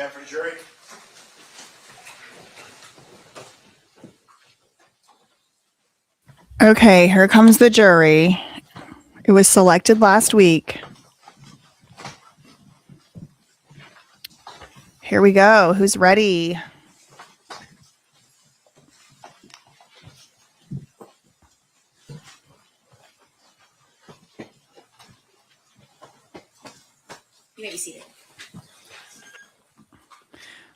Stand for the jury. Okay, here comes the jury. It was selected last week. Here we go. Who's ready? You may be seated.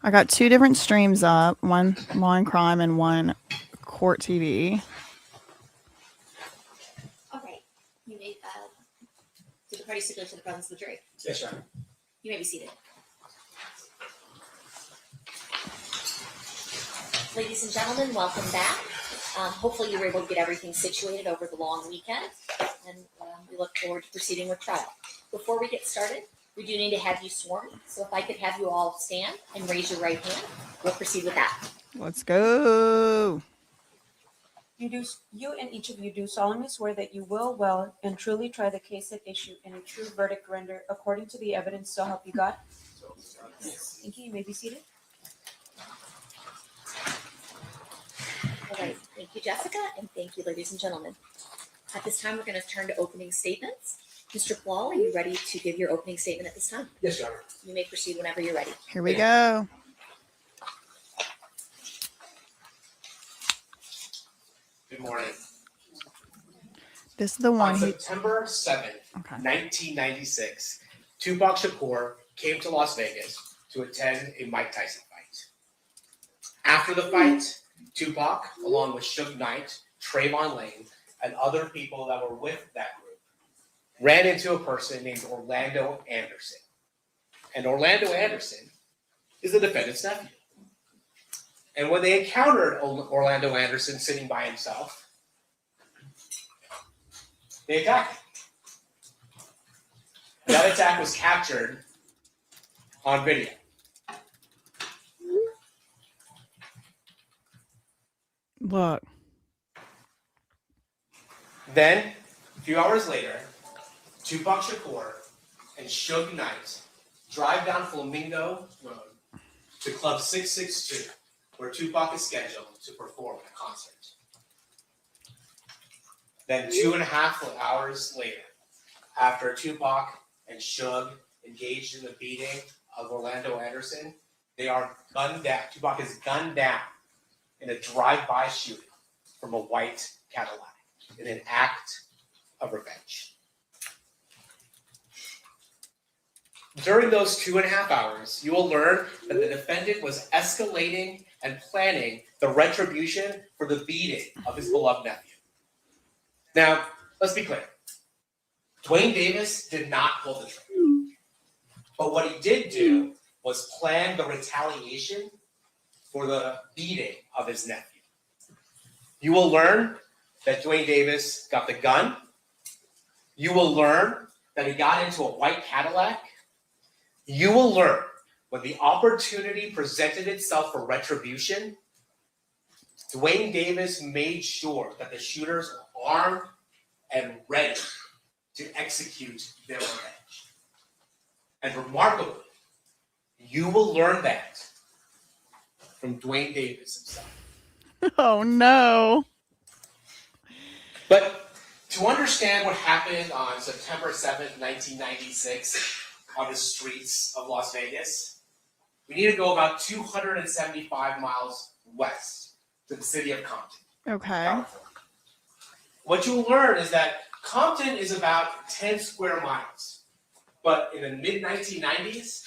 I got two different streams up, one Law and Crime and one Court TV. All right. You may, did the party stipulate to the presence of the jury? Yes, Your Honor. You may be seated. Ladies and gentlemen, welcome back. Hopefully you were able to get everything situated over the long weekend, and we look forward to proceeding with trial. Before we get started, we do need to have you sworn, so if I could have you all stand and raise your right hand, we'll proceed with that. Let's go. You and each of you do solemnly swear that you will well and truly try the case at issue and a true verdict render according to the evidence, so help you God? Thank you. You may be seated. All right. Thank you, Jessica, and thank you, ladies and gentlemen. At this time, we're going to turn to opening statements. Mr. Blall, are you ready to give your opening statement at this time? Yes, Your Honor. You may proceed whenever you're ready. Here we go. Good morning. This is the one On he. September 7th, Okay. 1996, Tupac Shakur came to Las Vegas to attend a Mike Tyson fight. After the fight, Tupac, along with Suge Knight, Trayvon Lane, and other people that were with that group, ran into a person named Orlando Anderson. And Orlando Anderson is the defendant's nephew. And when they encountered Orlando Anderson sitting by himself, they attacked him. That attack was captured on video. Look. Then, a few hours later, Tupac Shakur and Suge Knight drive down Flamingo Road to Club 662, where Tupac is scheduled to perform a concert. Then 2.5 hours later, after Tupac and Suge engaged in the beating of Orlando Anderson, they are gunned down. Tupac is gunned down in a drive-by shooting from a white Cadillac in an act of revenge. During those 2.5 hours, you will learn that the defendant was escalating and planning the retribution for the beating of his beloved nephew. Now, let's be clear. Dwayne Davis did not pull the trigger. But what he did do was plan the retaliation for the beating of his nephew. You will learn that Dwayne Davis got the gun. You will learn that he got into a white Cadillac. You will learn when the opportunity presented itself for retribution, Dwayne Davis made sure that the shooters were armed and ready to execute their revenge. And remarkably, you will learn that from Dwayne Davis himself. Oh, no. But to understand what happened on September 7th, 1996, on the streets of Las Vegas, we need to go about 275 miles west to the city of Compton. Okay. California. What you'll learn is that Compton is about 10 square miles. But in the mid-1990s,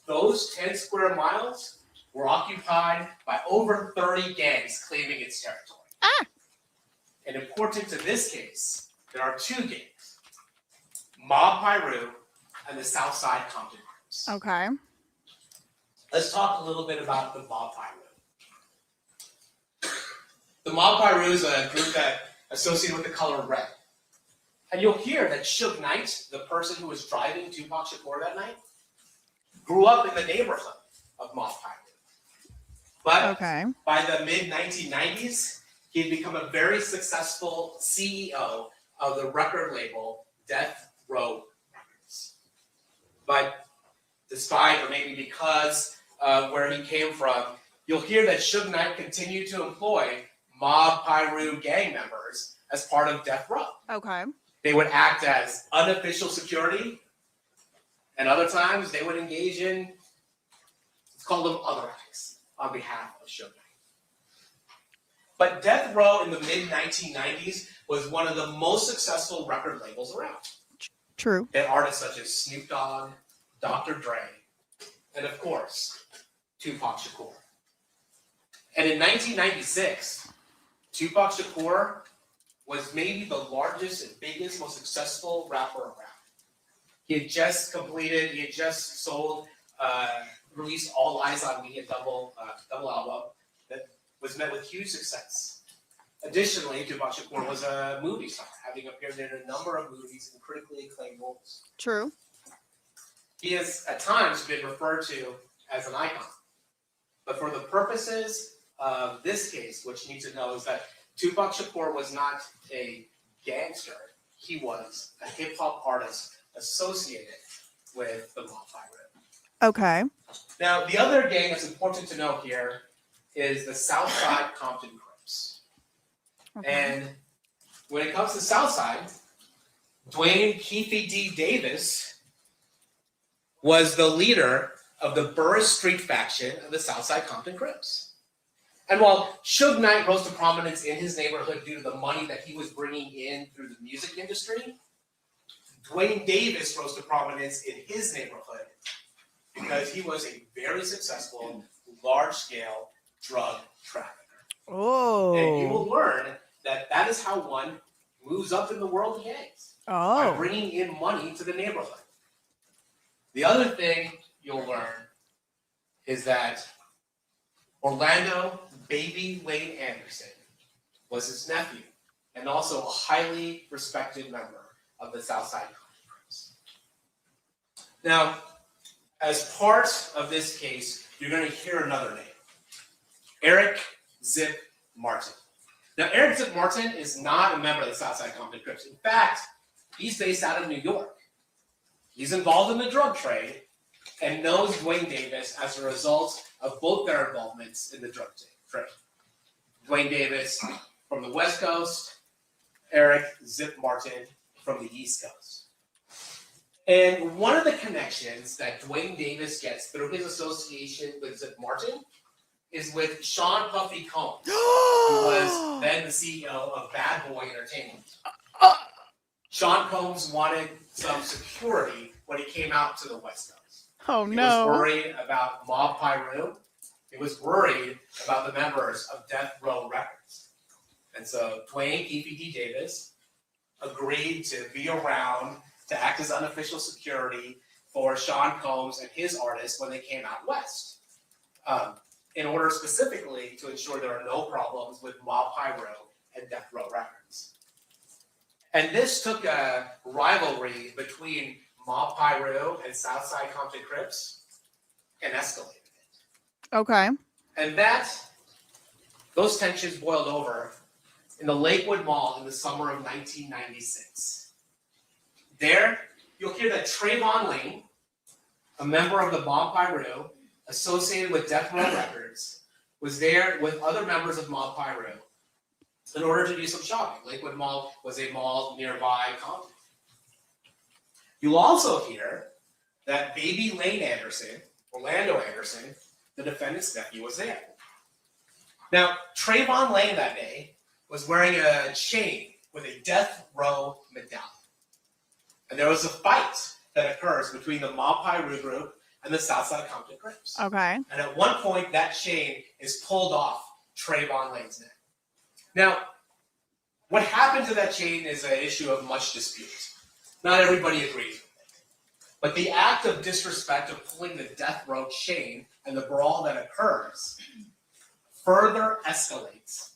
those 10 square miles were occupied by over 30 gangs claiming its territory. Ah. And important to this case, there are two gangs, Mob Piru and the Southside Compton groups. Okay. Let's talk a little bit about the Mob Piru. The Mob Piru is a group that associated with the color red. And you'll hear that Suge Knight, the person who was driving Tupac Shakur that night, grew up in the neighborhood of Mob Piru. But Okay. by the mid-1990s, he had become a very successful CEO of the record label Death Row Records. But despite, or maybe because where he came from, you'll hear that Suge Knight continued to employ Mob Piru gang members as part of Death Row. Okay. They would act as unofficial security, and other times they would engage in, let's call them other acts on behalf of Suge Knight. But Death Row in the mid-1990s was one of the most successful record labels around. True. They had artists such as Snoop Dogg, Dr. Dre, and of course, Tupac Shakur. And in 1996, Tupac Shakur was maybe the largest and biggest, most successful rapper around. He had just sold, released All Eyes on Me, a double album that was met with huge success. Additionally, Tupac Shakur was a movie star, having appeared in a number of movies and critically acclaimed roles. True. He has at times been referred to as an icon. But for the purposes of this case, what you need to know is that Tupac Shakur was not a gangster. He was a hip-hop artist associated with the Mob Piru. Okay. Now, the other gang that's important to know here is the Southside Compton Crips. Okay. And when it comes to Southside, Dwayne Keefe D. Davis was the leader of the Burris Street faction of the Southside Compton Crips. And while Suge Knight rose to prominence in his neighborhood due to the money that he was bringing in through the music industry, Dwayne Davis rose to prominence in his neighborhood because he was a very successful, large-scale drug trafficker. Oh. And you will learn that that is how one moves up in the world of gangs, by Oh. bringing in money to the neighborhood. The other thing you'll learn is that Orlando Baby Lane Anderson was his nephew and also a highly respected member of the Southside Compton Crips. Now, as part of this case, you're going to hear another name, Eric Zip Martin. Now, Eric Zip Martin is not a member of the Southside Compton Crips. In fact, he's based out of New York. He's involved in the drug trade and knows Dwayne Davis as a result of both their involvements in the drug trade. Dwayne Davis from the West Coast, Eric Zip Martin from the East Coast. And one of the connections that Dwayne Davis gets through his association with Zip Martin is with Sean Puffy Combs, who was then the CEO of Bad Boy Entertainment. Sean Combs wanted some security when he came out to the West Coast. Oh He no. was worried about Mob Piru. He was worried about the members of Death Row Records. And so Dwayne Keefe D. Davis agreed to be around to act as unofficial security for Sean Combs and his artists when they came out west. In order specifically to ensure there are no problems with Mob Piru and Death Row Records. And this took a rivalry between Mob Piru and Southside Compton Crips and escalated it. Okay. And those tensions boiled over in the Lakewood Mall in the summer of 1996. There, you'll hear that Trayvon Lane, a member of the Mob Piru, associated with Death Row Records, was there with other members of Mob Piru in order to do some shopping. Lakewood Mall was a mall nearby Compton. You'll also hear that Baby Lane Anderson, Orlando Anderson, the defendant's nephew, was there. Now, Trayvon Lane that day was wearing a chain with a Death Row medallion. And there was a fight that occurs between the Mob Piru group and the Southside Compton Crips. Okay. And at one point, that chain is pulled off Trayvon Lane's neck. Now, what happened to that chain is an issue of much dispute. Not everybody agrees with it. But the act of disrespect of pulling the Death Row chain and the brawl that occurs further escalates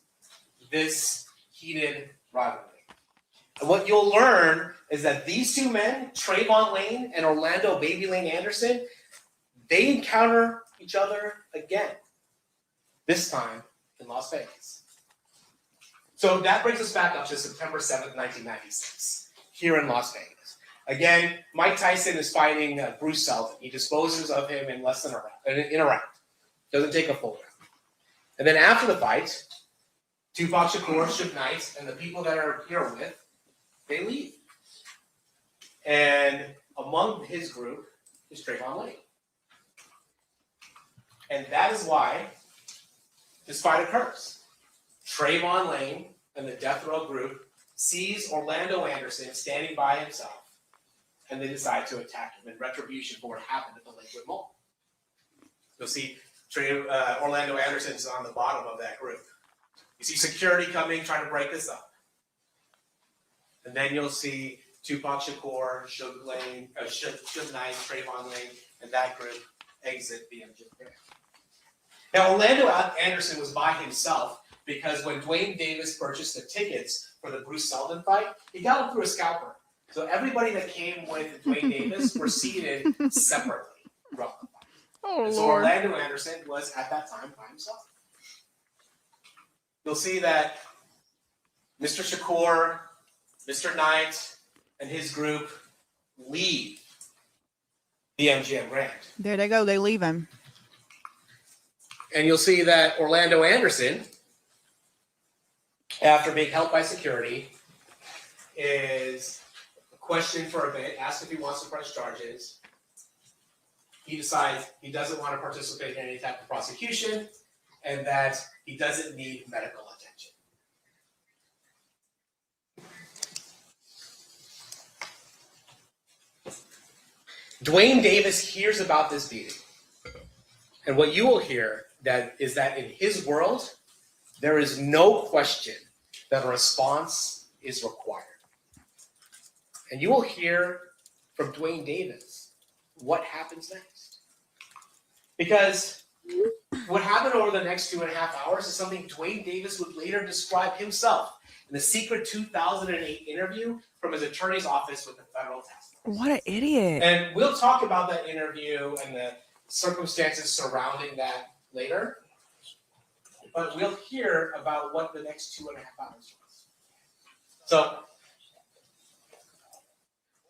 this heated rivalry. And what you'll learn is that these two men, Trayvon Lane and Orlando Baby Lane Anderson, they encounter each other again, this time in Las Vegas. So that brings us back up to September 7th, 1996, here in Las Vegas, Again, Mike Tyson is fighting Bruce Seldon. He disposes of him in less than a round, in a round. Doesn't take a full round. And then after the fight, Tupac Shakur, Suge Knight, and the people that are here with, they leave. And among his group is Trayvon Lane. And that is why this fight occurs. Trayvon Lane and the Death Row group sees Orlando Anderson standing by himself, and they decide to attack him in retribution for what happened at the Lakewood Mall. You'll see Orlando Anderson's on the bottom of that group. You see security coming, trying to break this up. And then you'll see Tupac Shakur, Suge Knight, Trayvon Lane, and that group exit the MGM. Now, Orlando Anderson was by himself because when Dwayne Davis purchased the tickets for the Bruce Seldon fight, he got them through a scalper. So everybody that came with Dwayne Davis were seated separately throughout the fight. Oh, and so Lord. Orlando Anderson was at that time by himself. You'll see that Mr. Shakur, Mr. Knight, and his group leave the MGM Grand. There they go. They leave him. And you'll see that Orlando Anderson, after being held by security, is questioned for a bit, asked if he wants to press charges. He decides he doesn't want to participate in any type of prosecution and that he doesn't need medical attention. Dwayne Davis hears about this beating. And what you will hear is that in his world, there is no question that a response is required. And you will hear from Dwayne Davis what happens next. Because what happened over the next 2.5 hours is something Dwayne Davis would later describe himself in the secret 2008 interview from his attorney's office with the federal task force. What an idiot. And we'll talk about that interview and the circumstances surrounding that later. But we'll hear about what the next 2.5 hours was. So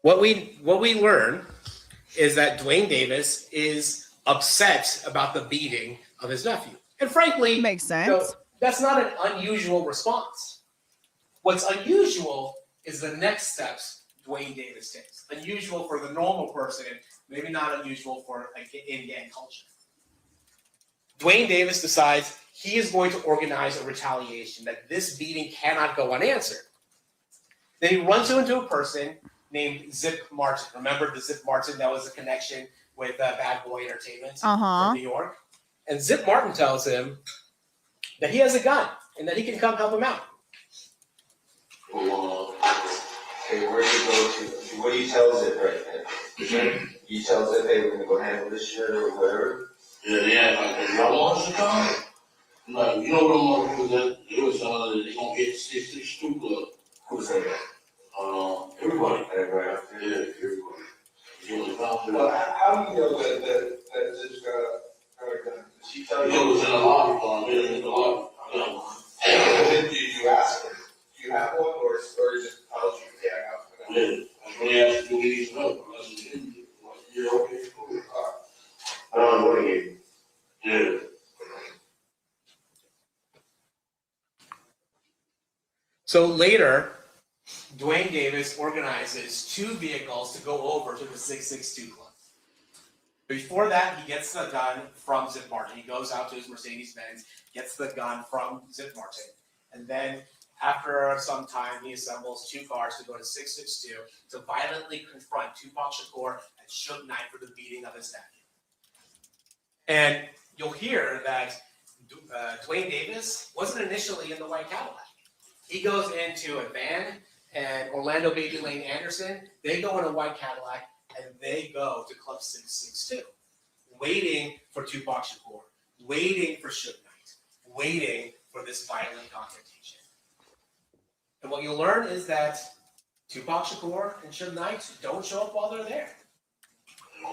what we learn is that Dwayne Davis is upset about the beating of his nephew. And frankly, Makes sense. that's not an unusual response. What's unusual is the next steps Dwayne Davis takes. Unusual for the normal person, maybe not unusual for in-gang culture. Dwayne Davis decides he is going to organize a retaliation, that this beating cannot go unanswered. Then he runs into a person named Zip Martin. Remember the Zip Martin that was a connection with Bad Boy Entertainment in New York? And Zip Martin tells him that he has a gun and that he can come help him out. Hey, where do you go to? What do you tell Zip right then? You tell Zip, hey, we're going to go handle this shit or whatever? Yeah, like, y'all want us to come? Like, you know what I'm that it was, they gonna get 662 Club. Who said that? Everybody. Everybody. Yeah, everybody. You want to come? Well, how do you know that Zip's got a gun? Did she tell It you? was in the lobby, in the lobby. Did you ask him? Do you have one or he just tells you, yeah, I got one? Yeah, that's when he asked, do we need some help? I said, yeah, okay, cool. I don't know what he gave you. Yeah. So later, Dwayne Davis organizes 2 vehicles to go over to the 662 Club. Before that, he gets the gun from Zip Martin. He goes out to his Mercedes-Benz, gets the gun from Zip Martin. And then after some time, he assembles 2 cars to go to 662 to violently confront Tupac Shakur and Suge Knight for the beating of his nephew. And you'll hear that Dwayne Davis wasn't initially in the white Cadillac. He goes into a van, and Orlando Baby Lane Anderson, they go in a white Cadillac, and they go to Club 662, waiting for Tupac Shakur, waiting for Suge Knight, waiting for this violent confrontation. And what you'll learn is that Tupac Shakur and Suge Knight don't show up while they're there.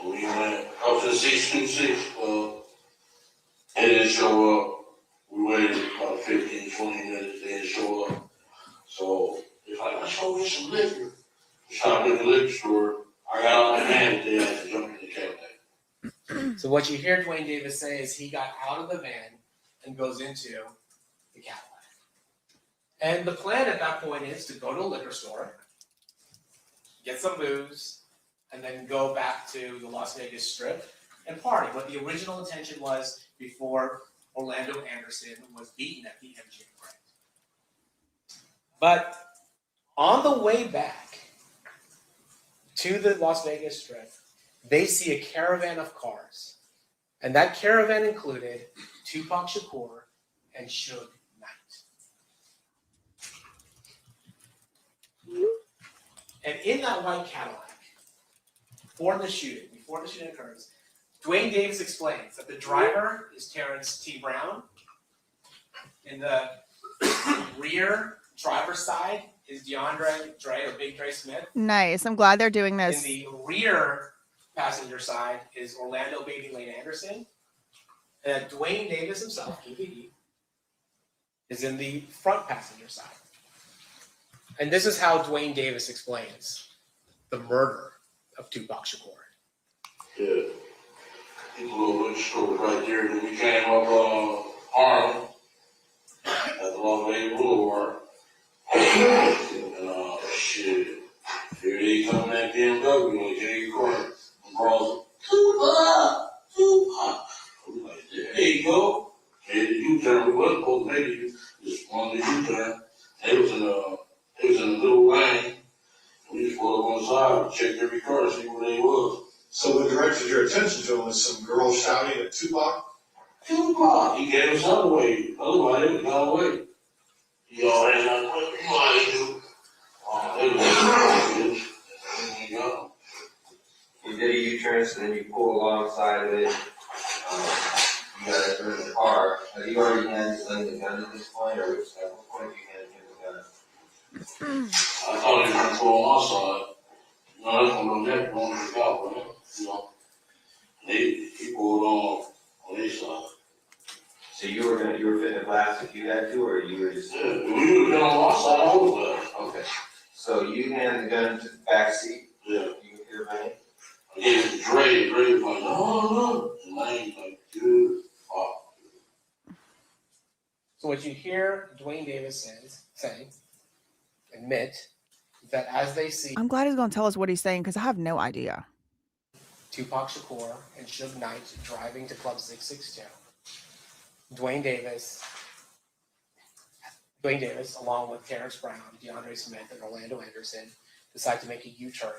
We went up to 626, they didn't show up. We waited about 15, 20 minutes, they didn't show up. So it's like, let's go get some liquor. We stopped at the liquor store. So what you hear Dwayne Davis say is he got out of the van and goes into the Cadillac. And the plan at that point is to go to a liquor store, get some booze, and then go back to the Las Vegas Strip and party. What the original intention was before Orlando Anderson was beaten at the MGM Grand. But on the way back to the Las Vegas Strip, they see a caravan of cars. And that caravan included Tupac Shakur and Suge Knight. And in that white Cadillac, before the shooting occurs, Dwayne Davis explains that the driver is Terrence T. Brown. In the rear driver's side is DeAndre Dre or Big Dre Smith. Nice. I'm glad they're doing In this. the rear passenger side is Orlando Baby Lane Anderson. And Dwayne Davis himself, KBD, is in the front passenger side. And this is how Dwayne Davis explains the murder of Tupac Shakur. Yeah. He's a little bit short right there. Then we came up Harlem at the Las Vegas Boulevard. And shit. Here they come that BMW and we can't corner. And brawls, Tupac! I'm like, there you go. Made the U-turn. We wasn't supposed to make it. Just on the U-turn. They was in the middle lane. We just pulled up on the side and checked every car to see where they was. So what directed your attention to him was some girl shouting at Tupac? Tupac, he gave us another way. Otherwise, they would have gone away. He all ran out the way. You know how they do. They was and we gone. You did a U-turn, so then you pull alongside of it. You guys are in the car. Have you already handed the gun at this point, or at what point have you handed him the gun? I thought he was going to pull on my side. No, that's one of them neck going to the out for him. You know. He pulled on his side. So you were fitting a blast if you had to, or you were just? Yeah, we would have been on my side, I would have. Okay. So you hand the gun to the back seat. Yeah. You hear me? I gave it to Dre. Dre was like, no. And Lane's like, dude, fuck. So what you hear Dwayne Davis admit that as they see I'm glad he's going to tell us what he's saying because I have no idea. Tupac Shakur and Suge Knight driving to Club 662, Dwayne Davis, along with Terrence Brown, DeAndre Smith, and Orlando Anderson, decide to make a U-turn,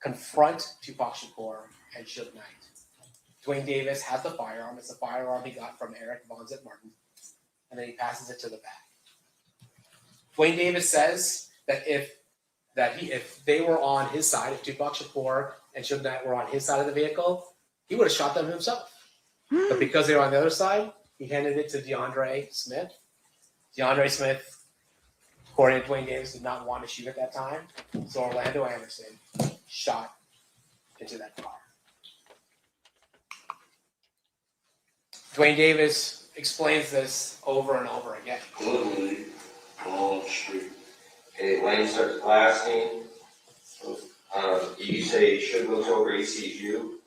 confront Tupac Shakur and Suge Knight. Dwayne Davis has the firearm. It's a firearm he got from Eric Von Zit Martin, and then he passes it to the back. Dwayne Davis says that if they were on his side, if Tupac Shakur and Suge Knight were on his side of the vehicle, he would have shot them himself. But because they were on the other side, he handed it to DeAndre Smith. DeAndre Smith, according to Dwayne Davis, did not want to shoot at that time. So Orlando Anderson shot into that car. Dwayne Davis explains this over and over again. Literally, on the street. Okay, Lane starts blasting. You say Suge looks over, he sees you.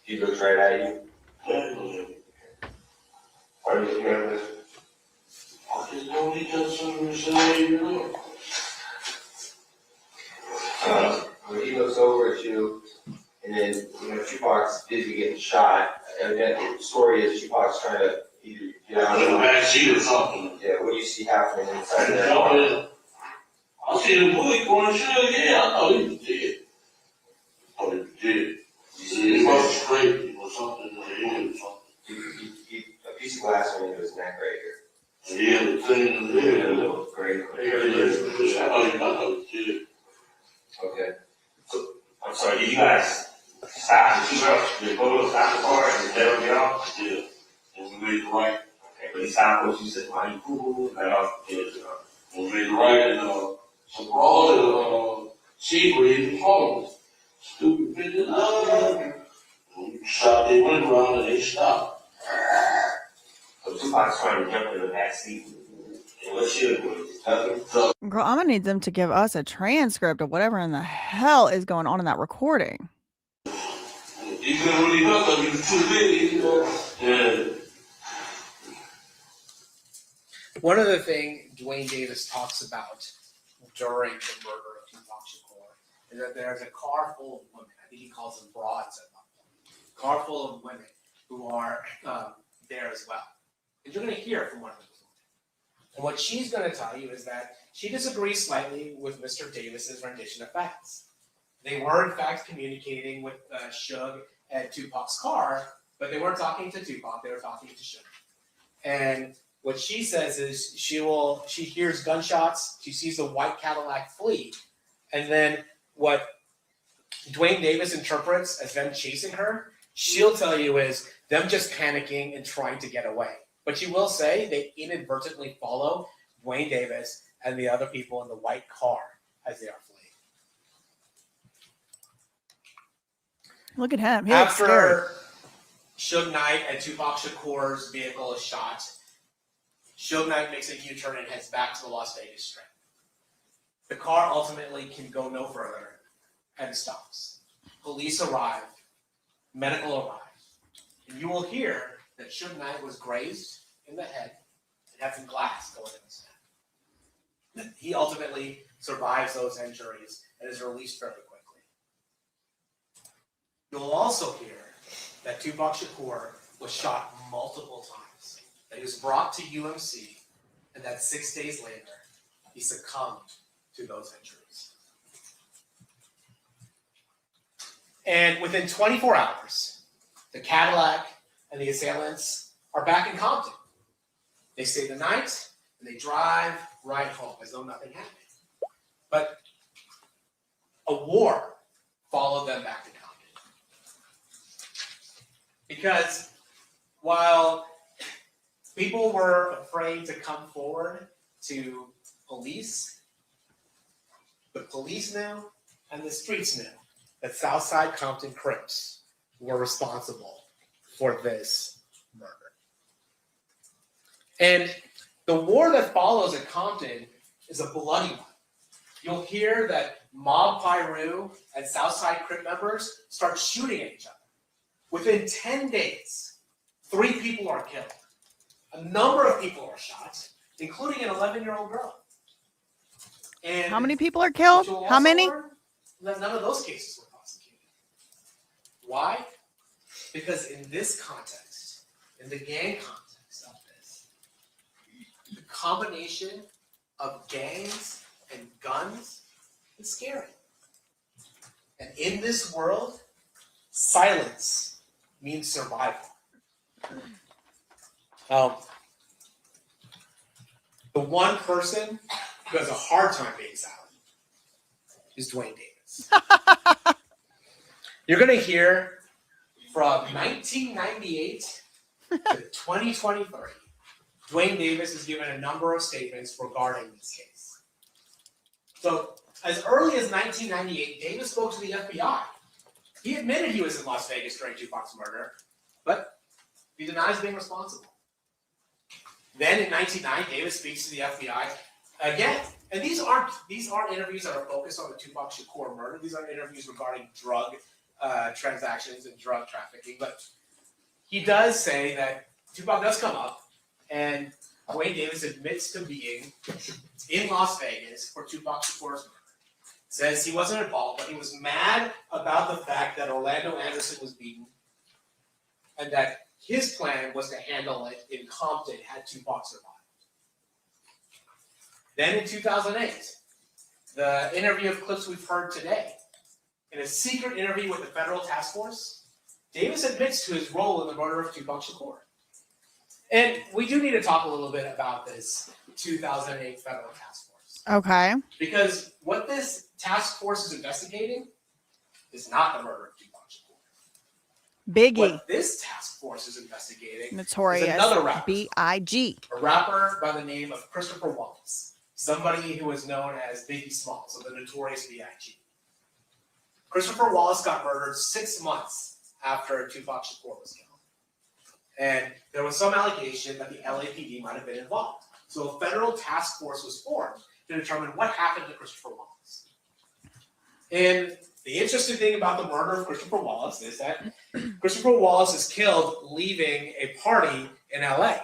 He looks right at you. Are you nervous? I just know he does something to say, you know. When he looks over at you, and then, Tupac's busy getting shot. And the story is Tupac's trying to either get out In the of back seat or something. Yeah, what do you see happening inside that Jump car? in. I see the bullet going, sure, yeah, I thought he was dead. He was straight or something in the head or something. A piece of glass went into his neck right here. Yeah, the thing in the head. A little gray. I thought he was dead. Okay. I'm sorry, you guys stop the two girls, they both stop the car and they don't get off? Yeah. And we made the right. Okay, but he stopped what you said, why you cool, let off, yeah, We made the right and some all the Seabury and phone. Stupid bitches. We shot their window around and they stopped. So Tupac's trying to jump in the back seat. And what Suge was, nothing. Girl, I'm going to need them to give us a transcript of whatever in the hell is going on in that recording. couldn't really help because he was too big, you know. And One other thing Dwayne Davis talks about during the murder of Tupac Shakur is that there's a car full of women. I think he calls them broads at one point. Car full of women who are there as well. And you're going to hear from one of those women. And what she's going to tell you is that she disagrees slightly with Mr. Davis's rendition of facts. They were, in fact, communicating with Suge at Tupac's car, but they weren't talking to Tupac, they were talking to Suge. And what she says is she hears gunshots, she sees the white Cadillac flee, and then what Dwayne Davis interprets as them chasing her, she'll tell you is them just panicking and trying to get away. But she will say they inadvertently follow Dwayne Davis and the other people in the white car as they are fleeing. Look at him. He looks scary. After Suge Knight and Tupac Shakur's vehicle is shot, Suge Knight makes a U-turn and heads back to the Las Vegas Strip. The car ultimately can go no further and stops. Police arrive, medical arrive, and you will hear that Suge Knight was grazed in the head and had some glass going in his head. He ultimately survives those injuries and is released fairly quickly. You'll also hear that Tupac Shakur was shot multiple times, that he was brought to UMC, and that 6 days later, he succumbed to those injuries. And within 24 hours, the Cadillac and the assailants are back in Compton. They stay the night, and they drive right home as though nothing happened. But a war followed them back to Compton. Because while people were afraid to come forward to police, the police knew and the streets knew that Southside Compton Crips were responsible for this murder. And the war that follows at Compton is a bloody one. You'll hear that Mob Piru and Southside Crip members start shooting at each other. Within 10 days, 3 people are killed. A number of people are shot, including an 11-year-old girl. And How many people are killed? How many? None of those cases were prosecuted. Why? Because in this context, in the gang context of this, the combination of gangs and guns is scary. And in this world, silence means survival. The one person who has a hard time being silent is Dwayne Davis. You're going to hear from 1998 to 2023, Dwayne Davis has given a number of statements regarding this case. So, as early as 1998, Davis spoke to the FBI. He admitted he was in Las Vegas during Tupac's murder, but he denies being responsible. Then in 1999, Davis speaks to the FBI again. And these aren't interviews that are focused on the Tupac Shakur murder. These are interviews regarding drug transactions and drug trafficking. But he does say that Tupac does come up, and Dwayne Davis admits to being in Las Vegas for Tupac Shakur's murder. Says he wasn't involved, but he was mad about the fact that Orlando Anderson was beaten, and that his plan was to handle it in Compton had Tupac survived. Then in 2008, the interview of clips we've heard today, in a secret interview with the federal task force, Davis admits to his role in the murder of Tupac Shakur. And we do need to talk a little bit about this 2008 federal task force. Okay. Because what this task force is investigating is not the murder of Tupac Shakur. Biggie. What this task force is investigating Notorious. is another rapper. B.I.G. A rapper by the name of Christopher Wallace. Somebody who was known as Biggie Smalls, so the Notorious B.I.G. Christopher Wallace got murdered 6 months after Tupac Shakur was killed. And there was some allegation that the LAPD might have been involved. So a federal task force was formed to determine what happened to Christopher Wallace. And the interesting thing about the murder of Christopher Wallace is that Christopher Wallace is killed leaving a party in LA.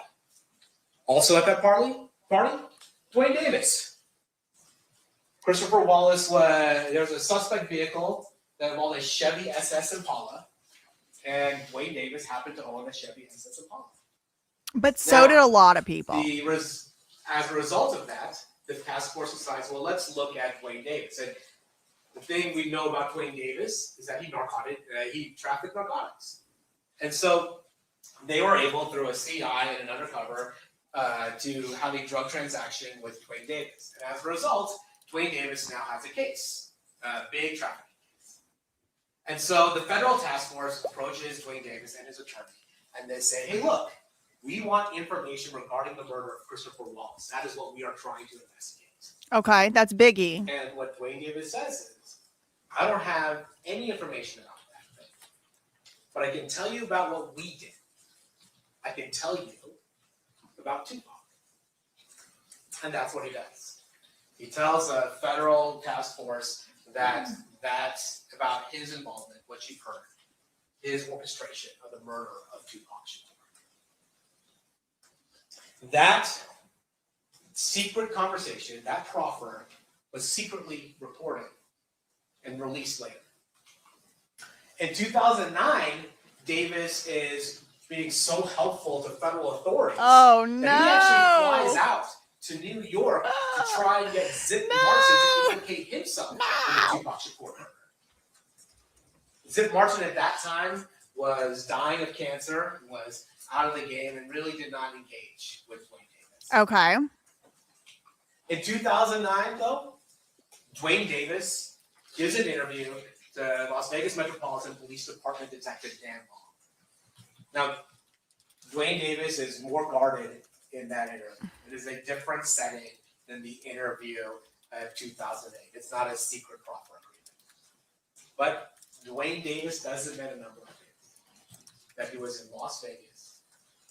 Also at that party, Dwayne Davis. Christopher Wallace there was a suspect vehicle that involved a Chevy SS Impala, and Dwayne Davis happened to own a Chevy SS Impala. But so Now, did a lot of people. As a result of that, the task force decides, well, let's look at Dwayne Davis. And the thing we know about Dwayne Davis is that he trafficked narcotics. And so they were able, through a CI and an undercover, to have a drug transaction with Dwayne Davis. And as a result, Dwayne Davis now has a case, a big trafficking case. And so the federal task force approaches Dwayne Davis and his attorney, and they say, hey, look, we want information regarding the murder of Christopher Wallace. That is what we are trying to investigate. Okay, that's biggie. And what Dwayne Davis says is, I don't have any information about that thing, but I can tell you about what we did. I can tell you about Tupac. And that's what he does. He tells a federal task force that about his involvement, what you've heard, his orchestration of the murder of Tupac Shakur. That secret conversation, that proffer, was secretly reported and released later. In 2009, Davis is being so helpful to federal authorities Oh no! that he actually flies out to New York to try and get Zip Martin to implicate himself in the Tupac Shakur murder. Zip Martin at that time was dying of cancer, was out of the game, and really did not engage with Dwayne Davis. Okay. In 2009, though, Dwayne Davis gives an interview to Las Vegas Metropolitan Police Department Detective Dan Long. Now, Dwayne Davis is more guarded in that interview. It is a different setting than the interview of 2008. It's not a secret proffer agreement. But Dwayne Davis does admit a number of things. That he was in Las Vegas,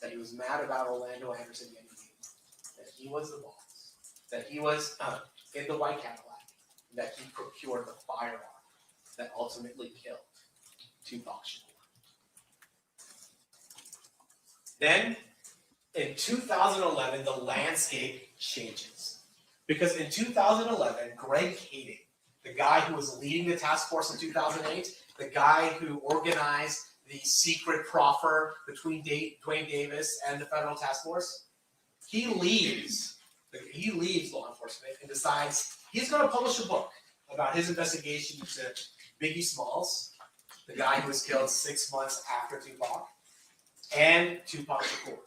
that he was mad about Orlando Anderson getting beat, that he was the boss, that he was in the white Cadillac, that he procured the firearm that ultimately killed Tupac Shakur. Then, in 2011, the landscape changes. Because in 2011, Greg Kading, the guy who was leading the task force in 2008, the guy who organized the secret proffer between Dwayne Davis and the federal task force, he leaves law enforcement and decides he's going to publish a book about his investigation into Biggie Smalls, the guy who was killed 6 months after Tupac, and Tupac Shakur.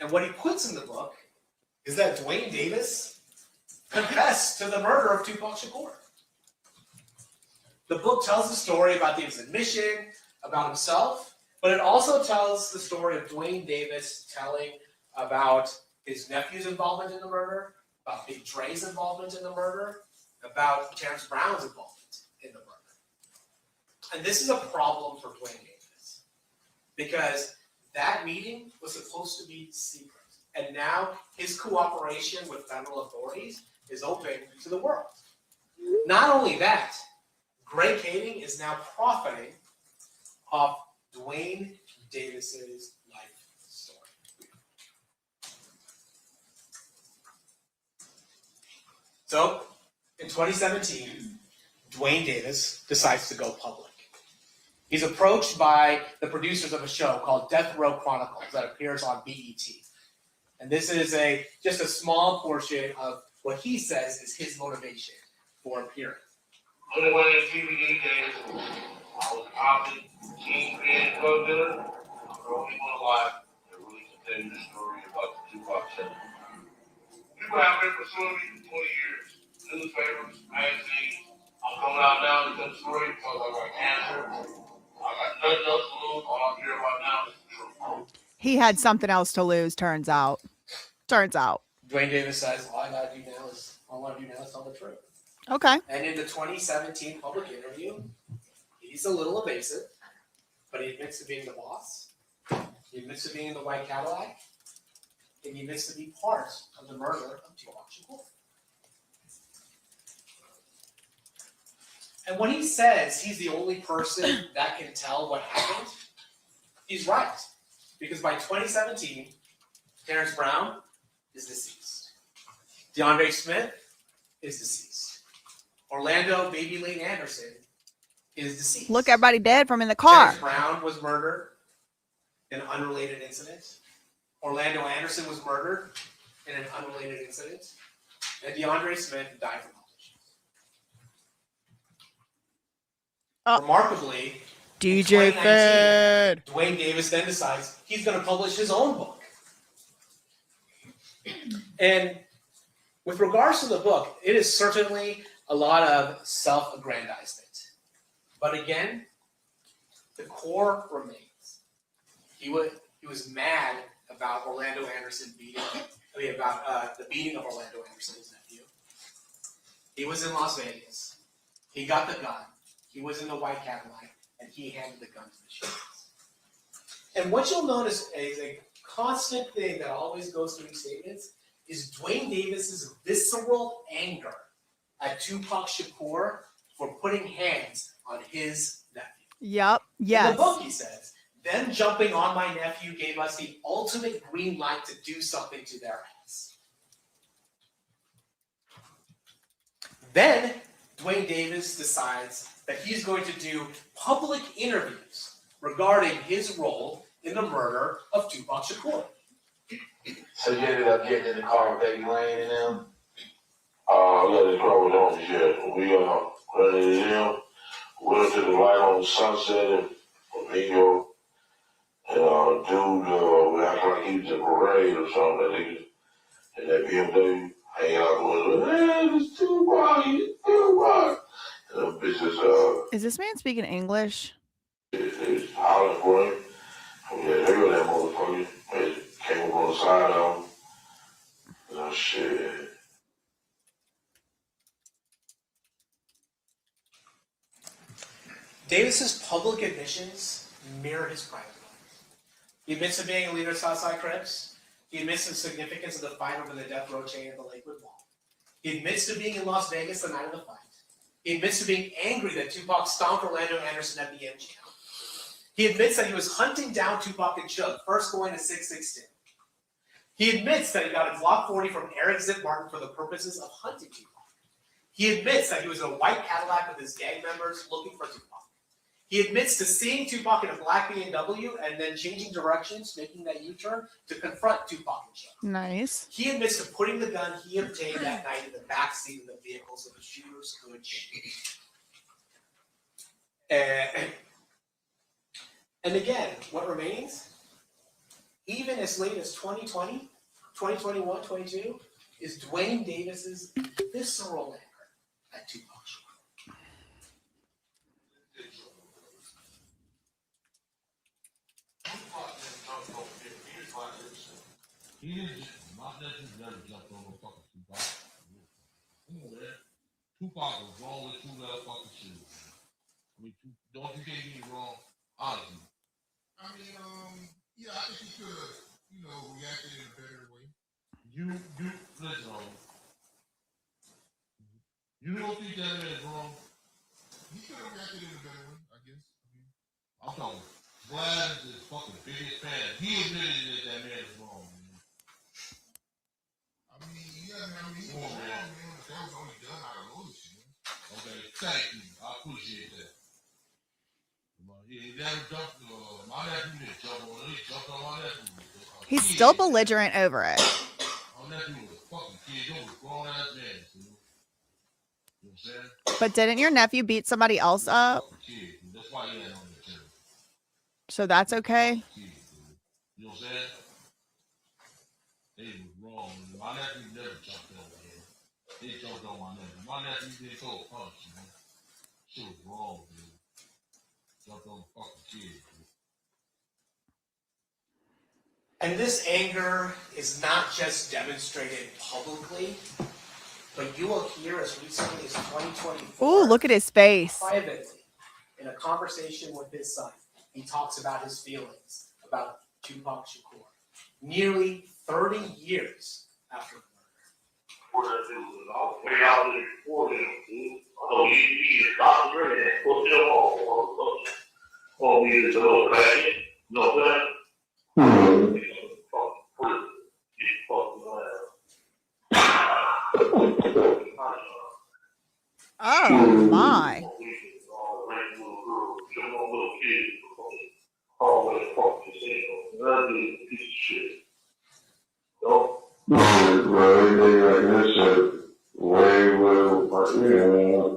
And what he puts in the book is that Dwayne Davis confessed to the murder of Tupac Shakur. The book tells the story about Davis' admission, about himself, but it also tells the story of Dwayne Davis telling about his nephew's involvement in the murder, about Big Dre's involvement in the murder, about Terrence Brown's involvement in the murder. And this is a problem for Dwayne Davis, because that meeting was supposed to be secret. And now his cooperation with federal authorities is open to the world. Not only that, Greg Kading is now profiting off Dwayne Davis's life story. So, in 2017, Dwayne Davis decides to go public. He's approached by the producers of a show called Death Row Chronicles that appears on BET. And this is just a small portion of what he says is his motivation for appearing. When I went in TV days, I was a copy, kingpin, drug dealer. I'm the only one alive that really can tell you the story about the Tupac Shakur. People have been pursuing me for 20 years. Newspapers, magazines. I'm coming out now to tell the story because I got cancer. I got nothing else to lose. All I care about now is the truth. He had something else to lose, turns out. Dwayne Davis says, all I want to do now is tell the truth. Okay. And in the 2017 public interview, he's a little evasive, but he admits to being the boss. He admits to being in the white Cadillac. And he admits to be part of the murder of Tupac Shakur. And when he says he's the only person that can tell what happened, he's right. Because by 2017, Terrence Brown is deceased. DeAndre Smith is deceased. Orlando Baby Lane Anderson is deceased. Look, everybody dead from in the car. Terrence Brown was murdered in an unrelated incident. Orlando Anderson was murdered in an unrelated incident. And DeAndre Smith died from health issues. Remarkably, DJ 2019, Fed. Dwayne Davis then decides he's going to publish his own book. And with regards to the book, it is certainly a lot of self-aggrandizement. But again, the core remains. He was mad about Orlando Anderson about the beating of Orlando Anderson, his nephew. He was in Las Vegas. He got the gun. He was in the white Cadillac, and he handed the gun to the sheriff. And what you'll notice is a constant thing that always goes through these statements is Dwayne Davis's visceral anger at Tupac Shakur for putting hands on his nephew. Yep. In Yes. the book, he says, them jumping on my nephew gave us the ultimate green light to do something to their ass. Then Dwayne Davis decides that he's going to do public interviews regarding his role in the murder of Tupac Shakur. So you ended up getting in the car with Baby Lane and them? I got in the car with them, yeah. We ran into them, went to the light on Sunset and Flamingo, and dude, we acted like he was in a parade or something, that nigga, and that BMW, hanging out with him, hey, it's Tupac, and them bitches, Is this man speaking English? they was hollering for him. Yeah, they were that motherfucker. They came up on the side of him. Oh, shit. Davis's public admissions mirror his private life. He admits to being a leader of Southside Crips. He admits to the significance of the fight over the death row chain at the Lakewood Mall. He admits to being in Las Vegas the night of the fight. He admits to being angry that Tupac stomped Orlando Anderson at the MGM. He admits that he was hunting down Tupac and Chuck, first going to 662. He admits that he got a Glock 40 from Eric Zip Martin for the purposes of hunting Tupac. He admits that he was in a white Cadillac with his gang members looking for Tupac. He admits to seeing Tupac in a black BMW and then changing directions, making that U-turn to confront Tupac and Chuck. Nice. He admits to putting the gun he obtained that night in the back seat of the vehicle so the shooters could shoot. And again, what remains, even as late as 2020, 2021, 22, is Dwayne Davis's visceral anger at Tupac Shakur. My nephew never jumped on no fucking Tupac. Come on, man. Tupac was wrong with two motherfucking shoes. I mean, don't you think he was wrong? Honestly. I mean, yeah, I think he could have, reacted in a better way. You listen, you don't think that man is wrong? He could have reacted in a better way, I guess. I'm talking, Vlad is his fucking biggest fan. He admitted that man is wrong, man. He's Come on, wrong, man. man. But that was only done out of loyalty, man. Okay, thank you. I appreciate that. He never jumped, my nephew didn't jump on it. He jumped on my nephew. He's still belligerent over it. My nephew was a fucking kid. He was a grown ass man. You know what I'm saying? But didn't your nephew beat somebody else up? Kid. That's why he had on the channel. So that's okay? Kid, you know what I'm saying? They was wrong. My nephew never jumped on him. They jumped on my nephew. My nephew didn't throw a punch, man. Shit was wrong, dude. Jumped on the fucking kid, dude. And this anger is not just demonstrated publicly, but you will hear as recently as 2024. Ooh, look at his face. Privately, in a conversation with his son, he talks about his feelings about Tupac Shakur, nearly 30 years after the murder. Before that dude was all way out there before him, dude. Oh, he got the ring and put him off. Oh, he is a little bad. No, that. Oh my. Everything like this is way little, but yeah.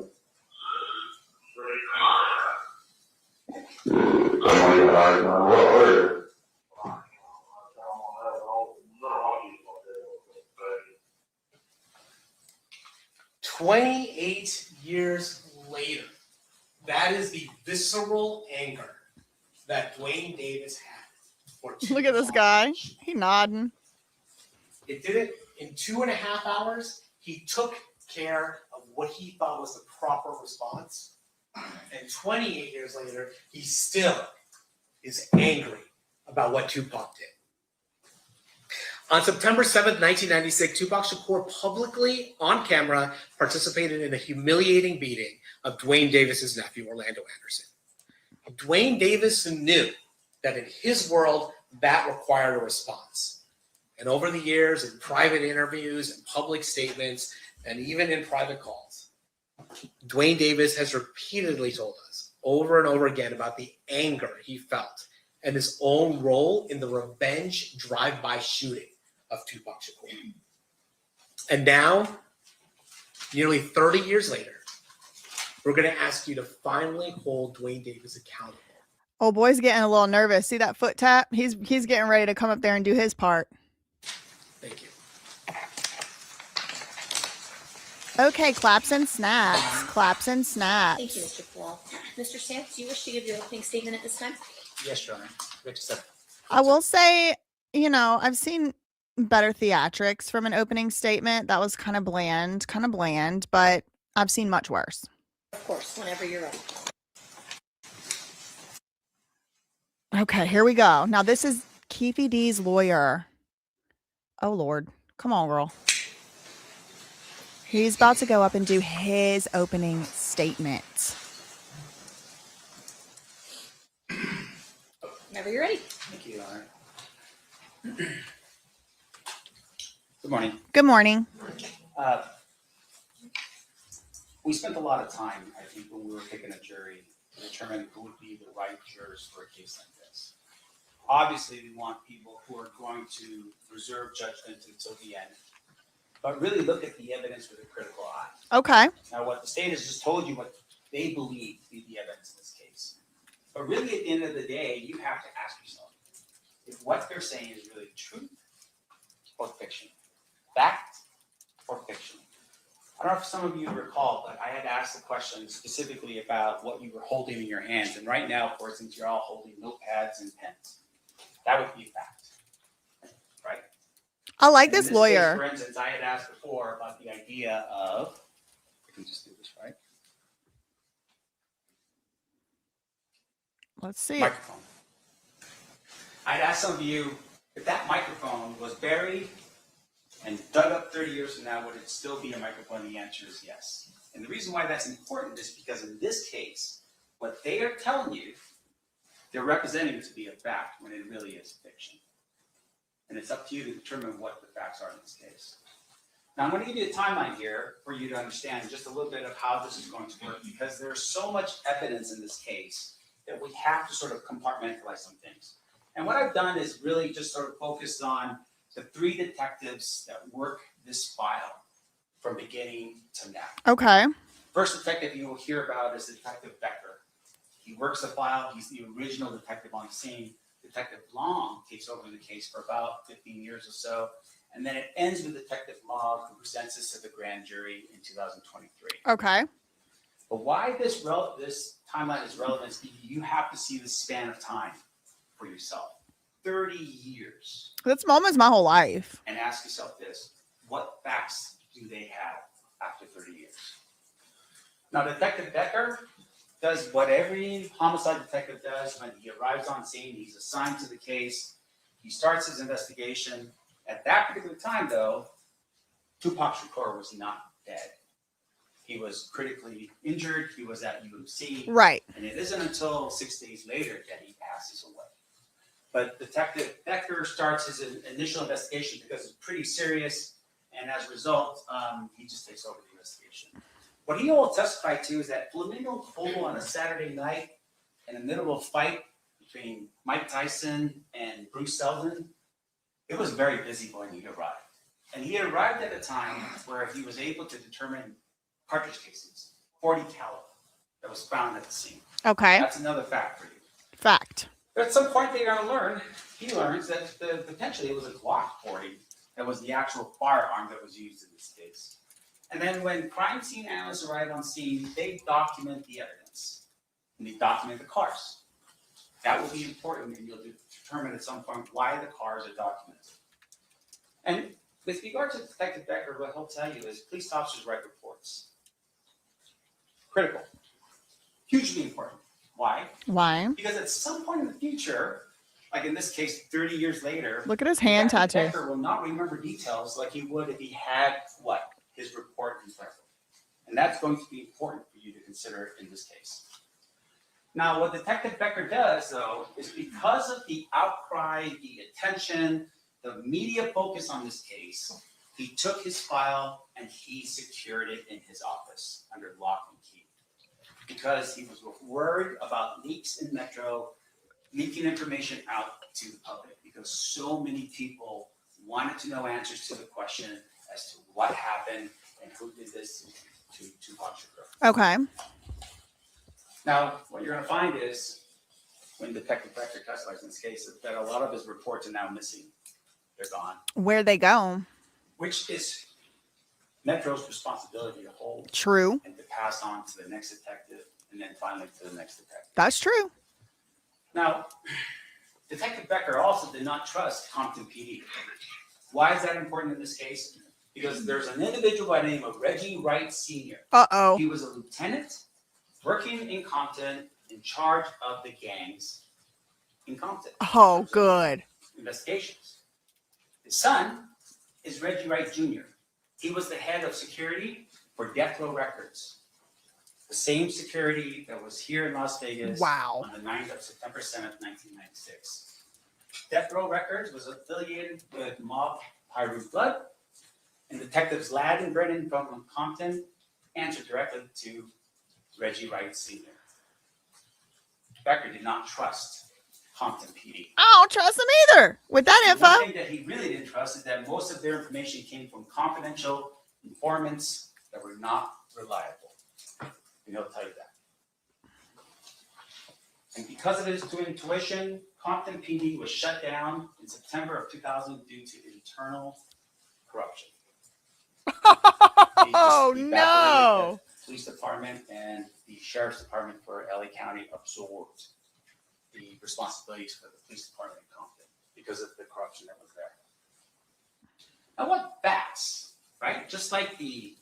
28 years later, that is the visceral anger that Dwayne Davis had for Look at this guy. He nodding. It did it in 2.5 hours. He took care of what he thought was the proper response. And 28 years later, he still is angry about what Tupac did. On September 7th, 1996, Tupac Shakur publicly, on camera, participated in a humiliating beating of Dwayne Davis's nephew, Orlando Anderson. Dwayne Davis knew that in his world, that required a response. And over the years, in private interviews and public statements, and even in private calls, Dwayne Davis has repeatedly told us over and over again about the anger he felt and his own role in the revenge drive-by shooting of Tupac Shakur. And now, nearly 30 years later, we're going to ask you to finally hold Dwayne Davis accountable. Oh, boy's getting a little nervous. See that foot tap? He's getting ready to come up there and do his part. Thank you. Okay, claps and snaps. Claps and snaps. Thank you, Mr. Paul. Mr. Stamps, do you wish to give your opening statement at this time? Yes, Your Honor. Good to say. I will say, I've seen better theatrics from an opening statement. That was kind of bland, but I've seen much worse. Of course, whenever you're ready. Okay, here we go. Now, this is Keefe D's lawyer. Oh, Lord. Come on, girl. He's about to go up and do his opening statement. Whenever you're ready. Thank you, Your Honor. Good morning. Good morning. We spent a lot of time, I think, when we were picking a jury to determine who would be the right jurors for a case like this. Obviously, we want people who are going to reserve judgment until the end, but really look at the evidence with a critical eye. Okay. Now, what the state has just told you what they believe to be the evidence in this case. But really, at the end of the day, you have to ask yourself if what they're saying is really truth or fiction, fact or fiction. I don't know if some of you recall, but I had asked the question specifically about what you were holding in your hands. And right now, for instance, you're all holding notepads and pens. That would be a fact, right? I like And this in lawyer. Case, for instance, I had asked before about the idea of, I can just do this, right? Let's see. Microphone. I'd ask some of you if that microphone was buried and dug up 30 years from now, would it still be a microphone? The answer is yes. And the reason why that's important is because in this case, what they are telling you, they're representing it to be a fact when it really is fiction. And it's up to you to determine what the facts are in this case. Now, I'm going to give you a timeline here for you to understand just a little bit of how this is going to work, because there's so much evidence in this case that we have to sort of compartmentalize some things. And what I've done is really just sort of focused on the 3 detectives that work this file from beginning to now. Okay. First detective you will hear about is Detective Becker. He works the file. He's the original detective on the scene. Detective Long takes over the case for about 15 years or so. And then it ends with Detective Mogg, who presents this to the grand jury in 2023. Okay. But why this timeline is relevant is you have to see the span of time for yourself. 30 years. That's almost my whole life. And ask yourself this: what facts do they have after 30 years? Now, Detective Becker does what every homicide detective does when he arrives on scene. He's assigned to the case. He starts his investigation. At that particular time, though, Tupac Shakur was not dead. He was critically injured. He was at UMC. Right. And it isn't until 6 days later that he passes away. But Detective Becker starts his initial investigation because it's pretty serious. And as a result, he just takes over the investigation. What he will testify to is that Flamingo Polo on a Saturday night in the middle of a fight between Mike Tyson and Bruce Seldon, it was very busy when he arrived. And he arrived at a time where he was able to determine cartridge casings, .40 caliber, that was found at the scene. Okay. That's another fact for you. Fact. But at some point they're going to learn, he learns that potentially it was a Glock 40 that was the actual firearm that was used in this case. And then when crime scene analysts arrive on scene, they document the evidence. And they document the cars. That will be important, and you'll determine at some point why the cars are documented. And with regard to Detective Becker, what he'll tell you is police officers write reports. Critical. Hugely important. Why? Why? Because at some point in the future, like in this case, 30 years later, Look at his hand Detective tattoo. Becker will not remember details like he would if he had what? His report in front of him. And that's going to be important for you to consider in this case. Now, what Detective Becker does, though, is because of the outcry, the attention, the media focus on this case, he took his file and he secured it in his office under lock and key. Because he was worried about leaks in Metro, leaking information out to the public, because so many people wanted to know answers to the question as to what happened and who did this to Tupac Shakur. Okay. Now, what you're going to find is, when Detective Becker testifies in this case, that a lot of his reports are now missing. They're gone, Where'd they go? which is Metro's responsibility to hold True. and to pass on to the next detective, and then finally to the next detective. That's true. Now, Detective Becker also did not trust Compton PD. Why is that important in this case? Because there's an individual by the name of Reggie Wright Sr. Uh-oh. He was a lieutenant working in Compton in charge of the gangs in Compton. Oh, good. Investigations. His son is Reggie Wright Jr. He was the head of security for Death Row Records. The same security that was here in Las Vegas Wow. on the 9th of September 7th, 1996. Death Row Records was affiliated with Mob Pyru Blood, and detectives Ladd and Brennan from Compton answered directly to Reggie Wright Sr. Becker did not trust Compton PD. I don't trust them either with that The info. one thing that he really didn't trust is that most of their information came from confidential informants that were not reliable. And he'll tell you that. And because of his intuition, Compton PD was shut down in September of 2000 due to internal corruption. Oh, He just no. evaporated the police department and the sheriff's department for LA County absorbed the responsibilities for the police department in Compton because of the corruption that was there. Now, what facts, right? Just like the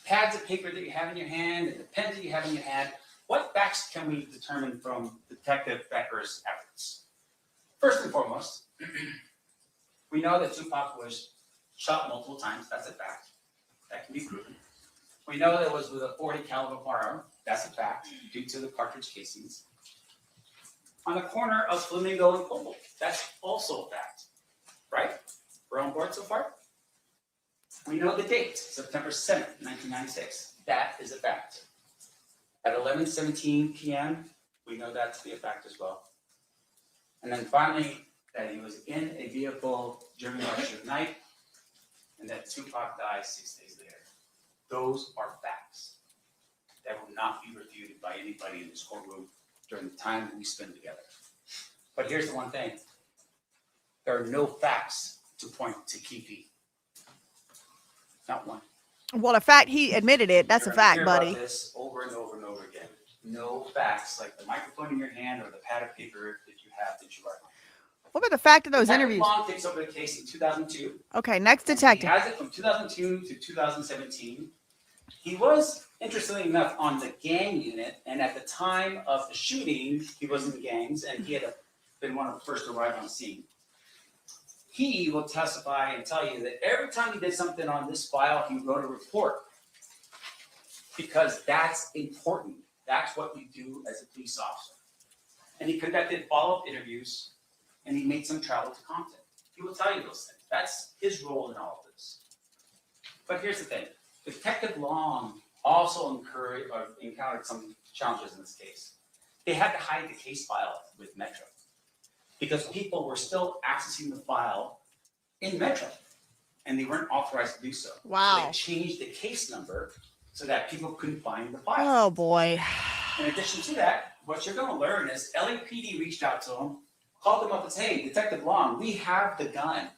pads of paper that you have in your hand and the pens that you have in your hand, what facts can we determine from Detective Becker's efforts? First and foremost, we know that Tupac was shot multiple times. That's a fact. That can be proven. We know that it was with a .40 caliber firearm. That's a fact, due to the cartridge casings. On the corner of Flamingo and Cobalt. That's also a fact, right? We're on board so far? We know the date, September 7th, 1996. That is a fact. At 11:17 p.m., we know that to be a fact as well. And then finally, that he was in a vehicle during the rush of night, and that Tupac died 6 days later. Those are facts that will not be refuted by anybody in this courtroom during the time we spend together. But here's the one thing. There are no facts to point to Keefe. Not one. Well, the fact he admitted it, that's a You're gonna fact, hear about buddy. this over and over and over again. No facts like the microphone in your hand or the pad of paper that you have that you write on. What about the fact of those Detective interviews? Long takes over the case in 2002. Okay, next He detective. has it from 2002 to 2017. He was, interestingly enough, on the gang unit, and at the time of the shooting, he was in gangs, and he had been one of the first to arrive on scene. he will testify and tell you that every time he did something on this file, he wrote a report. Because that's important. That's what you do as a police officer. And he conducted follow-up interviews, and he made some travel to Compton. He will tell you those things. That's his role in all of this. But here's the thing. Detective Long also encountered some challenges in this case. They had to hide the case file with Metro because people were still accessing the file in Metro, and they weren't authorized to do so. Wow. So they changed the case number so that people couldn't find the file. Oh boy. In addition to that, what you're going to learn is LAPD reached out to him, called him up and said, hey, Detective Long, we have the gun.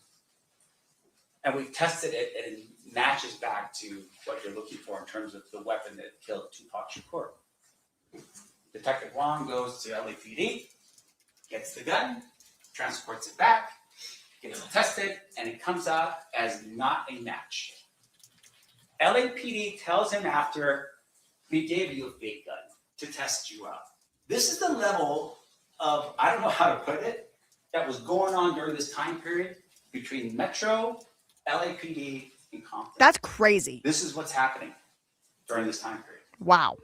And we tested it, and it matches back to what you're looking for in terms of the weapon that killed Tupac Shakur. Detective Long goes to LAPD, gets the gun, transports it back, gets it tested, and it comes out as not a match. LAPD tells him after, we gave you a fake gun to test you out. This is the level of, I don't know how to put it, that was going on during this time period between Metro, LAPD, and Compton. That's crazy. This is what's happening during this time period. Wow.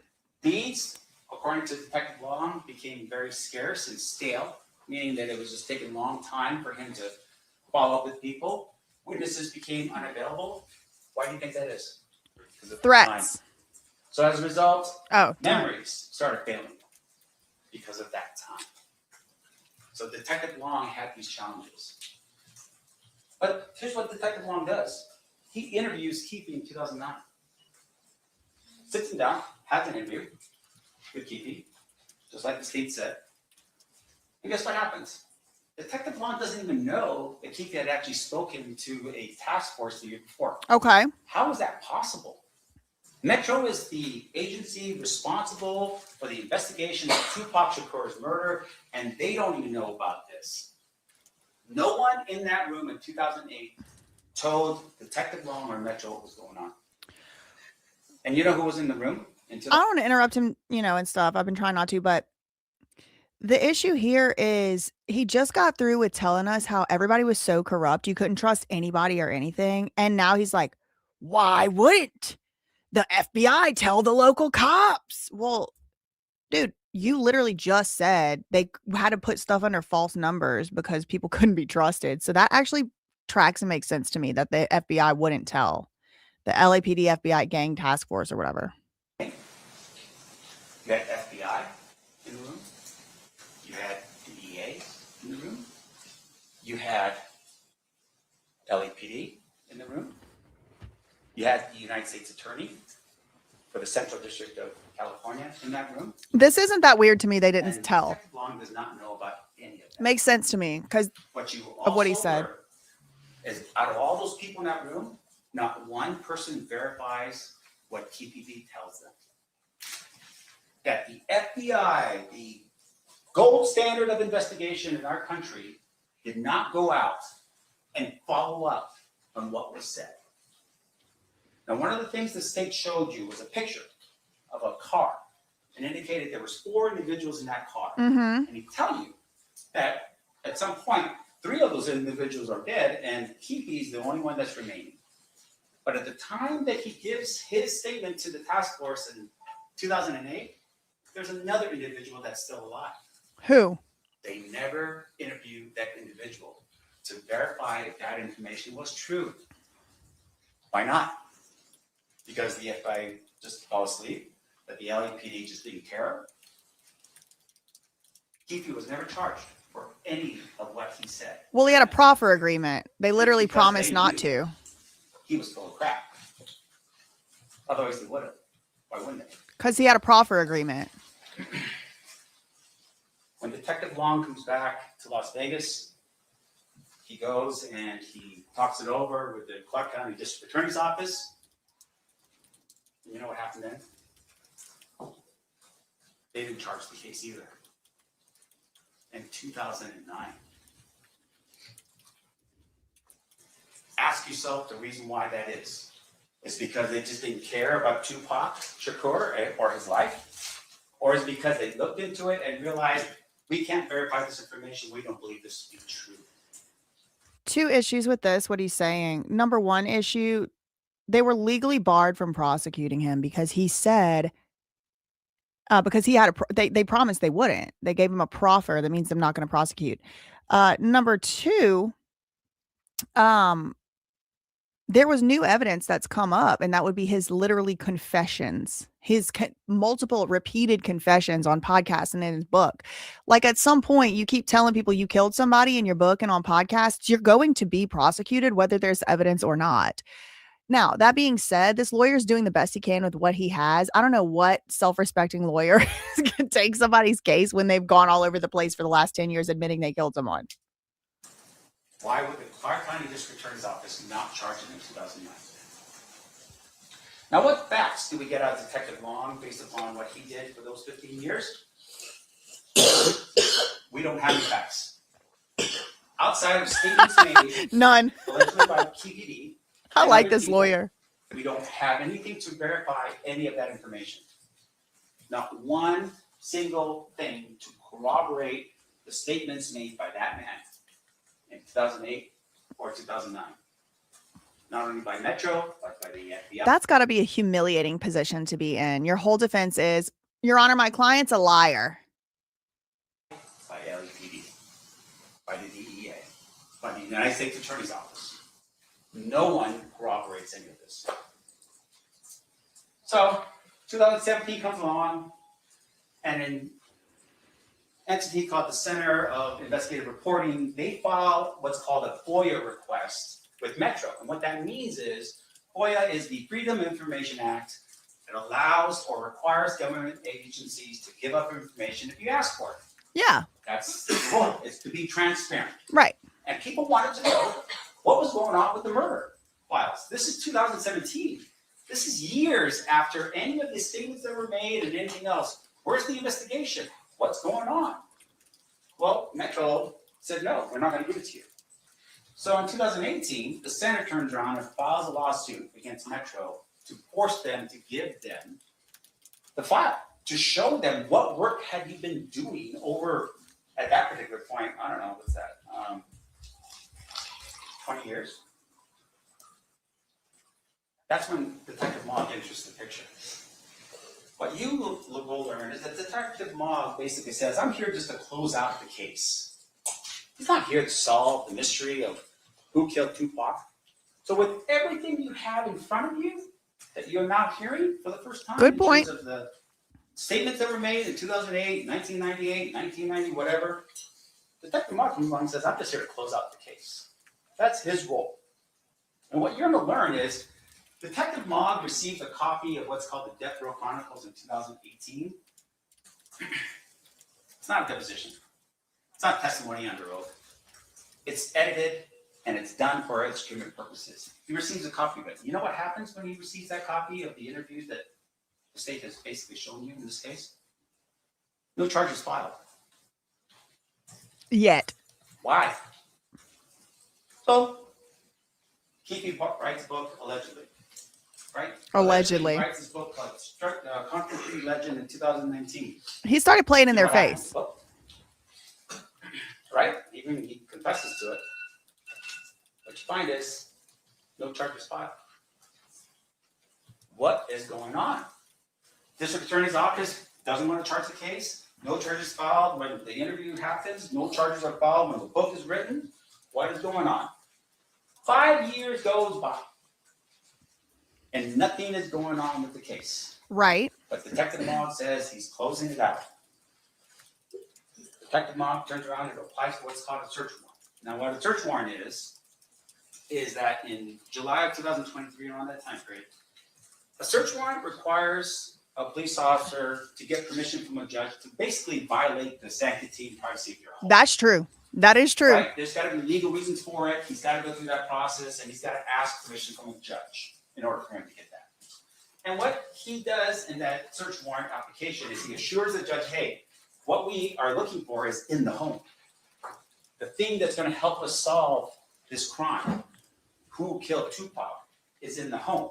Leads, according to Detective Long, became very scarce and stale, meaning that it was just taking a long time for him to follow up with people. Witnesses became unavailable. Why do you think that is? Because of Threats. time. So as a result, Oh. memories started failing because of that time. So Detective Long had these challenges. But here's what Detective Long does. He interviews Keefe in 2009. Sits him down, has an interview with Keefe, just like the state said. And guess what happens? Detective Long doesn't even know that Keefe had actually spoken to a task force the year before. Okay. How is that possible? Metro is the agency responsible for the investigation of Tupac Shakur's murder, and they don't even know about this. No one in that room in 2008 told Detective Long or Metro what was going on. And you know who was in the room? I don't want to interrupt him, and stuff. I've been trying not to, but the issue here is he just got through with telling us how everybody was so corrupt, you couldn't trust anybody or anything. And now he's like, why wouldn't the FBI tell the local cops? Well, dude, you literally just said they had to put stuff under false numbers because people couldn't be trusted. So that actually tracks and makes sense to me that the FBI wouldn't tell the LAPD FBI gang task force or whatever. You had FBI in the room. You had DEA in the room. You had LAPD in the room. You had the United States Attorney for the Central District of California in that room. This isn't that weird to me. They didn't And tell. Detective Long does not know about any of that. Makes sense to me because What you of what he also said. learn is out of all those people in that room, not one person verifies what TPD tells them. That the FBI, the gold standard of investigation in our country, did not go out and follow up on what was said. Now, one of the things the state showed you was a picture of a car and indicated there was 4 individuals in that car. Mm-hmm. And he tell you that at some point, 3 of those individuals are dead and Keefe's the only one that's remaining. But at the time that he gives his statement to the task force in 2008, there's another individual that's still alive. Who? They never interviewed that individual to verify if that information was true. Why not? Because the FBI just fell asleep, that the LAPD just didn't care. Keefe was never charged for any of what he said. Well, he had a proffer agreement. They literally Because promised they not knew to. He was full of crap. Otherwise they would have. Why wouldn't they? Because he had a proffer agreement. When Detective Long comes back to Las Vegas, he goes and he talks it over with the Clark County District Attorney's Office. You know what happened then? They didn't charge the case either. In 2009. Ask yourself the reason why that is. It's because they just didn't care about Tupac Shakur or his life? Or is it because they looked into it and realized we can't verify this information, we don't believe this to be true? 2 issues with this, what he's saying. Number 1 issue, they were legally barred from prosecuting him because he said, because he had they promised they wouldn't. They gave him a proffer. That means they're not going to prosecute. Number 2, there was new evidence that's come up, and that would be his literally confessions, his multiple repeated confessions on podcasts and in his book. Like at some point, you keep telling people you killed somebody in your book and on podcasts, you're going to be prosecuted, whether there's evidence or not. Now, that being said, this lawyer's doing the best he can with what he has. I don't know what self-respecting lawyer can take somebody's case when they've gone all over the place for the last 10 years admitting they killed someone. Why would the Clark County District Attorney's Office not charge him in 2009? Now, what facts do we get out of Detective Long based upon what he did for those 15 years? We don't have any facts. Outside of statements made None. allegedly by PPD, I and like other this people, lawyer. we don't have anything to verify any of that information. Not one single thing to corroborate the statements made by that man in 2008 or 2009. Not only by Metro, but by the FBI. That's got to be a humiliating position to be in. Your whole defense is, Your Honor, my client's a liar. By LAPD, by the DEA, by the United States Attorney's Office. No one corroborates any of this. So, 2017 comes along, and an entity called the Center of Investigative Reporting, they file what's called a FOIA request with Metro. And what that means is, FOIA is the Freedom of Information Act that allows or requires government agencies to give up information if you ask for it. Yeah, That's the point, is to be transparent. right. And people wanted to know what was going on with the murder files. This is 2017. This is years after any of the statements that were made and anything else. Where's the investigation? What's going on? Well, Metro said, no, we're not going to give it to you. So in 2018, the Senate turns around and files a lawsuit against Metro to force them to give them the file, to show them what work had you been doing over, at that particular point, I don't know, what's that, 20 years? That's when Detective Mogg enters the picture. What you will learn is that Detective Mogg basically says, I'm here just to close out the case. He's not here to solve the mystery of who killed Tupac. So with everything you have in front of you that you're now hearing for the first time, Good point. in terms of the statements that were made in 2008, 1998, 1990, whatever, Detective Mogg comes along and says, I'm just here to close out the case. That's his role. And what you're going to learn is Detective Mogg received a copy of what's called the Death Row Chronicles in 2018. It's not a deposition. It's not testimony under oath. It's edited and it's done for instrument purposes. He receives a copy of it. You know what happens when he receives that copy of the interviews that the state has basically shown you in this case? No charges filed. Yet. Why? So, Keefe writes a book, allegedly. Right? Allegedly. He writes his book called Conquer Free Legend in 2019. He started playing in their What happens? face. Well, right? Even he confesses to it. What you find is no charges filed. What is going on? District Attorney's Office doesn't want to charge the case. No charges filed when the interview happens. No charges are filed when the book is written. What is going on? 5 years goes by. And nothing is going on with the case. Right. But Detective Mogg says he's closing it out. Detective Mogg turns around and applies for what's called a search warrant. Now, what a search warrant is that in July of 2023, around that time period, a search warrant requires a police officer to get permission from a judge to basically violate the sanctity and privacy of your home. That's true. That is true. Right? There's got to be legal reasons for it. He's got to go through that process, and he's got to ask permission from a judge in order for him to get that. And what he does in that search warrant application is he assures the judge, hey, what we are looking for is in the home. The thing that's going to help us solve this crime, who killed Tupac, is in the home.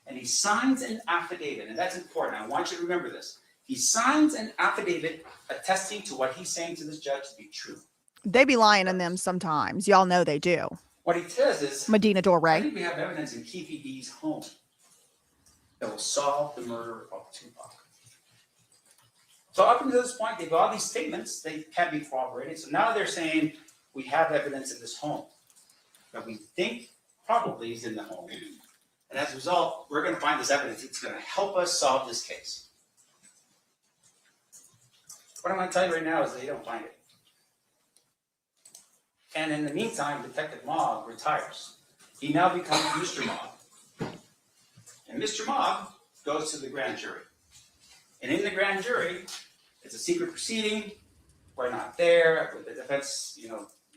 And he signs an affidavit, and that's important. I want you to remember this. He signs an affidavit attesting to what he's saying to this judge to be true. They be lying in them sometimes. Y'all know they do. What he says is, Medina I Dore. think we have evidence in Keefe B's home that will solve the murder of Tupac. So up until this point, they've got all these statements, they can't be corroborated. So now they're saying we have evidence in this home that we think probably is in the home. And as a result, we're going to find this evidence. It's going to help us solve this case. What I'm going to tell you right now is they don't find it. And in the meantime, Detective Mogg retires. He now becomes Mr. Mogg. And Mr. Mogg goes to the grand jury. And in the grand jury, it's a secret proceeding. We're not there. The defense,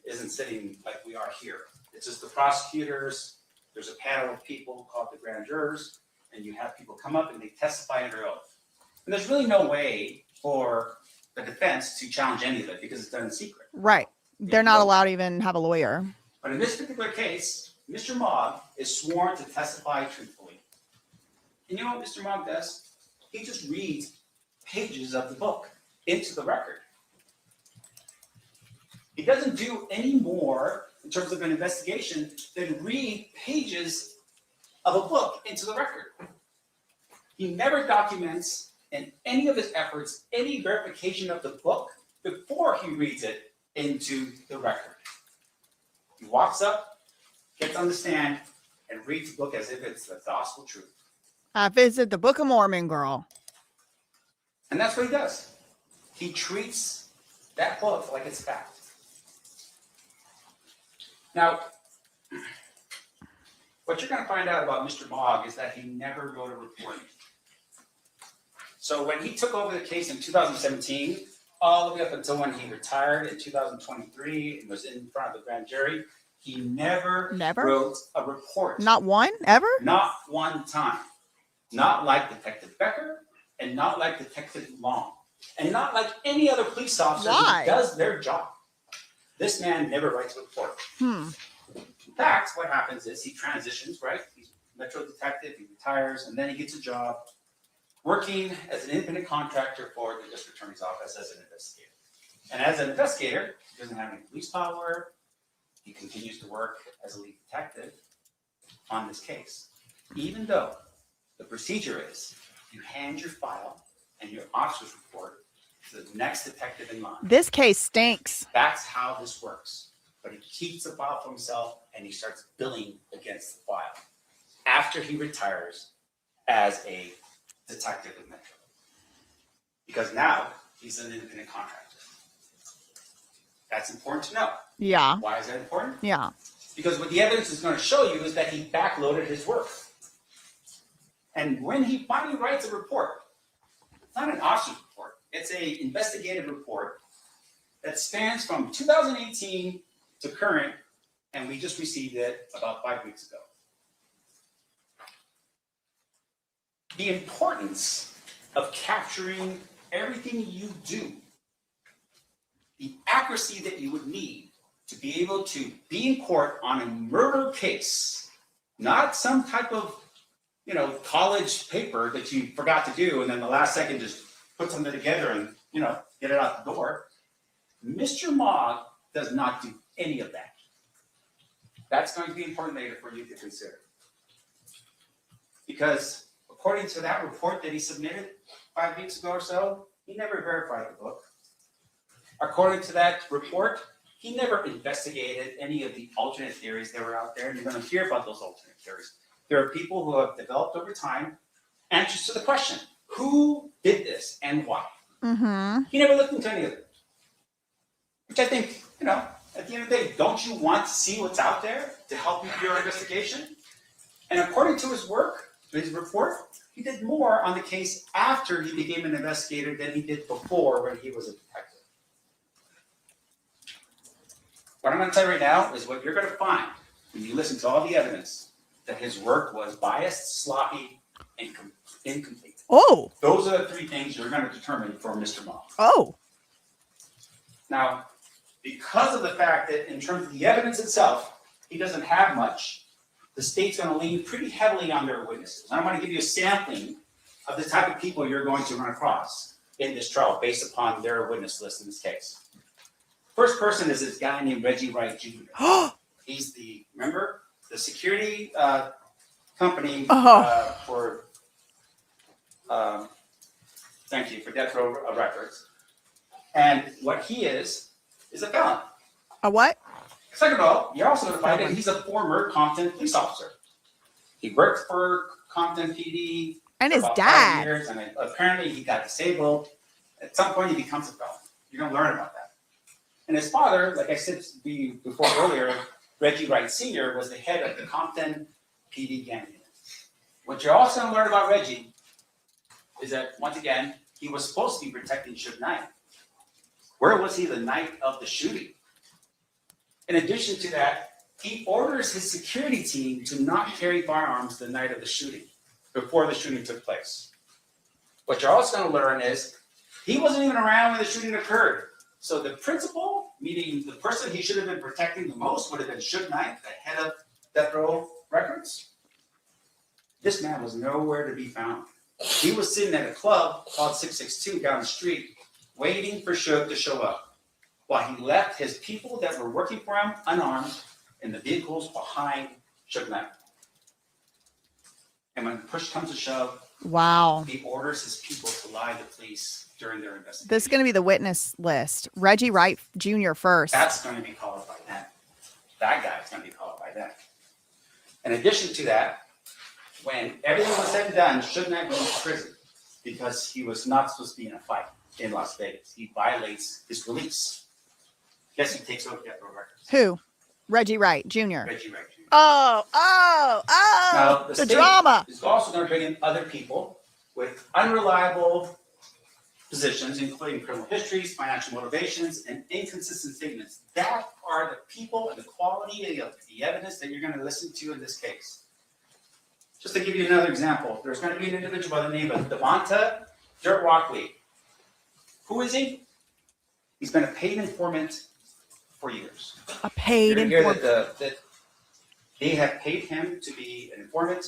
isn't sitting like we are here. It's just the prosecutors. There's a panel of people called the grand jurors, and you have people come up and they testify under oath. And there's really no way for the defense to challenge any of it because it's done in secret. Right. They're not allowed to even have a lawyer. But in this particular case, Mr. Mogg is sworn to testify truthfully. And you know what Mr. Mogg does? He just reads pages of the book into the record. He doesn't do any more in terms of an investigation than read pages of a book into the record. He never documents in any of his efforts any verification of the book before he reads it into the record. He walks up, gets on the stand, and reads the book as if it's the gospel truth. I visit the Book of Mormon, girl. And that's what he does. He treats that book like it's fact. Now, what you're going to find out about Mr. Mogg is that he never wrote a report. So when he took over the case in 2017, all the way up until when he retired in 2023 and was in front of the grand jury, he never wrote a report. Not one? Ever? Not one time. Not like Detective Becker and not like Detective Long. And not like any other police officer Why? who does their job. This man never writes a report. In fact, what happens is he transitions, right? He's a Metro detective, he retires, and then he gets a job working as an independent contractor for the district attorney's office as an investigator. And as an investigator, he doesn't have any police power. He continues to work as a lead detective on this case. Even though the procedure is you hand your file and your officer's report to the next detective in line. This case stinks. That's how this works. But he keeps the file for himself and he starts billing against the file after he retires as a detective with Metro. Because now he's an independent contractor. That's important to know. Yeah. Why is that important? Yeah. Because what the evidence is going to show you is that he backloaded his work. And when he finally writes a report, it's not an officer's report, it's an investigative report that spans from 2018 to current, and we just received it about 5 weeks ago. The importance of capturing everything you do, the accuracy that you would need to be able to be in court on a murder case, not some type of college paper that you forgot to do and then the last second just put something together and, get it out the door. Mr. Mogg does not do any of that. That's going to be important later for you to consider. Because according to that report that he submitted 5 weeks ago or so, he never verified the book. According to that report, he never investigated any of the alternate theories that were out there, and you're going to hear about those alternate theories. There are people who have developed over time answers to the question, who did this and why? Mm-hmm. He never looked into any of it. Which I think, at the end of the day, don't you want to see what's out there to help you with your investigation? And according to his report, he did more on the case after he became an investigator than he did before when he was a detective. What I'm going to tell you right now is what you're going to find when you listen to all the evidence that his work was biased, sloppy, and incomplete. Oh. Those are the three things you're going to determine for Mr. Mogg. Oh. Now, because of the fact that in terms of the evidence itself, he doesn't have much, the state's going to lean pretty heavily on their witnesses. I'm going to give you a sampling of the type of people you're going to run across in this trial based upon their witness list in this case. First person is this guy named Reggie Wright Jr. He's remember, the security company for, thank you, for Death Row Records. And what he is a felon. A what? Second of all, you're also notified that he's a former Compton police officer. He worked for Compton PD And for his about 5 dad. years, and apparently he got disabled. At some point, he becomes a felon. You're going to learn about that. And his father, like I said before earlier, Reggie Wright Sr. was the head of the Compton PD gang unit. What you're also going to learn about Reggie is that, once again, he was supposed to be protecting Suge Knight. Where was he the night of the shooting? In addition to that, he orders his security team to not carry firearms the night of the shooting, before the shooting took place. What you're also going to learn is he wasn't even around when the shooting occurred. So the principal, meaning the person he should have been protecting the most, would have been Suge Knight, the head of Death Row Records. This man was nowhere to be found. He was sitting at a club called 662 down the street, waiting for Suge to show up, while he left his people that were working for him unarmed in the vehicles behind Suge Knight. And when push comes to shove, Wow. he orders his people to lie to police during their investigation. This is going to be the witness list. Reggie Wright Jr. first. That's going to be called by that. That guy's going to be called by that. In addition to that, when everything was said and done, Suge Knight went to prison because he was not supposed to be in a fight in Las Vegas. He violates his release. Guess who takes over Death Row Records? Who? Reggie Wright Jr. Reggie Wright Jr. Oh, Now, the drama. Is also going to bring in other people with unreliable positions, including criminal histories, financial motivations, and inconsistent statements. That are the people and the quality of the evidence that you're going to listen to in this case. Just to give you another example, there's going to be an individual by the name of Devonta Dirt Rockley. Who is he? He's been a paid informant for years. A paid You're gonna informant. hear that they have paid him to be an informant.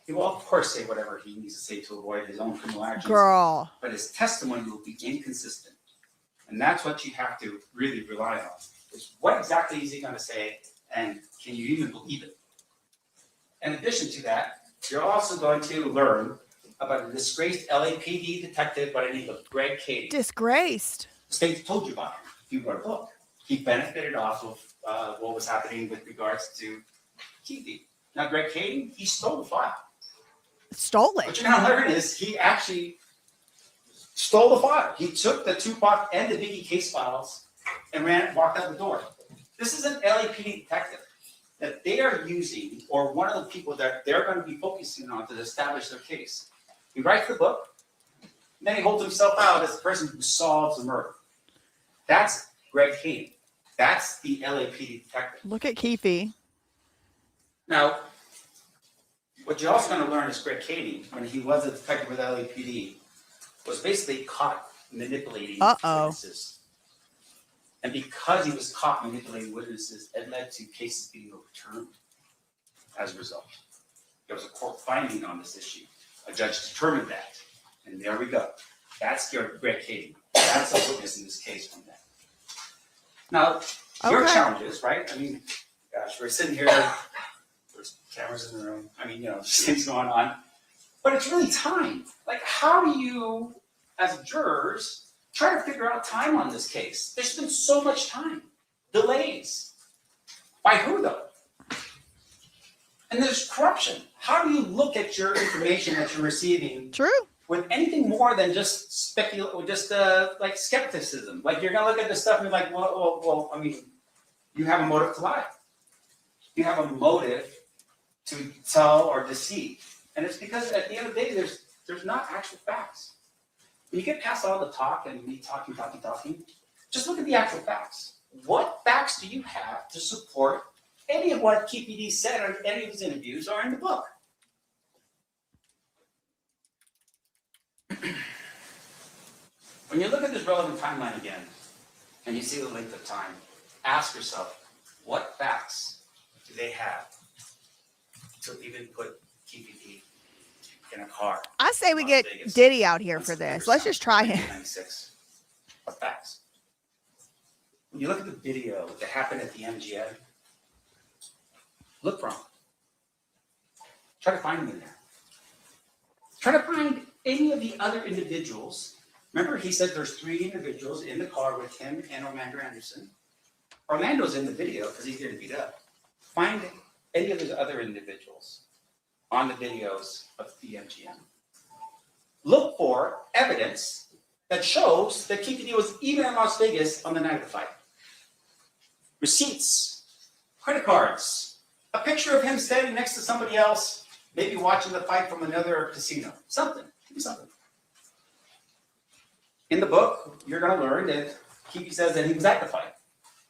He will, of course, say whatever he needs to say to avoid his own criminal actions. Girl. But his testimony will be inconsistent. And that's what you have to really rely on. Is what exactly is he going to say, and can you even believe it? In addition to that, you're also going to learn about a disgraced LAPD detective by the name of Greg Cady. Disgraced. The state told you about him. He wrote a book. He benefited off of what was happening with regards to TV. Now, Greg Cady, he stole the file. Stole What it. you're going to learn is he actually stole the file. He took the Tupac and the Biggie case files and walked out the door. This is an LAPD detective that they are using, or one of the people that they're going to be focusing on to establish their case. He writes the book, and then he holds himself out as the person who solves the murder. That's Greg Cady. That's the LAPD detective. Look at Keefe. Now, what you're also going to learn is Greg Cady, when he was a detective with LAPD, was basically caught manipulating witnesses. And because he was caught manipulating witnesses, it led to cases being overturned as a result. There was a court finding on this issue. A judge determined that. And there we go. That's Greg Cady. That's a witness in this case from that. Now, your challenges, right? I mean, gosh, we're sitting here, there's cameras in the room. I mean, things going on. But it's really time. Like, how do you, as jurors, try to figure out time on this case? There's been so much time. Delays. By who, though? And there's corruption. How do you look at your information that you're receiving? True. With anything more than just like skepticism. Like, you're gonna look at this stuff and be like, well, I mean, you have a motive to lie. You have a motive to tell or deceive. And it's because at the end of the day, there's not actual facts. When you get past all the talk and me talking, just look at the actual facts. What facts do you have to support any of what KPD said or any of his interviews or in the book? When you look at this relevant timeline again, and you see the length of time, ask yourself, what facts do they have to even put KPD in a car? I say we Las get Vegas Diddy out here on for September this. Let's just try him. 1996. What facts? when you look at the video that happened at the MGM, look for him. Try to find him in there. Try to find any of the other individuals. Remember, he said there's 3 individuals in the car with him and Orlando Anderson. Orlando's in the video because he's getting beat up. Find any of those other individuals on the videos of the MGM. Look for evidence that shows that Kiki was even in Las Vegas on the night of the fight. Receipts, credit cards, a picture of him standing next to somebody else, maybe watching the fight from another casino. Something. Give me something. In the book, you're going to learn that Kiki says that he was at the fight.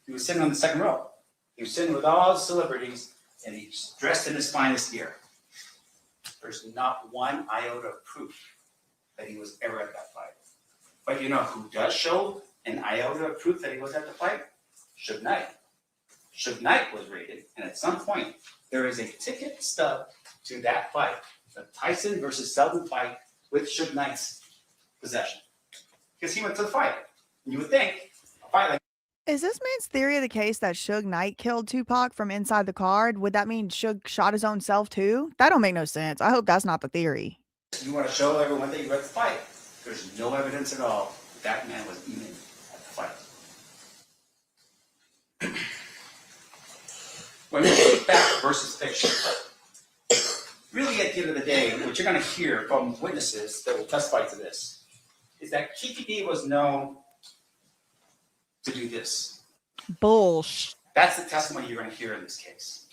He was sitting on the second row. He was sitting with all the celebrities, and he's dressed in his finest gear. There's not one iota of proof that he was ever at that fight. But you know who does show an iota of proof that he was at the fight? Suge Knight. Suge Knight was raided, and at some point, there is a ticket stub to that fight, the Tyson versus Selden fight with Suge Knight's possession. Because he went to the fight. And you would think, a fight like Is this man's theory of the case that Suge Knight killed Tupac from inside the car? Would that mean Suge shot his own self too? That don't make no sense. I hope that's not the theory. you want to show everyone that you were at the fight. There's no evidence at all that man was even at the fight. When we take fact versus fiction, really at the end of the day, what you're going to hear from witnesses that will testify to this is that Kiki D was known to do this. Bullsh. That's the testimony you're going to hear in this case.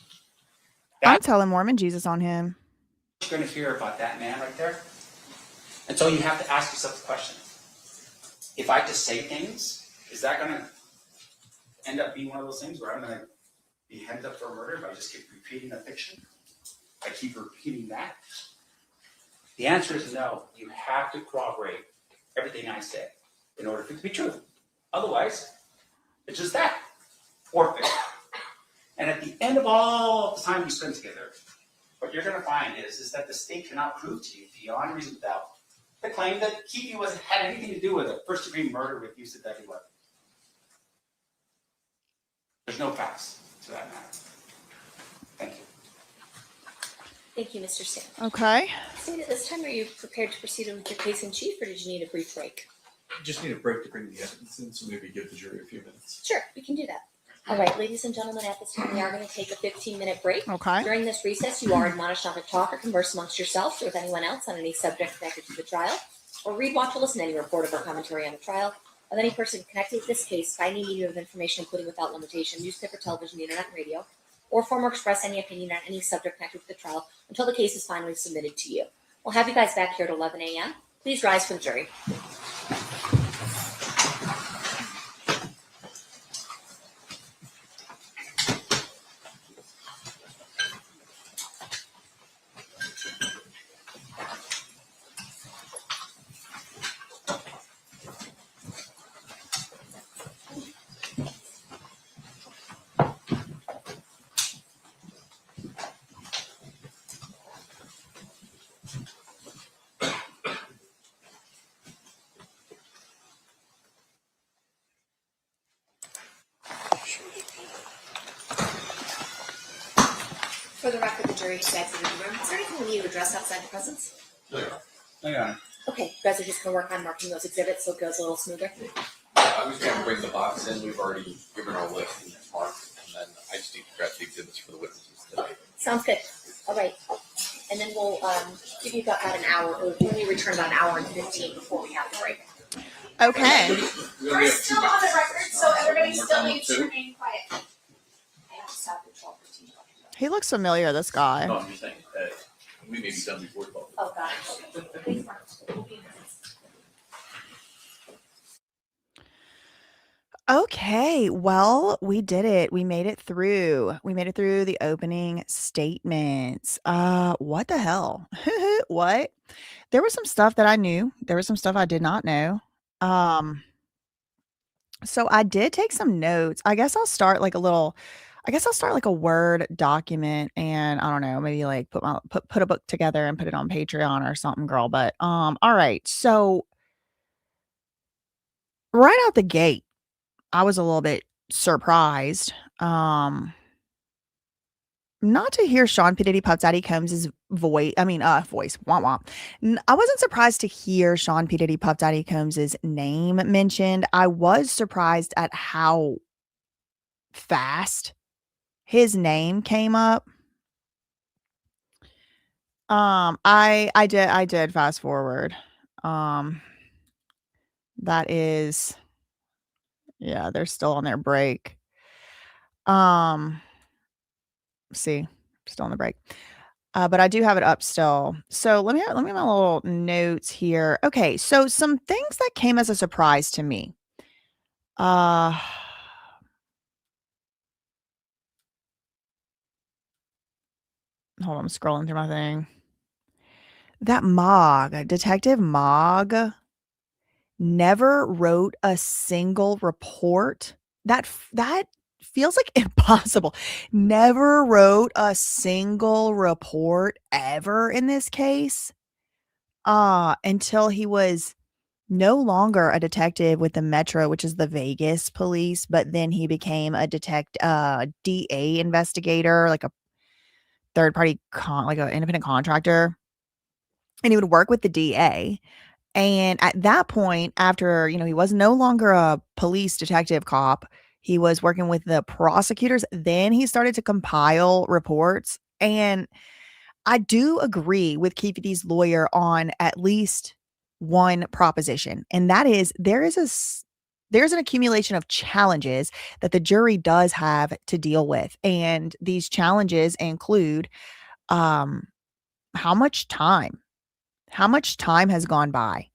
I'm That's telling Mormon Jesus on him. what you're going to hear about that man right there. And so you have to ask yourself the question, if I just say things, is that going to end up being one of those things where I'm going to be headed up for a murder if I just keep repeating a fiction? I keep repeating that? The answer is no. You have to corroborate everything I say in order for it to be true. Otherwise, it's just that, or fiction. And at the end of all the time you spend together, what you're going to find is that the state cannot prove to you beyond reasonable doubt the claim that Kiki had anything to do with a first-degree murder with use of deadly weapon. There's no facts to that matter. Thank you. Thank you, Mr. Sam. Okay. State, at this time, are you prepared to proceed with your case in chief, or did you need a brief break? Just need a break to bring the evidence in, so maybe give the jury a few minutes. Sure, we can do that. All right, ladies and gentlemen, at this time, we are going to take a 15-minute break. Okay. During this recess, you are admonished not to talk or converse amongst yourselves or with anyone else on any subject connected to the trial, or read, watch, or listen to any report or commentary on the trial of any person connected with this case by any medium of information, including without limitation, newspaper, television, the internet, and radio, or form or express any opinion on any subject connected with the trial until the case is finally submitted to you. We'll have you guys back here at 11 a.m. Please rise for the jury. For the record, the jury has exited the room. Is there anything we need to address outside the presence? Hang on. Okay, you guys are just going to work on marking those exhibits so it goes a little smoother. I was gonna bring the box in, we've already given our list and marked, and then I just need to grab the exhibits for the witnesses today. Sounds good. All right. And then we'll give you about an hour, or when we return about an hour and 15 before we have the break. Okay. We We're only have still 2 on the boxes. record, so everybody One more still time, needs to too? remain quiet. I have to stop at 12:15. He looks familiar, this guy. No, I'm just saying, we may be done before 12. Oh, got it. Okay. Please, Mark. We'll be in minutes. Okay, well, we did it. We made it through. We made it through the opening statements. What the hell? What? There was some stuff that I knew. There was some stuff I did not know. So I did take some notes. I guess I'll start like a Word document, and I don't know, maybe like put a book together and put it on Patreon or something, girl. But all right. So right out the gate, I was a little bit surprised. Not to hear Sean P. Diddy Puff Daddy Combs' voice. Voice. Wah wah. I wasn't surprised to hear Sean P. Diddy Puff Daddy Combs' name mentioned. I was surprised at how fast his name came up. I did fast forward. That is, yeah, they're still on their break. See, still on the break. But I do have it up still. So let me have my little notes here. Okay, so some things that came as a surprise to me. Hold on, I'm scrolling through my thing. That Detective Mogg, never wrote a single report. That feels like impossible. Never wrote a single report ever in this case. Until he was no longer a detective with the Metro, which is the Vegas police, but then he became a DA investigator, like a third party like an independent contractor. And he would work with the DA. And at that point, after, he was no longer a police detective cop, he was working with the prosecutors. Then he started to compile reports. And I do agree with Keefe D's lawyer on at least one proposition. And that is there's an accumulation of challenges that the jury does have to deal with. And these challenges include how much time has gone by.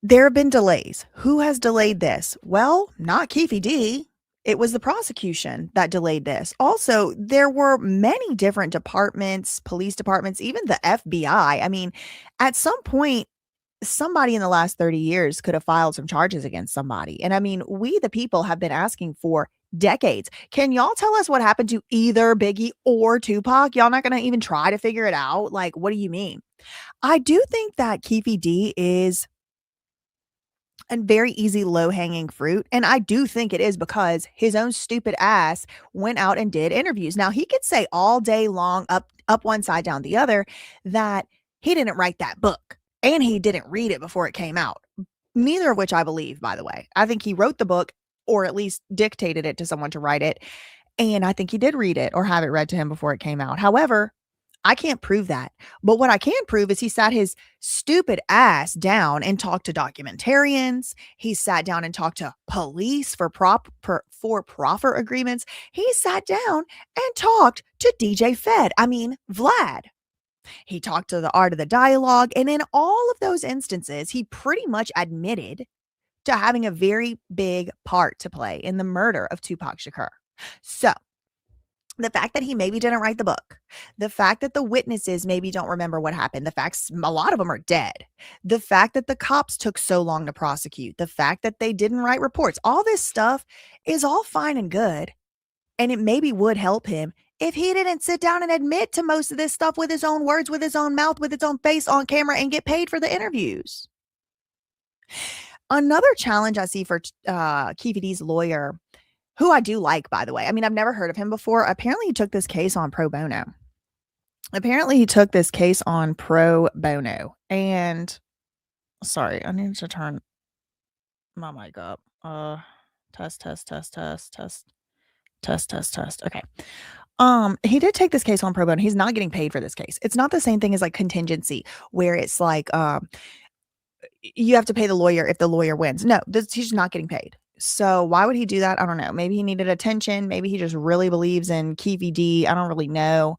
There have been delays. Who has delayed this? Well, not Keefe D. It was the prosecution that delayed this. Also, there were many different departments, police departments, even the FBI. I mean, at some point, somebody in the last 30 years could have filed some charges against somebody. And I mean, we, the people, have been asking for decades. Can y'all tell us what happened to either Biggie or Tupac? Y'all not going to even try to figure it out? Like, what do you mean? I do think that Keefe D is a very easy low-hanging fruit, and I do think it is because his own stupid ass went out and did interviews. Now, he could say all day long, up one side, down the other, that he didn't write that book and he didn't read it before it came out. Neither of which I believe, by the way. I think he wrote the book, or at least dictated it to someone to write it, and I think he did read it or have it read to him before it came out. However, I can't prove that. But what I can prove is he sat his stupid ass down and talked to documentarians. He sat down and talked to police for proffer agreements. He sat down and talked to DJ Vlad. He talked to the art of the dialogue. And in all of those instances, he pretty much admitted to having a very big part to play in the murder of Tupac Shakur. So, the fact that he maybe didn't write the book, the fact that the witnesses maybe don't remember what happened, the facts, a lot of them are dead, the fact that the cops took so long to prosecute, the fact that they didn't write reports, all this stuff is all fine and good. And it maybe would help him if he didn't sit down and admit to most of this stuff with his own words, with his own mouth, with his own face on camera, and get paid for the interviews. Another challenge I see for Keefe D's lawyer, who I do like, by the way. I mean, I've never heard of him before. Apparently, he took this case on pro bono. And sorry, I need to turn my mic up. Test. Okay. He did take this case on pro bono. He's not getting paid for this case. It's not the same thing as like contingency, where it's like you have to pay the lawyer if the lawyer wins. No, he's not getting paid. So why would he do that? I don't know. Maybe he needed attention. Maybe he just really believes in Keefe D. I don't really know.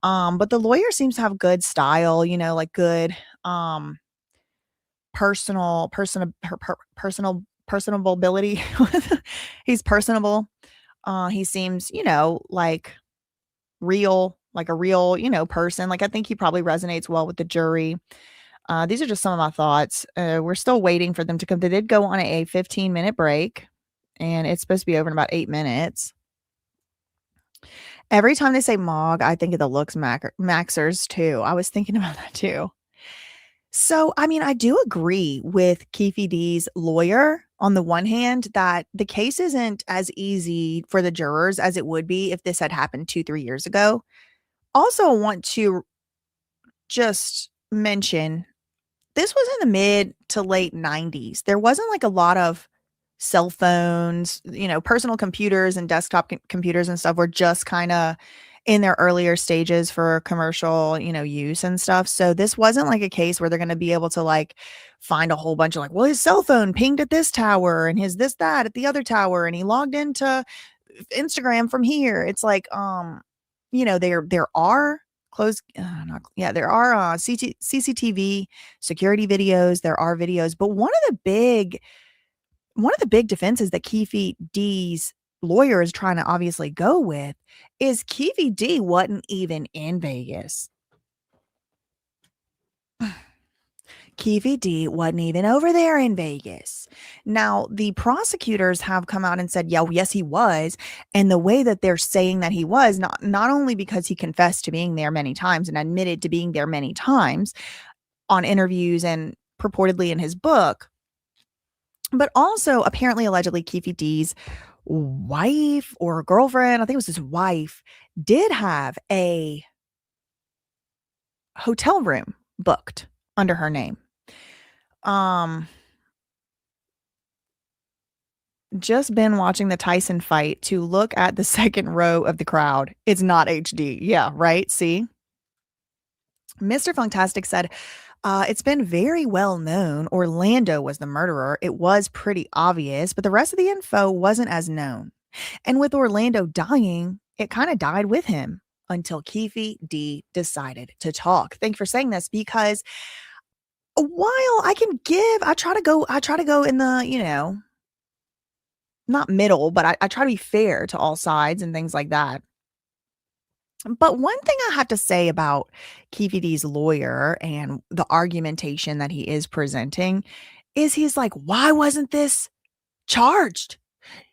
But the lawyer seems to have good style, like good personability. He's personable. He seems, like a real, person. Like, I think he probably resonates well with the jury. These are just some of my thoughts. We're still waiting for them to come. They did go on a 15-minute break, and it's supposed to be over in about 8 minutes. Every time they say Mog, I think of the Looks Maxers too. I was thinking about that too. So, I mean, I do agree with Keefe D's lawyer on the one hand that the case isn't as easy for the jurors as it would be if this had happened 2, 3 years ago. Also, I want to just mention this was in the mid to late 90s. There wasn't like a lot of cell phones, personal computers and desktop computers and stuff were just kind of in their earlier stages for commercial, use and stuff. So this wasn't like a case where they're going to be able to like find a whole bunch of like, well, his cell phone pinged at this tower and his this that at the other tower and he logged into Instagram from here. It's like there are closed not yeah, there are CCTV security videos, there are videos, but one of the big defenses that Keefe D's lawyer is trying to obviously go with is Keefe D wasn't even in Vegas. Keefe D wasn't even over there in Vegas. Now, the prosecutors have come out and said, yeah, yes, he was. And the way that they're saying that he was, not only because he confessed to being there many times and admitted to being there many times on interviews and purportedly in his book, but also apparently allegedly Keefe D's wife or girlfriend, I think it was his wife, did have a hotel room booked under her name. Just been watching the Tyson fight to look at the second row of the crowd. It's not HD. Yeah, right? See? Mr. Funktastic said, it's been very well known Orlando was the murderer. It was pretty obvious, but the rest of the info wasn't as known. And with Orlando dying, it kind of died with him until Keefe D decided to talk. Thank you for saying this, because while I try to go in the, not middle, but I try to be fair to all sides and things like that. But one thing I have to say about Keefe D's lawyer and the argumentation that he is presenting is he's like, why wasn't this charged?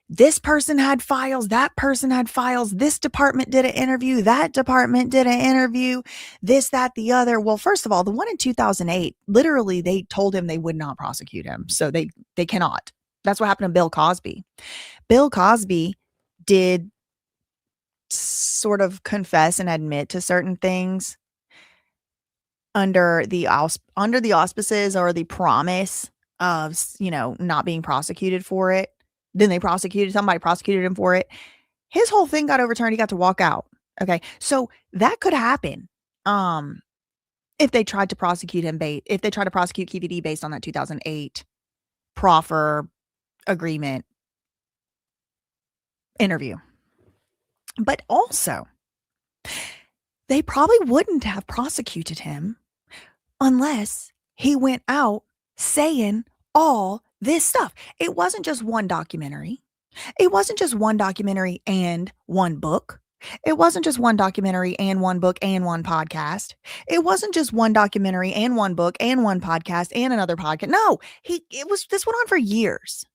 This person had files, that person had files, this department did an interview, that department did an interview, this, that, the other. Well, first of all, the one in 2008, literally they told him they would not prosecute him. So they cannot. That's what happened to Bill Cosby. Bill Cosby did sort of confess and admit to certain things under the auspices or the promise of, not being prosecuted for it. Then somebody prosecuted him for it. His whole thing got overturned. He got to walk out. Okay. So that could happen. If they tried to prosecute Keefe D based on that 2008 proffer agreement interview. But also, they probably wouldn't have prosecuted him unless he went out saying all this stuff. It wasn't just one documentary. It wasn't just one documentary and one book. It wasn't just one documentary and one book and one podcast. It wasn't just one documentary and one book and one podcast and another podcast. No, this went on for years.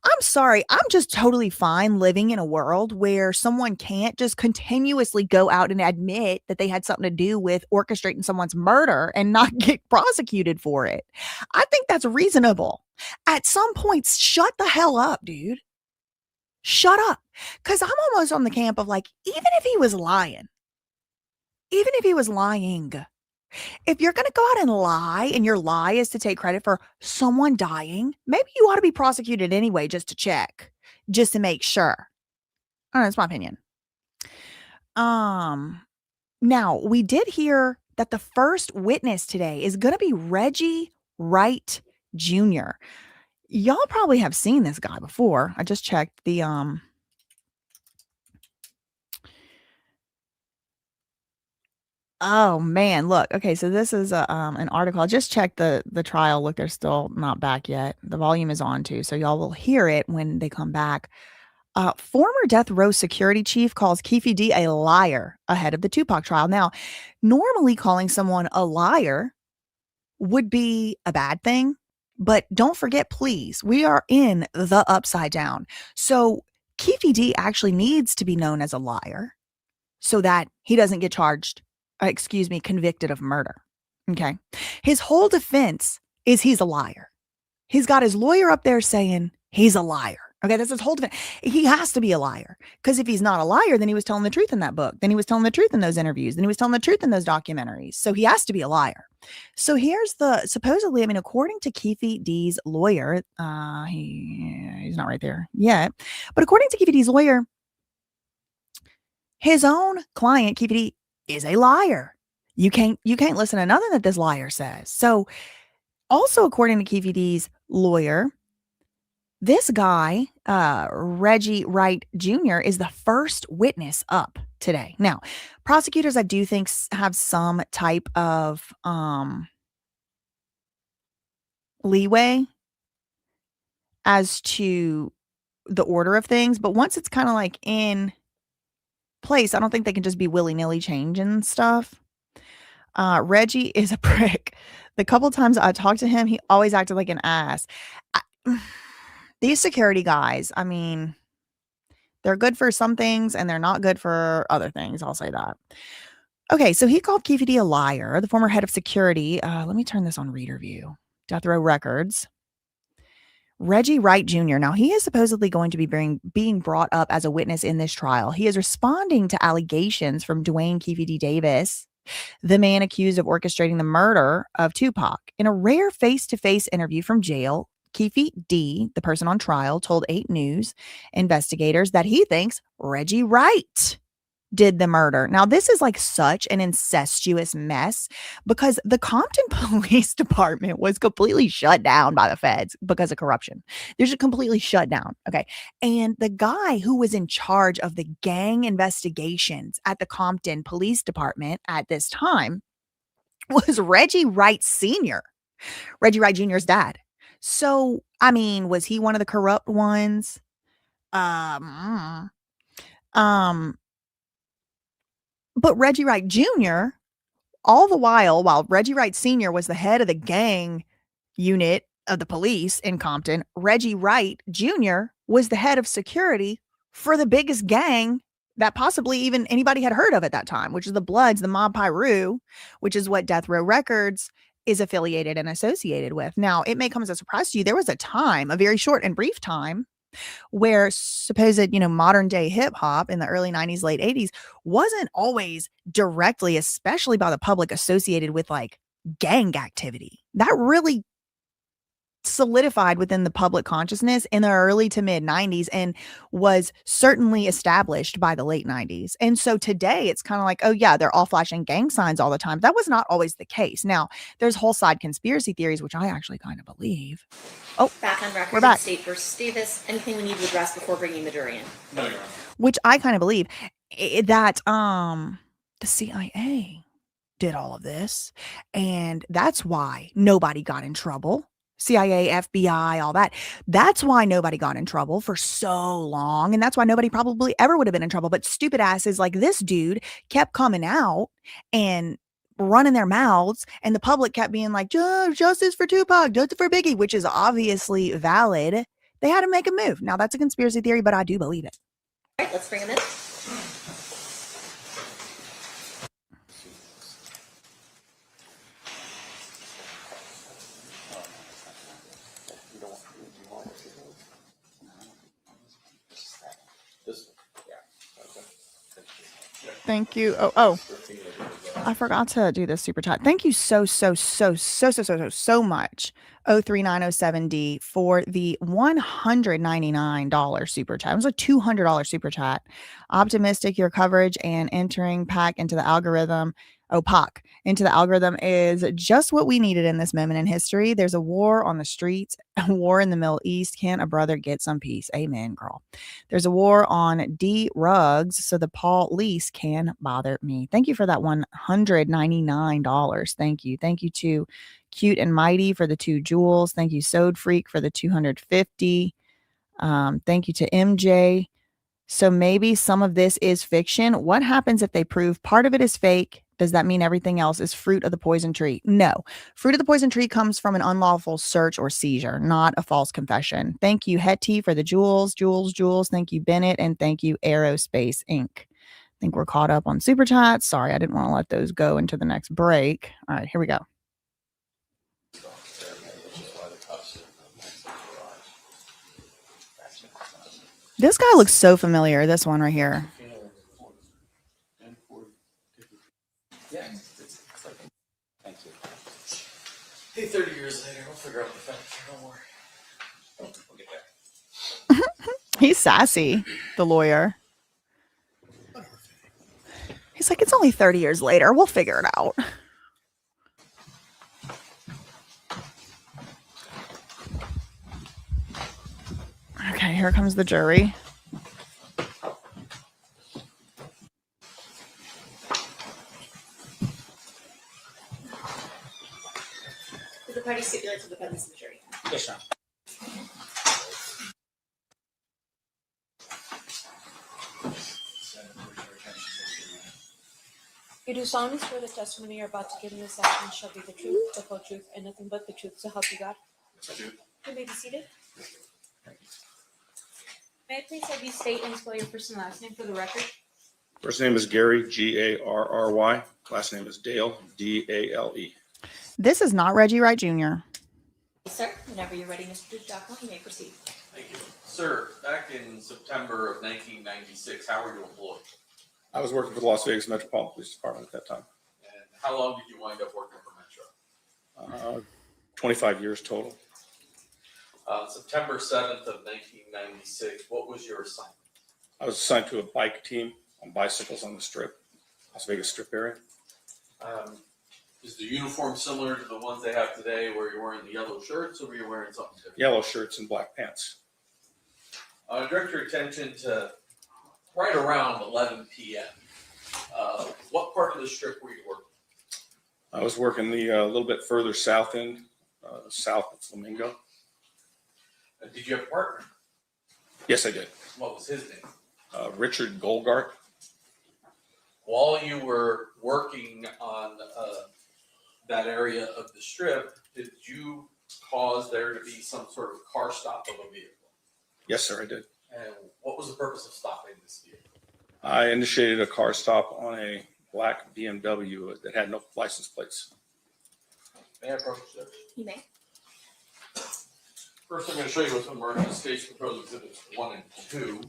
I'm sorry. I'm just totally fine living in a world where someone can't just continuously go out and admit that they had something to do with orchestrating someone's murder and not get prosecuted for it. I think that's reasonable. At some point, shut the hell up, dude. Shut up. Because I'm almost on the camp of like, even if he was lying, if you're going to go out and lie and your lie is to take credit for someone dying, maybe you ought to be prosecuted anyway, just to check, just to make sure. I don't know, that's my opinion. Now we did hear that the first witness today is going to be Reggie Wright Jr. Y'all probably have seen this guy before. I just checked the, oh man, look. Okay, so this is an article. I just checked the trial. Look, they're still not back yet. The volume is on too, so y'all will hear it when they come back. Former death row security chief calls Keefe D a liar ahead of the Tupac trial. Now, normally calling someone a liar would be a bad thing, but don't forget, please, we are in the upside down. So Keefe D actually needs to be known as a liar so that he doesn't get convicted of murder. Okay. His whole defense is he's a liar. He's got his lawyer up there saying he's a liar. Okay, that's his whole defense. He has to be a liar because if he's not a liar, then he was telling the truth in that book. Then he was telling the truth in those interviews. Then he was telling the truth in those documentaries. So he has to be a liar. So here's the supposedly, I mean, according to Keefe D's lawyer, he's not right there yet, but according to Keefe D's lawyer, his own client, Keefe D, is a liar. You can't listen to nothing that this liar says. So also according to Keefe D's lawyer, this guy, Reggie Wright Jr., is the first witness up today. Now, prosecutors, I do think, have some type of leeway as to the order of things. But once it's kind of like in place, I don't think they can just be willy-nilly changing stuff. Reggie is a prick. The couple times I talked to him, he always acted like an ass. These security guys, I mean, they're good for some things and they're not good for other things. I'll say that. Okay, so he called Keefe D a liar, the former head of security. Let me turn this on reader view. Death Row Records. Reggie Wright Jr. Now, he is supposedly going to be being brought up as a witness in this trial. He is responding to allegations from Dwayne Keefe D. Davis, the man accused of orchestrating the murder of Tupac. In a rare face-to-face interview from jail, Keefe D., the person on trial, told 8 News investigators that he thinks Reggie Wright did the murder. Now, this is like such an incestuous mess because the Compton Police Department was completely shut down by the feds because of corruption. They're just completely shut down. Okay. And the guy who was in charge of the gang investigations at the Compton Police Department at this time was Reggie Wright Sr., Reggie Wright Jr.'s dad. So, I mean, was he one of the corrupt ones? But Reggie Wright Jr., all the while Reggie Wright Sr. was the head of the gang unit of the police in Compton, Reggie Wright Jr. was the head of security for the biggest gang that possibly even anybody had heard of at that time, which is the Bloods, the Mob Piru, which is what Death Row Records is affiliated and associated with. Now, it may come as a surprise to you. There was a time, a very short and brief time, where supposed, modern day hip hop in the early 90s, late 80s wasn't always directly, especially by the public, associated with like gang activity. That really solidified within the public consciousness in the early to mid 90s and was certainly established by the late 90s. And so today it's kind of like, oh yeah, they're all flashing gang signs all the time. That was not always the case. Now, there's whole side conspiracy theories, which I actually kind of believe. Oh, back on record. We're back. State versus Davis. Anything we need to address before bringing the jury in? No, Your Honor. Which I kind of believe that the CIA did all of this, and that's why nobody got in trouble. CIA, FBI, all that. That's why nobody got in trouble for so long. And that's why nobody probably ever would have been in trouble. But stupid asses like this dude kept coming out and running their mouths. And the public kept being like, justice for Tupac, justice for Biggie, which is obviously valid. They had to make a move. Now, that's a conspiracy theory, but I do believe it. All right, let's bring him in. Thank you. Oh, I forgot to do this super chat. Thank you so much. 03907D for the $199 super chat. It was a $200 super chat. Optimistic, your coverage and entering PAC into the algorithm. PAC into the algorithm is just what we needed in this moment in history. There's a war on the streets, a war in the Middle East. Can't a brother get some peace? Amen, girl. There's a war on D rugs, so the police can bother me. Thank you for that $199. Thank you. Thank you to Cute and Mighty for the 2 jewels. Thank you, Sode Freak, for the 250. Thank you to MJ. So maybe some of this is fiction. What happens if they prove part of it is fake? Does that mean everything else is fruit of the poison tree? No. Fruit of the poison tree comes from an unlawful search or seizure, not a false confession. Thank you, Hetty, for the jewels. Thank you, Bennett. And thank you, Aerospace Inc. I think we're caught up on super chats. Sorry, I didn't want to let those go into the next break. All right, here we go. This guy looks so familiar. This one right here. Yeah, it's like, thank you. Hey, 30 years later, we'll figure out the facts. Don't worry. We'll get there. He's sassy, the lawyer. He's like, it's only 30 years later. We'll figure it out. Okay, here comes the jury. Did the party stipulate to the presence of the jury? Yes, ma'am. You do solemnly swear the testimony you're about to give in this session shall be the truth, the whole truth, and nothing but the truth, so help you God. I do. You may be seated. May I please have you state and spell your first and last name for the record? First name is Gary, Garry. Last name is Dale, Dale. This is not Reggie Wright Jr. Sir, whenever you're ready, Mr. Giacomo, you may proceed. Thank you. Sir, back in September of 1996, how were you employed? I was working for the Las Vegas Metropolitan Police Department at that time. And how long did you wind up working for Metro? 25 years total. September 7th of 1996, what was your assignment? I was assigned to a bike team on bicycles on the Strip, Las Vegas Strip area. Is the uniform similar to the ones they have today where you're wearing the yellow shirts or were you wearing something different? Yellow shirts and black pants. Direct your attention to right around 11 p.m. What part of the Strip were you working? I was working the little bit further south end, south of Flamingo. Did you have a partner? Yes, I did. What was his name? Richard Golgart. While you were working on that area of the Strip, did you cause there to be some sort of car stop of a vehicle? Yes, sir, I did. And what was the purpose of stopping this vehicle? I initiated a car stop on a black BMW that had no license plates. May I approach there? You may. First, I'm going to show you what's been marked as Station Proposed Exhibits 1 and 2.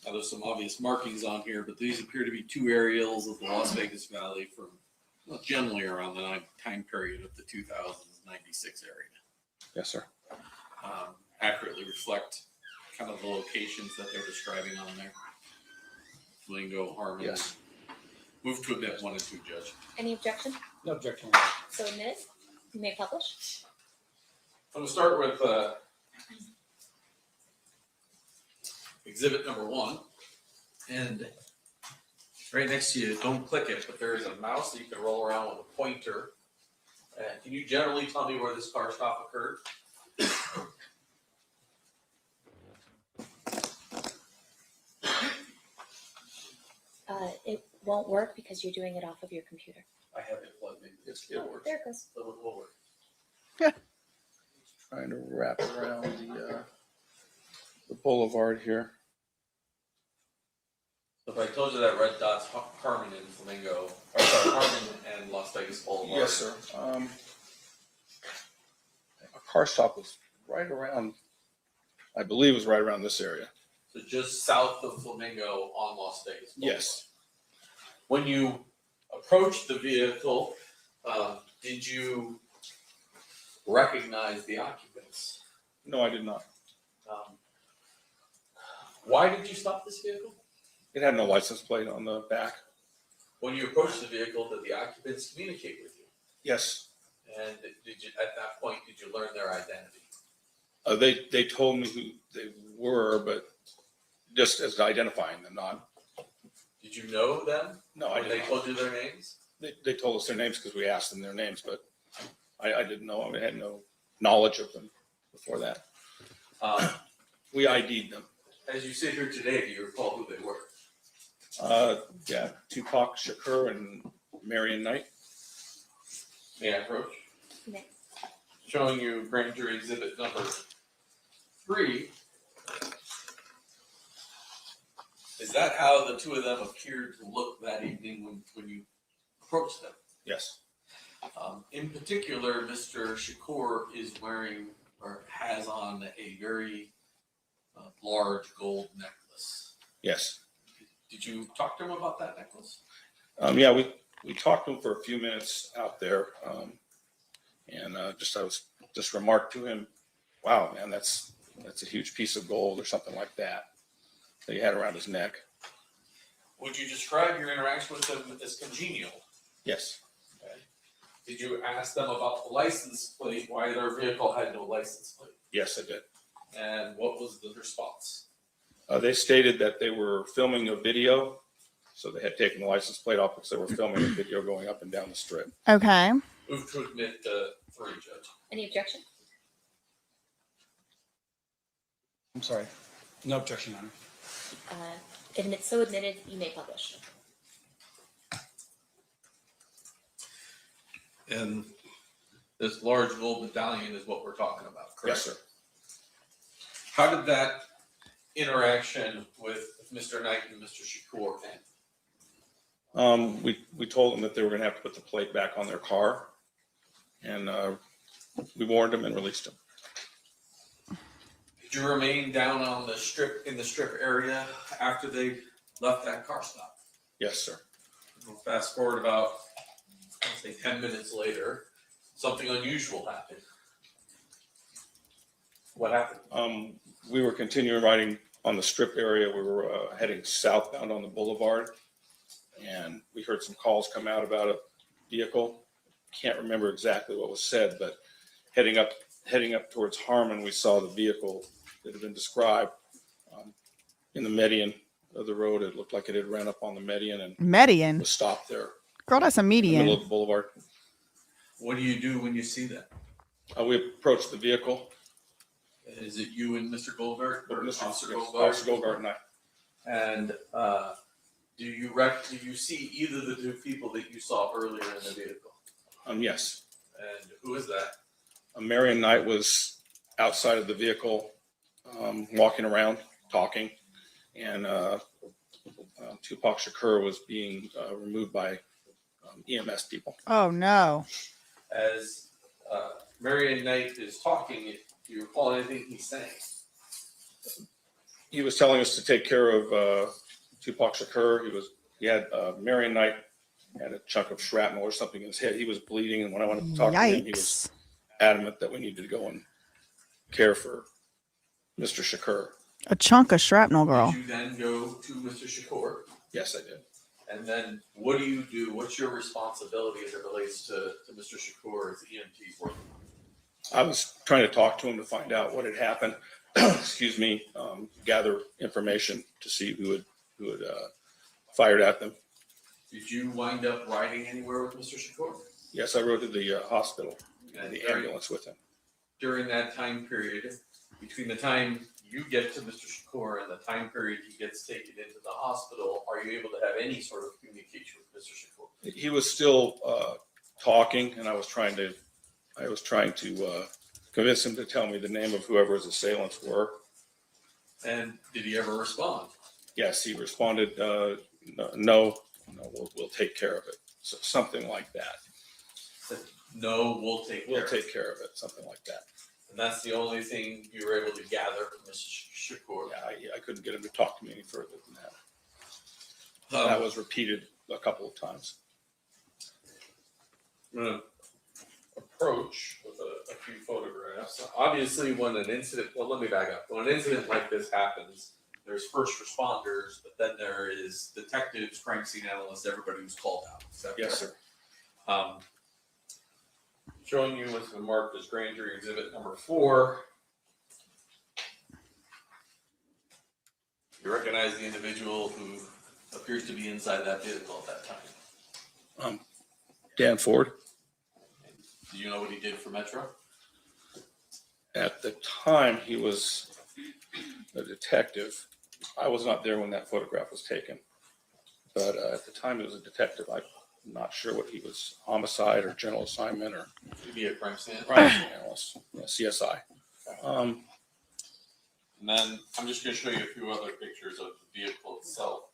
Now, there's some obvious markings on here, but these appear to be two aerials of the Las Vegas Valley from generally around the time period of the 2096 area. Yes, sir. Accurately reflect kind of the locations that they're describing on there. Flamingo, Harmon. Yes. Move to admit 1 and 2, Judge. Any objection? No objection. So admitted. You may publish. I'm going to start with exhibit number 1. And right next to you, don't click it, but there is a mouse that you can roll around with a pointer. Can you generally tell me where this car stop occurred? It won't work because you're doing it off of your computer. I have it plugged in. It works. There it goes. So it will work. Trying to wrap around the boulevard here. So if I told you that red dot's Harmon and Flamingo, or sorry, Harmon and Las Vegas Boulevard. Yes, sir. A car stop was right around, I believe it was right around this area. So just south of Flamingo on Las Vegas Boulevard. Yes. When you approached the vehicle, did you recognize the occupants? No, I did not. Why did you stop this vehicle? It had no license plate on the back. When you approached the vehicle, did the occupants communicate with you? Yes. And did you, at that point, did you learn their identity? They told me who they were, but just as identifying them, not. Did you know them? No, I When they didn't. told you their names? They told us their names because we asked them their names, but I didn't know. I had no knowledge of them before that. We ID'd them. As you sit here today, do you recall who they were? Yeah, Tupac Shakur and Marion Knight. May I approach? May. Showing you grand jury exhibit number 3. Is that how the two of them appeared to look that evening when you approached them? Yes. In particular, Mr. Shakur is wearing or has on a very large gold necklace. Yes. Did you talk to him about that necklace? Yeah, we talked to him for a few minutes out there, and I just remarked to him, "Wow, man, that's a huge piece of gold or something like that he had around his neck." Would you describe your interaction with them as congenial? Yes. Okay. Did you ask them about the license plate, why their vehicle had no license plate? Yes, I did. And what was the response? They stated that they were filming a video, so they had taken the license plate off because they were filming a video going up and down the strip. Okay. Move to admit 3, Judge. Any objection? I'm sorry. No objection, Your Honor. So admitted, you may publish. And this large gold medallion is what we're talking about, correct? Yes, sir. How did that interaction with Mr. Knight and Mr. Shakur end? We told them that they were going to have to put the plate back on their car, and we warned them and released them. Did you remain down on the strip, in the strip area after they left that car stop? Yes, sir. We'll fast forward about, let's say, 10 minutes later, something unusual happened. What happened? We were continuing riding on the strip area. We were heading southbound on the boulevard, and we heard some calls come out about a vehicle. Can't remember exactly what was said, but heading up towards Harmon, we saw the vehicle that had been described in the median of the road. It looked like it had ran up on the median and Median. was stopped there Girl, that's a in the middle median. of the boulevard. What do you do when you see that? We approached the vehicle. Is it you and Mr. Goldberg or Officer Goldberg? Officer Goldberg and I. And do you see either of the two people that you saw earlier in the vehicle? Yes. And who is that? Marion Knight was outside of the vehicle, walking around, talking, and Tupac Shakur was being removed by EMS people. Oh no. As Marion Knight is talking, do you recall anything he's saying? He was telling us to take care of Tupac Shakur. He had Marion Knight had a chunk of shrapnel or something in his head. He was bleeding, and when I went to talk to him, he was adamant that we needed to go and care for Mr. Shakur. A chunk of shrapnel, girl. Did you then go to Mr. Shakur? Yes, I did. And then what do you do? What's your responsibility as it relates to Mr. Shakur as EMT's working? I was trying to talk to him to find out what had happened. Excuse me. Gather information to see who had fired at them. Did you wind up riding anywhere with Mr. Shakur? Yes, I rode to the hospital and the during- ambulance with him. During that time period, between the time you get to Mr. Shakur and the time period he gets taken into the hospital, are you able to have any sort of communication with Mr. Shakur? He was still talking, and I was trying to convince him to tell me the name of whoever his assailants were. And did he ever respond? Yes, he responded, no, we'll take care of it. So something like that. Said, no, we'll take care of it. Take care of it, something like that. And that's the only thing you were able to gather from Mr. Shakur. Yeah, I couldn't get him to talk to me any further than that. That was repeated a couple of times. I'm going to approach with a few photographs. Obviously, when an incident, well, let me back up. When an incident like this happens, there's first responders, but then there is detectives, crime scene analysts, everybody who's called out. Yes, sir. Showing you what's been marked as grand jury exhibit number 4. You recognize the individual who appears to be inside that vehicle at that time. Dan Ford. Do you know what he did for Metro? At the time, he was a detective. I was not there when that photograph was taken, but at the time, he was a detective. I'm not sure what he was, homicide or general assignment or Maybe a crime scene analyst, CSI. And then I'm just going to show you a few other pictures of the vehicle itself.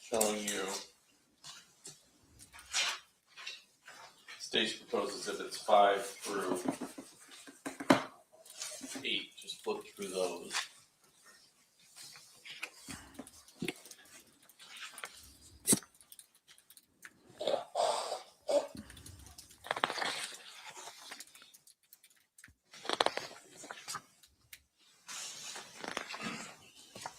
Showing you state's proposed exhibits 5 through 8. Just flip through those.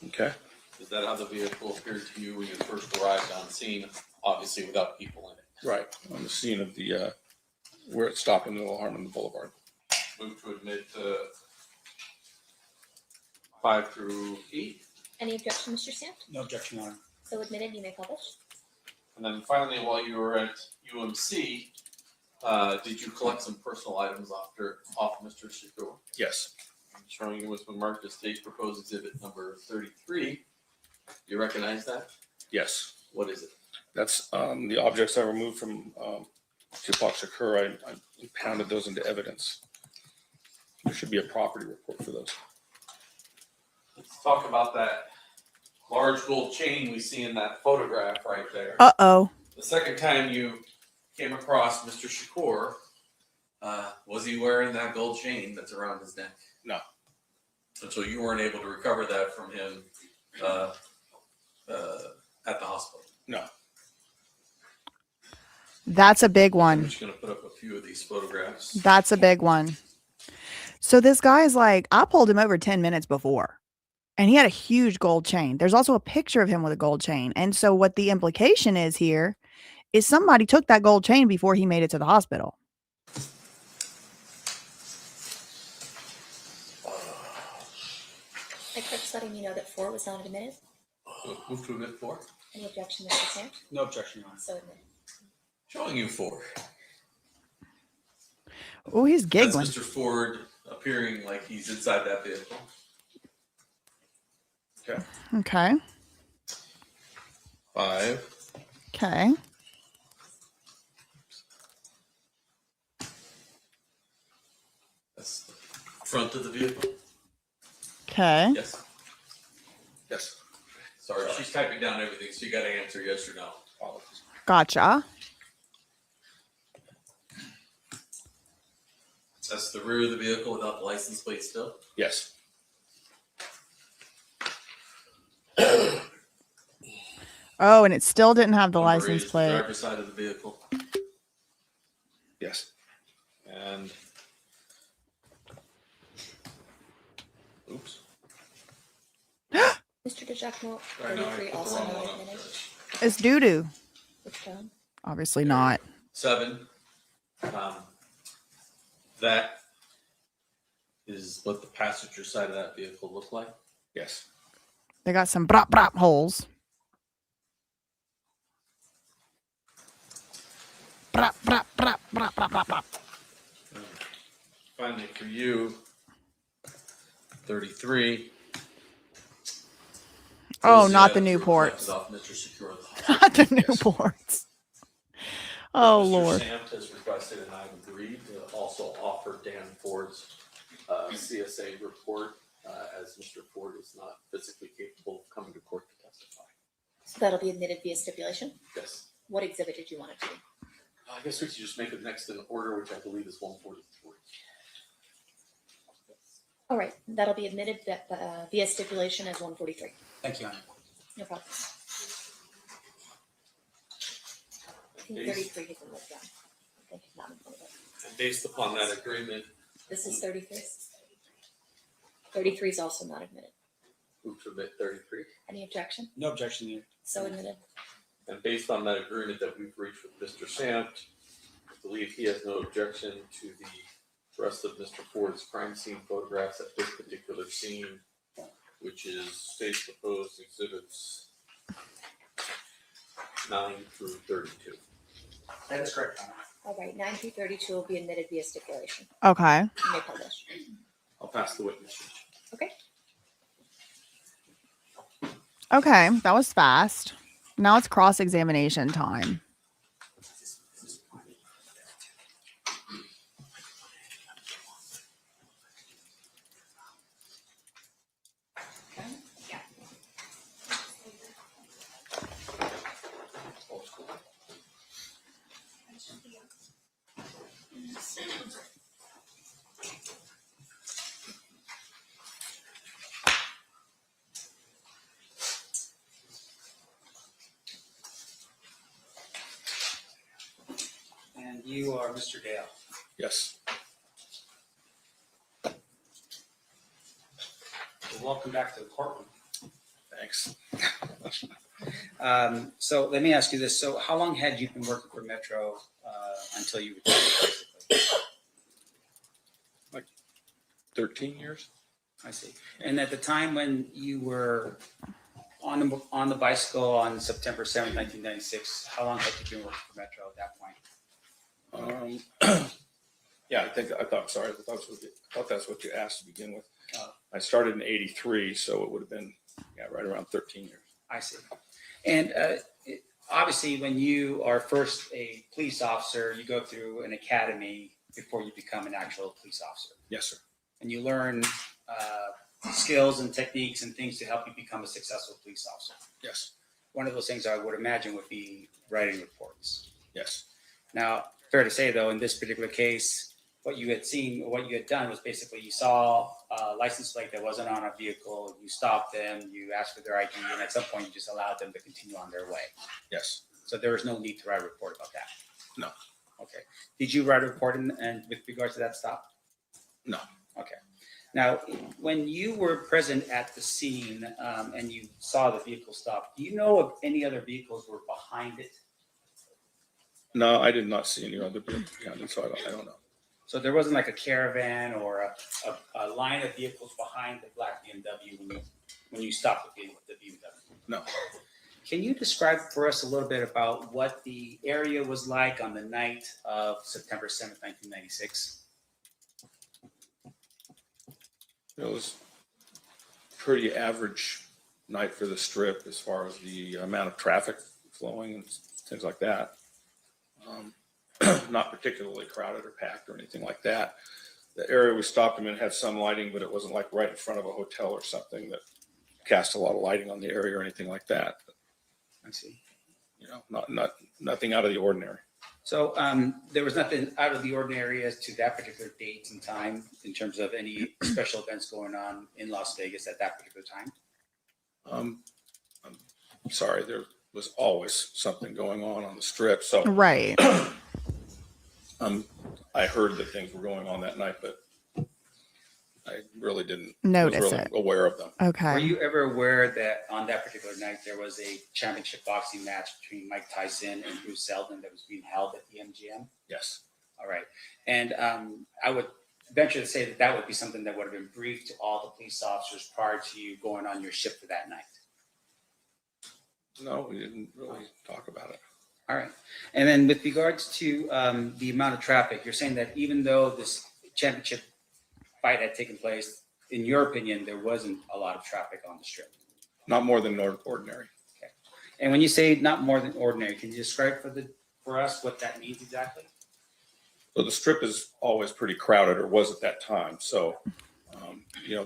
Okay. Is that how the vehicle appeared to you when you first arrived on scene? Obviously without people in it. Right. On the scene of the, where it stopped in the Little Harmon Boulevard. Move to admit 5 through 8. Any objection, Mr. Stamp? No objection, Your Honor. So admitted, you may publish. And then finally, while you were at UMC, did you collect some personal items off Mr. Shakur? Yes. Showing you what's been marked as state proposed exhibit number 33. You recognize that? Yes. What is it? That's the objects I removed from Tupac Shakur. I impounded those into evidence. There should be a property report for those. Let's talk about that large gold chain we see in that photograph right there. Uh-oh. The second time you came across Mr. Shakur, was he wearing that gold chain that's around his neck? No. And so you weren't able to recover that from him at the hospital? No. That's a big I'm one. just going to put up a few of these photographs. That's a big one. So this guy is like, I pulled him over 10 minutes before. And he had a huge gold chain. There's also a picture of him with a gold chain. And so what the implication is here is somebody took that gold chain before he made it to the hospital. My clerk's letting me know that 4 was not admitted. Move to admit 4. Any objection, Mr. Stamp? No objection, Your Honor. So admitted. Showing you 4. Oh, he's That's giggling. Mr. Ford appearing like he's inside that vehicle. Okay. Okay. 5. Okay. That's the front of the vehicle. Okay. Yes. Yes. Sorry, she's typing down everything, so you got to answer yes or no. Gotcha. That's the rear of the vehicle without the license plate still. Yes. Oh, and it still didn't have the Number 8 license is the plate. driver's side of the vehicle. Yes. And oops. Mr. DeJacmo, Right now, I 33 put the also wrong not one up. admitted. It's doo-doo. Which one? Obviously not. 7. That is what the passenger side of that vehicle looked like. Yes. They got some brop brop holes. Brop brop brop brop brop brop brop. Finally, for you, 33. Oh, Those, not the were Newports. collected off Mr. Secure. Not the Newports. Oh, Mr. Lord. Samt has requested, and I've agreed to also offer Dan Ford's CSA report, as Mr. Ford is not physically capable of coming to court to testify. So that'll be admitted via stipulation. Yes. What exhibit did you want it to be? I guess we could just make it next in order, which I believe is 143. All right, that'll be admitted via stipulation as 143. Thank you, Your Honor. No problem. I think 33 has been let down. I think not in front of it. And based upon that agreement, This is 33. 33 is also not admitted. move to admit 33. Any objection? No objection, Your Honor. So admitted. And based on that agreement that we've reached with Mr. Samt, I believe he has no objection to the rest of Mr. Ford's crime scene photographs at this particular scene, which is state proposed exhibits 9 through 32. That is correct, Your Honor. All right, 9 through 32 will be admitted via stipulation. Okay. You may publish. I'll pass the witness. Okay. Okay. That was fast. Now it's cross-examination time. And you are Mr. Dale. Yes. Well, welcome back to the courtroom. Thanks. So let me ask you this. So how long had you been working for Metro until you retired, basically? 13 years. I see. And at the time when you were on the bicycle on September 7th, 1996, how long had you been working for Metro at that point? Yeah, I thought that's what you asked to begin with. Oh. I started in '83, so it would have been right around 13 years. I see. And obviously, when you are first a police officer, you go through an academy before you become an actual police officer. Yes, sir. And you learn skills and techniques and things to help you become a successful police officer. Yes. One of those things I would imagine would be writing reports. Yes. Now, fair to say, though, in this particular case, what you had seen, or what you had done was basically you saw a license plate that wasn't on a vehicle, you stopped them, you asked for their ID, and at some point you just allowed them to continue on their way. Yes. So there was no need to write a report about that. No. Okay. Did you write a report and with regards to that stop? No. Okay. Now, when you were present at the scene and you saw the vehicle stop, do you know if any other vehicles were behind it? No, I did not see any other people behind it, so I don't know. So there wasn't like a caravan or a line of vehicles behind the black BMW when you stopped the BMW? No. Can you describe for us a little bit about what the area was like on the night of September 7th, 1996? It was pretty average night for the Strip as far as the amount of traffic flowing and things like that. Not particularly crowded or packed or anything like that. The area we stopped them in had some lighting, but it wasn't like right in front of a hotel or something that cast a lot of lighting on the area or anything like that. I see. You know, nothing out of the ordinary. So there was nothing out of the ordinary as to that particular date and time in terms of any special events going on in Las Vegas at that particular time? I'm sorry, there was always something going on the Strip. So Right. I heard that things were going on that night, but I really didn't Notice was really it. aware of them. Okay. Were you ever aware that on that particular night there was a championship boxing match between Mike Tyson and Bruce Seldon that was being held at the MGM? Yes. All right. And I would venture to say that that would be something that would have been briefed to all the police officers prior to you going on your shift for that night. No, we didn't really talk about it. All right. And then with regards to the amount of traffic, you're saying that even though this championship fight had taken place, in your opinion, there wasn't a lot of traffic on the Strip? Not more than ordinary. Okay. And when you say not more than ordinary, can you describe for us what that means exactly? So the Strip is always pretty crowded, or was at that time. So,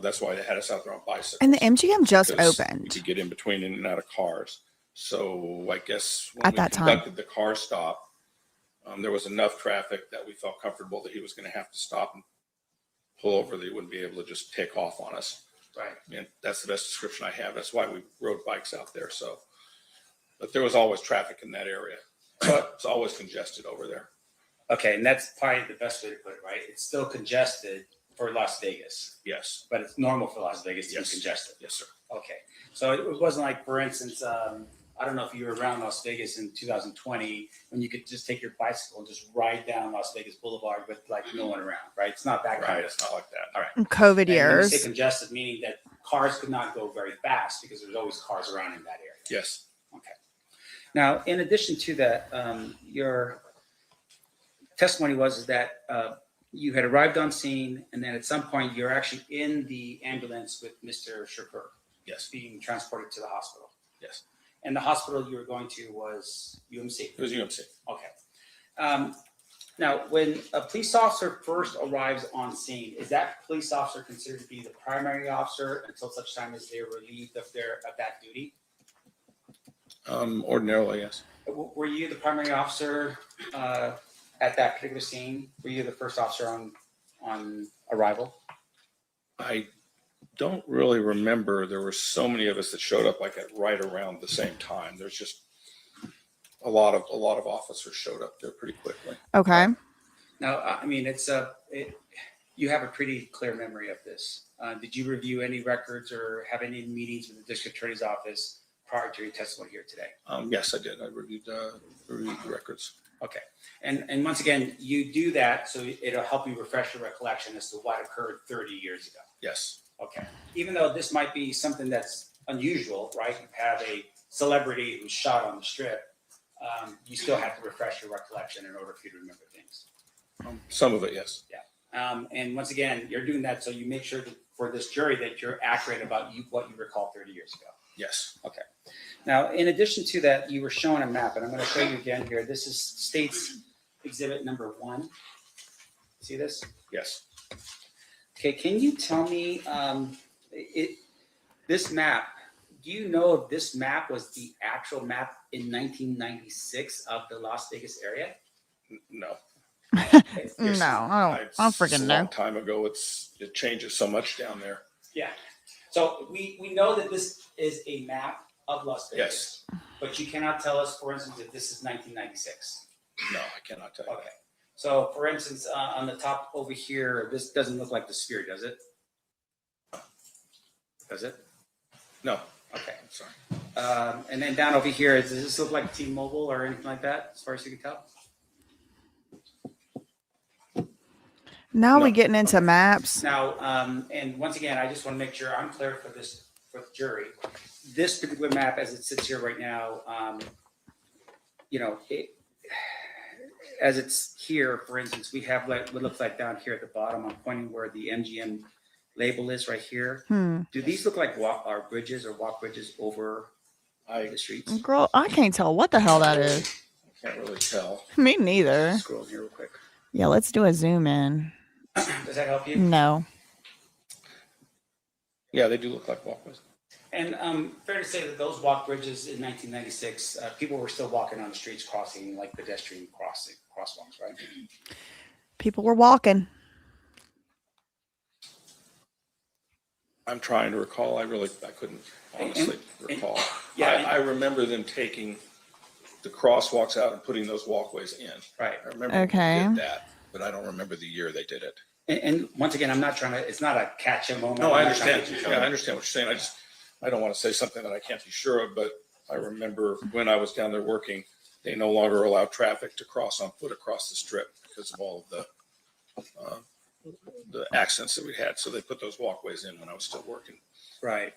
that's why they had us out there on bicycles. And the MGM just because opened. We could get in between in and out of cars. So I guess when At we that time. conducted the car stop, there was enough traffic that we felt comfortable that he was going to have to stop and pull over. That he wouldn't be able to just take off on us. Right. I mean, that's the best description I have. That's why we rode bikes out there. So, but there was always traffic in that area. It's always congested over there. Okay, and that's probably the best way to put it, right? It's still congested for Las Vegas, Yes. but it's normal for Las Vegas to Yes. be congested. Yes, sir. Okay, so it wasn't like, for instance, I don't know if you were around Las Vegas in 2020 when you could just take your bicycle and just ride down Las Vegas Boulevard with like no one around, right? It's not that kind Right. of It's not like that. All right. COVID And when you years. say congested, meaning that cars could not go very fast because there's always cars around in that area. Yes. Okay. Now, in addition to that, your testimony was that you had arrived on scene, and then at some point you're actually in the ambulance with Mr. Shaffer. Yes. Being transported to the hospital. Yes. And the hospital you were going to was UMC. It was UMC. Okay. Now, when a police officer first arrives on scene, is that police officer considered to be the primary officer until such time as they're relieved of that duty? Ordinarily, yes. Were you the primary officer at that particular scene? Were you the first officer on arrival? I don't really remember. There were so many of us that showed up like at right around the same time. There's just a lot of officers showed up there pretty quickly. Okay. Now, I mean, you have a pretty clear memory of this. Did you review any records or have any meetings with the district attorney's office prior to your testimony here today? Yes, I did. I reviewed the records. Okay. And once again, you do that so it'll help you refresh your recollection as to what occurred 30 years ago. Yes. Okay. Even though this might be something that's unusual, right? You have a celebrity who's shot on the strip. You still have to refresh your recollection in order for you to remember things. Some of it, yes. Yeah. And once again, you're doing that so you make sure that for this jury that you're accurate about what you recall 30 years ago. Yes. Okay. Now, in addition to that, you were showing a map, and I'm going to show you again here. This is State's Exhibit number 1. See this? Yes. Okay. Can you tell me this map? Do you know if this map was the actual map in 1996 of the Las Vegas area? No. No, I don't freaking It's a know. long time ago. It changes so much down there. Yeah. So we know that this is a map of Las Vegas. Yes. But you cannot tell us, for instance, if this is 1996. No, I cannot tell you. Okay. So, for instance, on the top over here, this doesn't look like the sphere, does it? Does it? No. Okay. I'm sorry. And then down over here, does this look like T-Mobile or anything like that, as far as you can tell? Now No. we getting into maps. Now, and once again, I just want to make sure I'm clear for the jury. This particular map, as it sits here right now, as it's here, for instance, we have what looks like down here at the bottom. I'm pointing where the MGM label is right here. Do these look like walk bridges over the streets? Girl, I can't tell what the hell that is. I can't really tell. Me neither. Scroll here real quick. Yeah, let's do a zoom in. Does that help you? No. Yeah, they do look like walkways. And fair to say that those walk bridges in 1996, people were still walking on the streets, crossing like pedestrian crosswalks, right? People were walking. I'm trying to recall. I couldn't honestly recall. Yeah, I remember them taking the crosswalks out and putting those walkways in. Right. I remember Okay. they did that, but I don't remember the year they did it. And once again, I'm not trying to. It's not a catch-up moment. No, I I'm not trying understand. to get you Yeah, I going. understand what you're saying. I don't want to say something that I can't be sure of, but I remember when I was down there working, they no longer allow traffic to cross on foot across the strip because of all of the accidents that we had. So they put those walkways in when I was still working. Right.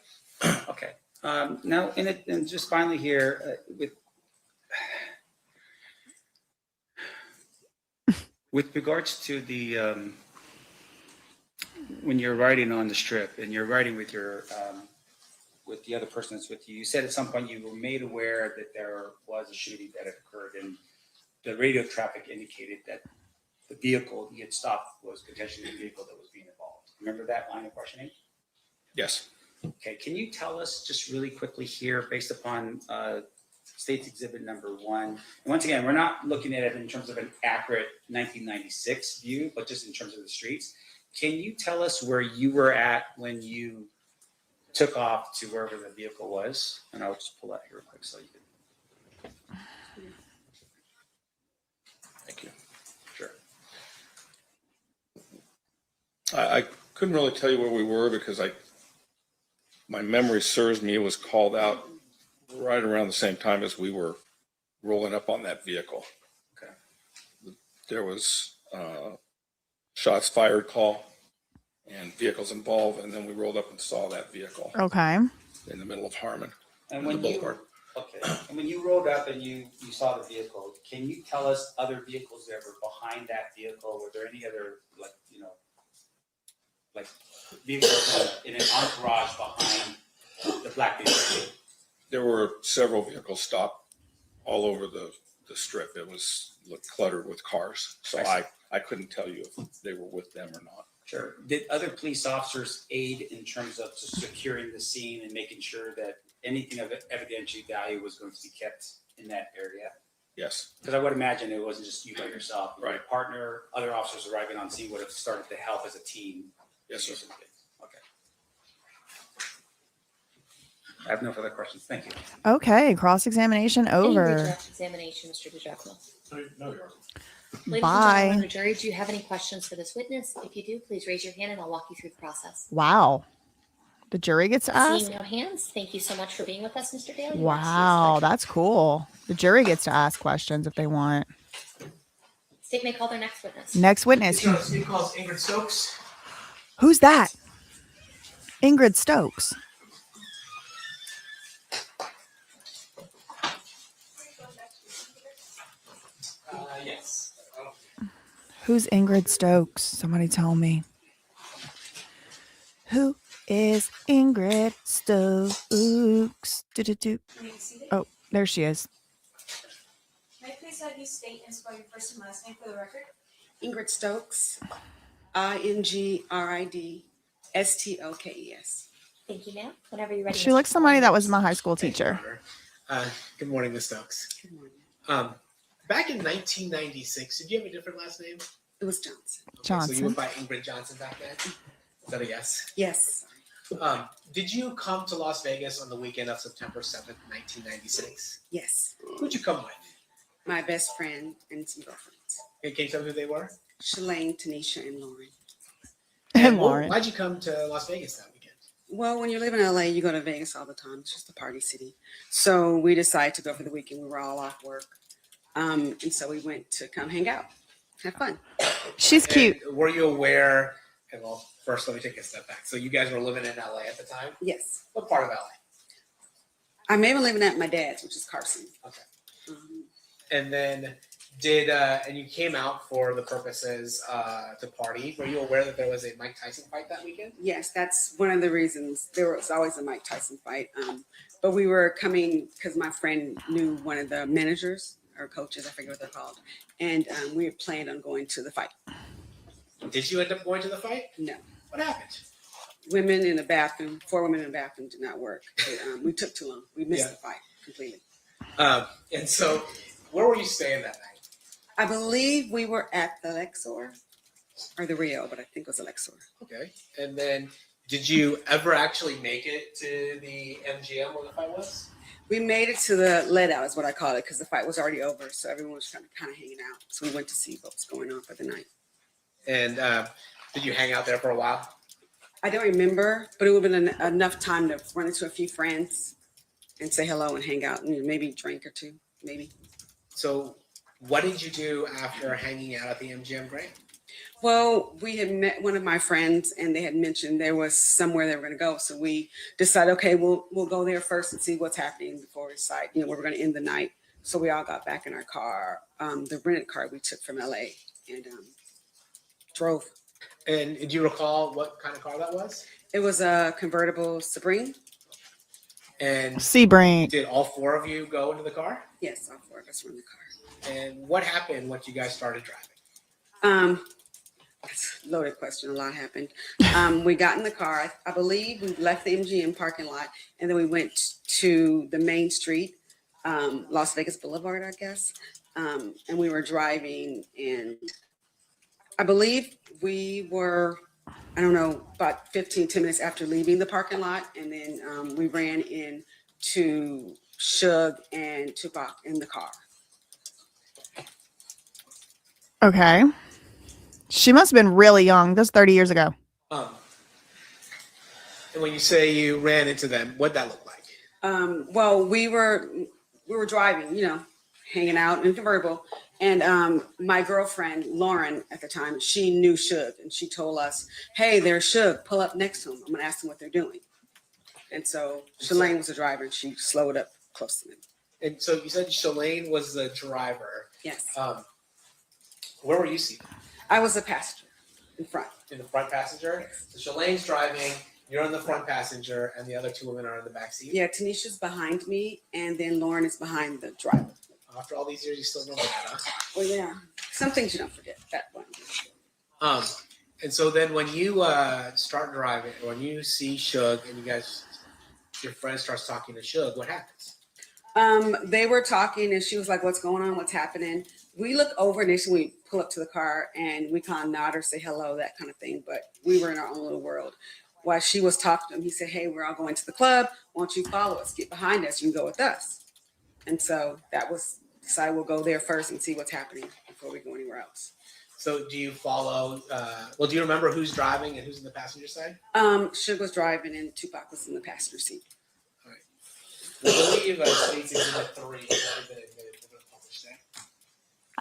Okay. Now, and just finally here, with regards to the when you're riding on the strip and you're riding with your with the other person that's with you, you said at some point you were made aware that there was a shooting that had occurred, and the radio traffic indicated that the vehicle you had stopped was potentially the vehicle that was being involved. Remember that line of questioning? Yes. Okay, can you tell us just really quickly here, based upon State's Exhibit number 1, and once again, we're not looking at it in terms of an accurate 1996 view, but just in terms of the streets. Can you tell us where you were at when you took off to wherever the vehicle was? And I'll just pull that here real quick so you can. Thank you. Sure. I couldn't really tell you where we were because my memory serves me, it was called out right around the same time as we were rolling up on that vehicle. Okay. There was shots fired call and vehicles involved, and then we rolled up and saw that vehicle Okay. in the middle of Harmon. And on when the you boulevard. okay, and when you rolled up and you saw the vehicle, can you tell us other vehicles that were behind that vehicle? Were there any other like vehicles in an entourage behind the black vehicle? There were several vehicles stopped all over the strip. It looked cluttered with cars. So I couldn't tell you if they were with them or not. Sure. Did other police officers aid in terms of just securing the scene and making sure that anything of evidentiary value was going to be kept in that area? Yes. Because I would imagine it wasn't just you by yourself. Right. Your partner, other officers arriving on scene would have started to help as a team. Yes, sir. Okay. I have no further questions. Thank you. Okay, cross-examination Any over. redirect examination, Mr. DeJeffro? No, Your Honor. Ladies Bye. and gentlemen of the jury, do you have any questions for this witness? If you do, please raise your hand and I'll walk you through the process. Wow. The jury gets to ask? Seeing no hands, thank you so much for being with us, Mr. Daly. Wow, that's cool. The jury gets to ask questions if they want. State may call their next witness. Next witness. Your Honor, State calls Ingrid Stokes. Who's that? Ingrid Stokes. Yes. Who's Ingrid Stokes? Somebody tell me. Who is Ingrid Stokes? Do-do-do. Oh, there she is. May I please have you state and spell your first and last name for the record? Ingrid Stokes, INGRIDSTOKES. Thank you, ma'am. Whenever you're ready. She looks somebody that was my high school teacher. Good morning, Ms. Stokes. Good morning. Back in 1996, did you have a different last name? It was Johnson. So you went by Ingrid Johnson back then? Is that a yes? Yes. Did you come to Las Vegas on the weekend of September 7th, 1996? Yes. Who'd you come with? My best friend and some girlfriends. Can you tell me who they were? Shalane, Tanisha, and Lauren. And Lauren. Why'd you come to Las Vegas that weekend? Well, when you live in LA, you go to Vegas all the time. It's just a party city. So we decided to go for the weekend. We were all off work. And so we went to come hang out, have fun. She's cute. And were you aware? Okay, well, first let me take a step back. So you guys were living in LA at the time? Yes. What part of LA? I may have been living at my dad's, which is Carson. Okay. And then and you came out for the purposes to party. Were you aware that there was a Mike Tyson fight that weekend? Yes, that's one of the reasons. There was always a Mike Tyson fight. But we were coming because my friend knew one of the managers or coaches, I forget what they're called. And we had planned on going to the fight. Did you end up going to the fight? No. What happened? Women in the bathroom, 4 women in the bathroom did not work. We took too long. We missed the fight completely. And so where were you staying that night? I believe we were at the Lexor or the Rio, but I think it was the Lexor. Okay. And then did you ever actually make it to the MGM where the fight was? We made it to the let out is what I call it because the fight was already over. So everyone was kind of hanging out. So we went to see what was going on for the night. And did you hang out there for a while? I don't remember, but it would have been enough time to run into a few friends and say hello and hang out and maybe drink or two, maybe. So what did you do after hanging out at the MGM Grand? Well, we had met one of my friends and they had mentioned there was somewhere they were going to go. So we decided, okay, we'll go there first and see what's happening before we decide, where we're going to end the night. So we all got back in our car, the rented car we took from LA and drove. And do you recall what kind of car that was? It was a convertible Supreme. And Sebring. Did all 4 of you go into the car? Yes, all 4 of us were in the car. And what happened once you guys started driving? That's a loaded question. A lot happened. We got in the car. I believe we left the MGM parking lot, and then we went to the main street, Las Vegas Boulevard, I guess. And we were driving, and I believe we were, I don't know, about 10 minutes after leaving the parking lot, and then we ran into Suge and Tupac in the car. Okay. She must have been really young. That's 30 years ago. And when you say you ran into them, what'd that look like? Well, we were driving, hanging out in a convertible. And my girlfriend, Lauren, at the time, she knew Suge. And she told us, hey, there's Suge. Pull up next to him. I'm going to ask them what they're doing. And so Shalane was the driver, and she slowed up close to them. And so you said Shalane was the driver. Yes. Where were you seated? I was a passenger in front. In the front passenger? So Shalane's driving, you're in the front passenger, and the other 2 women are in the back seat? Yeah, Tanisha's behind me, and then Lauren is behind the driver. After all these years, you still remember that, huh? Well, yeah. Some things you don't forget. That one. And so then when you start driving, when you see Suge and your friend starts talking to Suge, what happens? They were talking, and she was like, what's going on? What's happening? We look over initially, we pull up to the car, and we kind of nod or say hello, that kind of thing. But we were in our own little world. while she was talking to him, he said, "Hey, we're all going to the club. Won't you follow us? Get behind us. You can go with us." And so that was decided we'll go there first and see what's happening before we go anywhere else. So do you follow? Well, do you remember who's driving and who's in the passenger side? Suge was driving and Tupac was in the passenger seat. All right. I believe State's Exhibit 3 has already been admitted to the published there.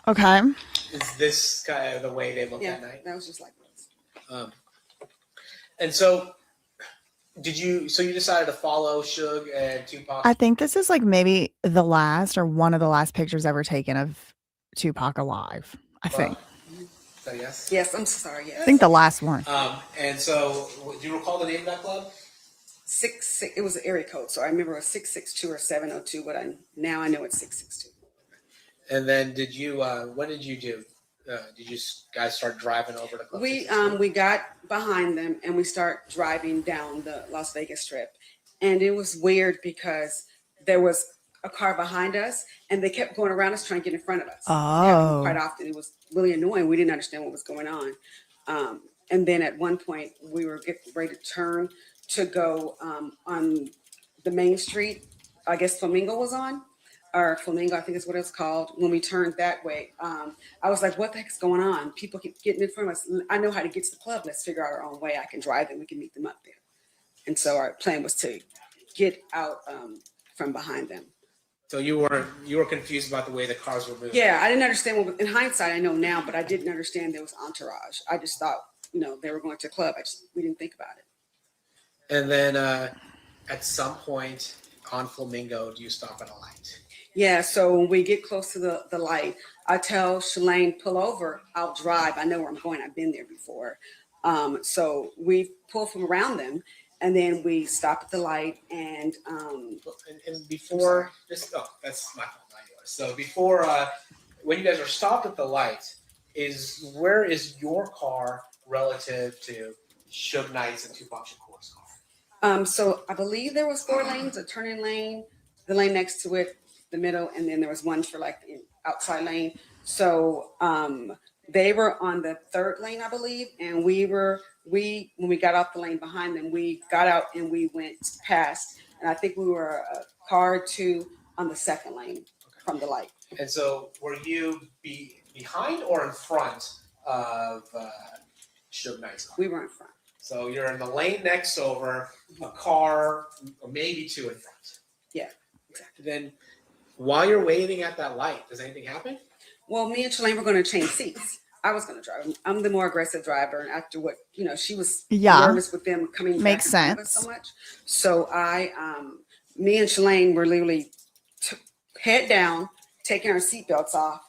Okay. Is this kind of the way they look Yeah, at night? that was just like this. And so, So you decided to follow Suge and Tupac. I think this is like maybe the last or one of the last pictures ever taken of Tupac alive. I think. So yes. Yes, I'm sorry. Yes. I think the last one. And so, do you recall the name of that club? 66. It was an area code, so I remember it was 662 or 702, but now I know it's 662. And then what did you do? Did you guys start driving over to Club We 66? we got behind them and we start driving down the Las Vegas Strip, and it was weird because there was a car behind us and they kept going around us trying to get in front of us. It happened quite often. It was really annoying. We didn't understand what was going on. And then at one point we were getting ready to turn to go on the main street. I guess Flamingo was on. Or Flamingo, I think is what it's called. When we turned that way, I was like, what the heck's going on? People keep getting in front of us. I know how to get to the club. Let's figure out our own way. I can drive and we can meet them up there. And so our plan was to get out from behind them. So you were confused about the way the cars were moving. Yeah, I didn't understand in hindsight, I know now, but I didn't understand there was entourage. I just thought, they were going to a club. We didn't think about it. And then at some point on Flamingo, do you stop at a light? Yeah, so when we get close to the light, I tell Shalane, pull over, I'll drive. I know where I'm going. I've been there before. So we pull from around them, and then we stop at the light. And before this, that's my fault, not yours. So before, when you guys are stopped at the light, where is your car relative to Suge Knight's and Tupac Shakur's car? So I believe there was 4 lanes, a turning lane, the lane next to it, the middle, and then there was one for like the outside lane. So they were on the 3rd lane, I believe, and when we got off the lane behind them, we got out and we went past, and I think we were a car or 2 on the 2nd lane from the light. And so were you behind or in front of Suge Knight's car? We were in front. So you're in the lane next over, a car, or maybe 2 in front. Yeah, exactly. Then while you're waiting at that light, does anything happen? Well, me and Shalane were going to change seats. I was going to drive. I'm the more aggressive driver, and after what she was nervous with them coming Makes back and sense. so much. So me and Shalane were literally head down, taking our seatbelts off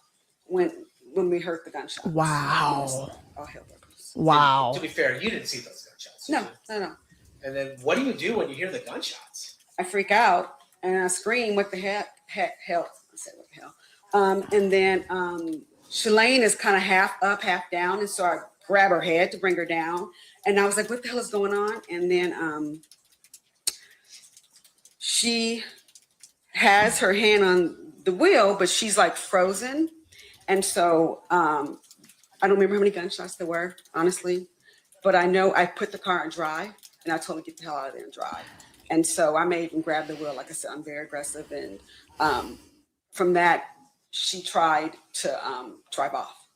when we heard the gunshot. Wow. All hell broke loose. Wow. To be fair, you didn't see those gunshots. No. And then what do you do when you hear the gunshots? I freak out and I scream, "What the hell?" I said, "What the hell?" And then Shalane is kind of half up, half down, and so I grab her head to bring her down. And I was like, "What the hell is going on?" And then she has her hand on the wheel, but she's like frozen. And so I don't remember how many gunshots there were, honestly, but I know I put the car in drive, and I told her to get the hell out of there and drive. And so I may even grab the wheel. Like I said, I'm very aggressive. And from that, she tried to drive off.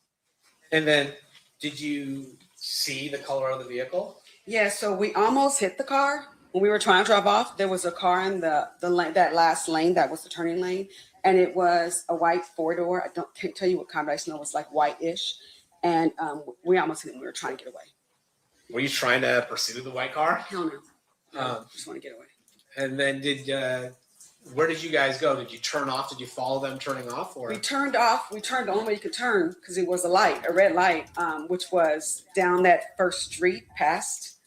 And then did you see the color of the vehicle? Yeah, so we almost hit the car. When we were trying to drive off, there was a car in the lane, that last lane, that was the turning lane. And it was a white 4-door. Can't tell you what kind, but I just know it was like white-ish. And we almost hit it when we were trying to get away. Were you trying to pursue the white car? Hell no. Just want to get away. And then where did you guys go? Did you turn off? Did you follow them turning off? Or We turned off. We turned the only way you could turn because it was a red light, which was down that first street past.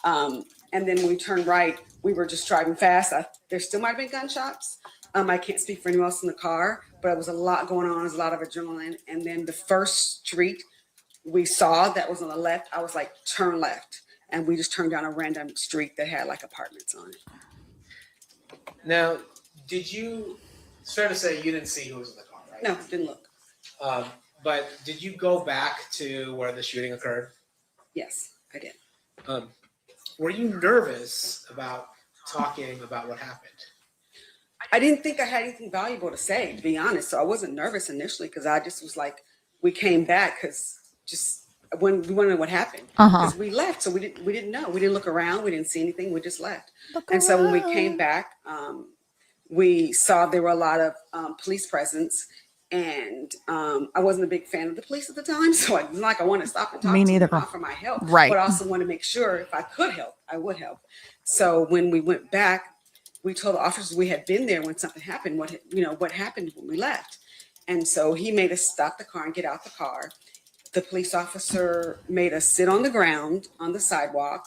And then when we turned right, we were just driving fast. There still might have been gunshots. I can't speak for anyone else in the car, but it was a lot going on. There was a lot of adrenaline. And then the first street we saw that was on the left, I was like, turn left. And we just turned down a random street that had like apartments on it. Now, it's fair to say you didn't see who was in the car, right? No, didn't look. But did you go back to where the shooting occurred? Yes, I did. Were you nervous about talking about what happened? I didn't think I had anything valuable to say, to be honest. So I wasn't nervous initially because I just was like, we came back because just when we wanted to know what happened. Because we left, so we didn't know. We didn't look around. We didn't see anything. We just left. And so when we came back, we saw there were a lot of police presence. And I wasn't a big fan of the police at the time, so I was like, I want to stop and talk Me to neither. them and offer my help. Right. But I also want to make sure if I could help, I would help. So when we went back, we told the officers we had been there when something happened. What happened when we left? And so he made us stop the car and get out the car. The police officer made us sit on the ground on the sidewalk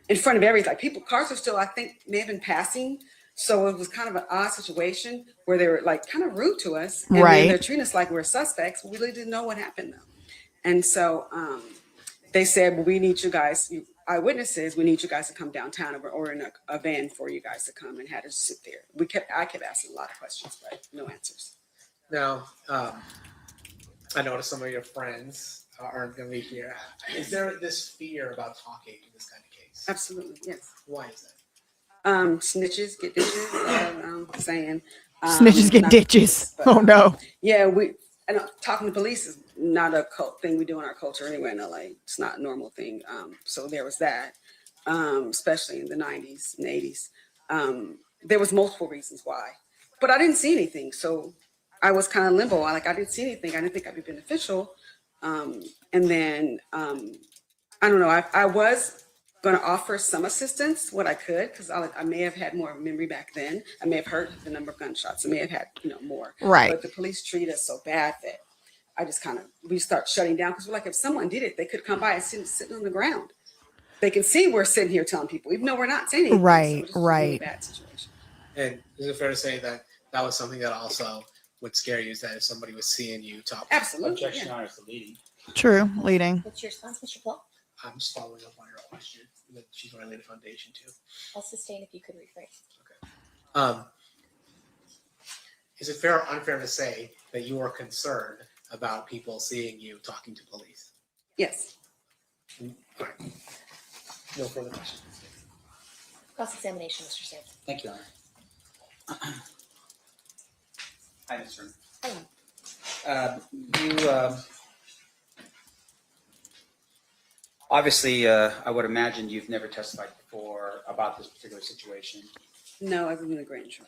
in front of everything. Like people, cars are still, I think, may have been passing. So it was kind of an odd situation where they were like kind of rude to us. And Right. then they're treating us like we're suspects. We really didn't know what happened though. And so they said, well, we need you guys, eyewitnesses, we need you guys to come downtown or in a van for you guys to come, and had us sit there. I kept asking a lot of questions, but no answers. Now, I noticed some of your friends aren't going to be here. Is there this fear about talking in this kind of case? Absolutely, yes. Why is that? Snitches get ditches. Saying Snitches get not ditches. but, Oh no. Yeah, talking to police is not a cult thing we do in our culture anyway in LA. It's not a normal thing. So there was that, especially in the 90s and 80s. There was multiple reasons why, but I didn't see anything. So I was kind of limbo. I didn't see anything. I didn't think I'd be beneficial. And then I don't know. I was going to offer some assistance, what I could, because I may have had more memory back then. I may have heard the number of gunshots. I may have had, more. Right. But the police treat us so bad that I just we start shutting down because we're like, if someone did it, they could come by and sitting on the ground. They can see we're sitting here telling people, even though we're not saying anything. Right, So it's just a really right. bad situation. And is it fair to say that that was something that also would scare you, is that if somebody was seeing you talk? Absolutely. Objection, Yeah. Your Honor, is the leading. True. Leading. What's your response, Mr. Paul? I'm just following up on your question that she's already laid a foundation to. I'll sustain if you could rephrase. Is it fair or unfair to say that you are concerned about people seeing you talking to police? Yes. All right. No further questions. Cross-examination, Mr. Sands. Thank you, Your Honor. Hi, Mr. Hello. Obviously, I would imagine you've never testified before about this particular situation. No, I was in the grand jury.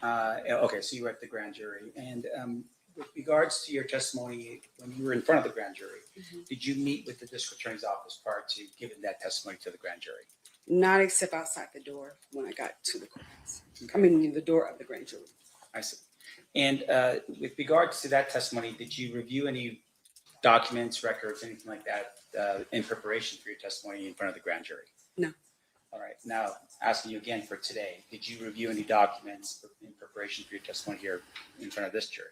Okay, so you were at the grand jury. And with regards to your testimony, when you were in front of the grand jury, did you meet with the district attorney's office prior to giving that testimony to the grand jury? Not except outside the door when I got to the courthouse. I mean, the door of the grand jury. I see. And with regards to that testimony, did you review any documents, records, anything like that in preparation for your testimony in front of the grand jury? No. All right. Now, asking you again for today, did you review any documents in preparation for your testimony here in front of this jury?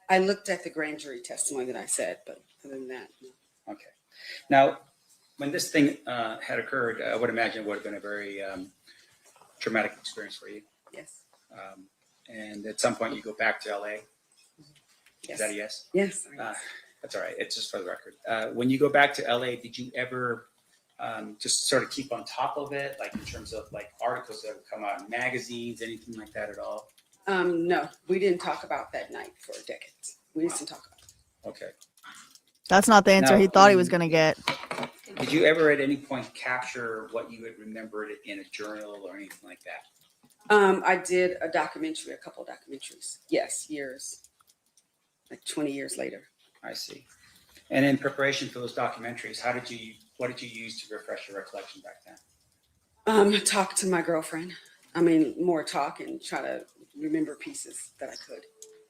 I looked at the grand jury testimony that I said, but other than that, no. Okay. Now, when this thing had occurred, I would imagine it would have been a very traumatic experience for you. Yes. And at some point, you go back to LA. Yes. Is that a yes? Yes. That's all right. It's just for the record. When you go back to LA, did you ever just sort of keep on top of it, like in terms of like articles that would come out in magazines, anything like that at all? No, we didn't talk about that night for decades. We didn't talk about it. Okay. That's not the answer Now, he thought he was going to get. Did you ever at any point capture what you had remembered in a journal or anything like that? I did a documentary, a couple of documentaries. Yes, years, like 20 years later. I see. And in preparation for those documentaries, what did you use to refresh your recollection back then? Talk to my girlfriend. I mean, more talk and try to remember pieces that I could.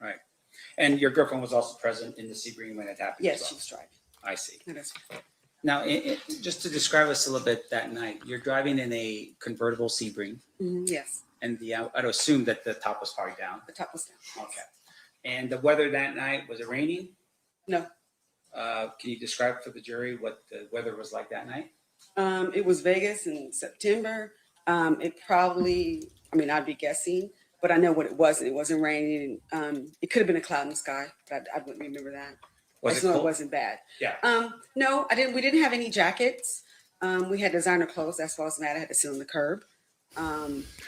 Right. And your girlfriend was also present in the Sebring when it happened? Yes, as well? she was driving. I see. That is right. Now, just to describe us a little bit that night, you're driving in a convertible Sebring, Yes, and I'd assume that the top was probably down. the top was down. Okay. And the weather that night, was it raining? No. Can you describe for the jury what the weather was like that night? It was Vegas in September. It probably, I'd be guessing, but I know what it wasn't. It wasn't raining. It could have been a cloud in the sky, but I wouldn't remember that. Was I it just know cold? it wasn't bad. Yeah. No, I didn't. We didn't have any jackets. We had designer clothes. That's what was mad. I had to sit on the curb.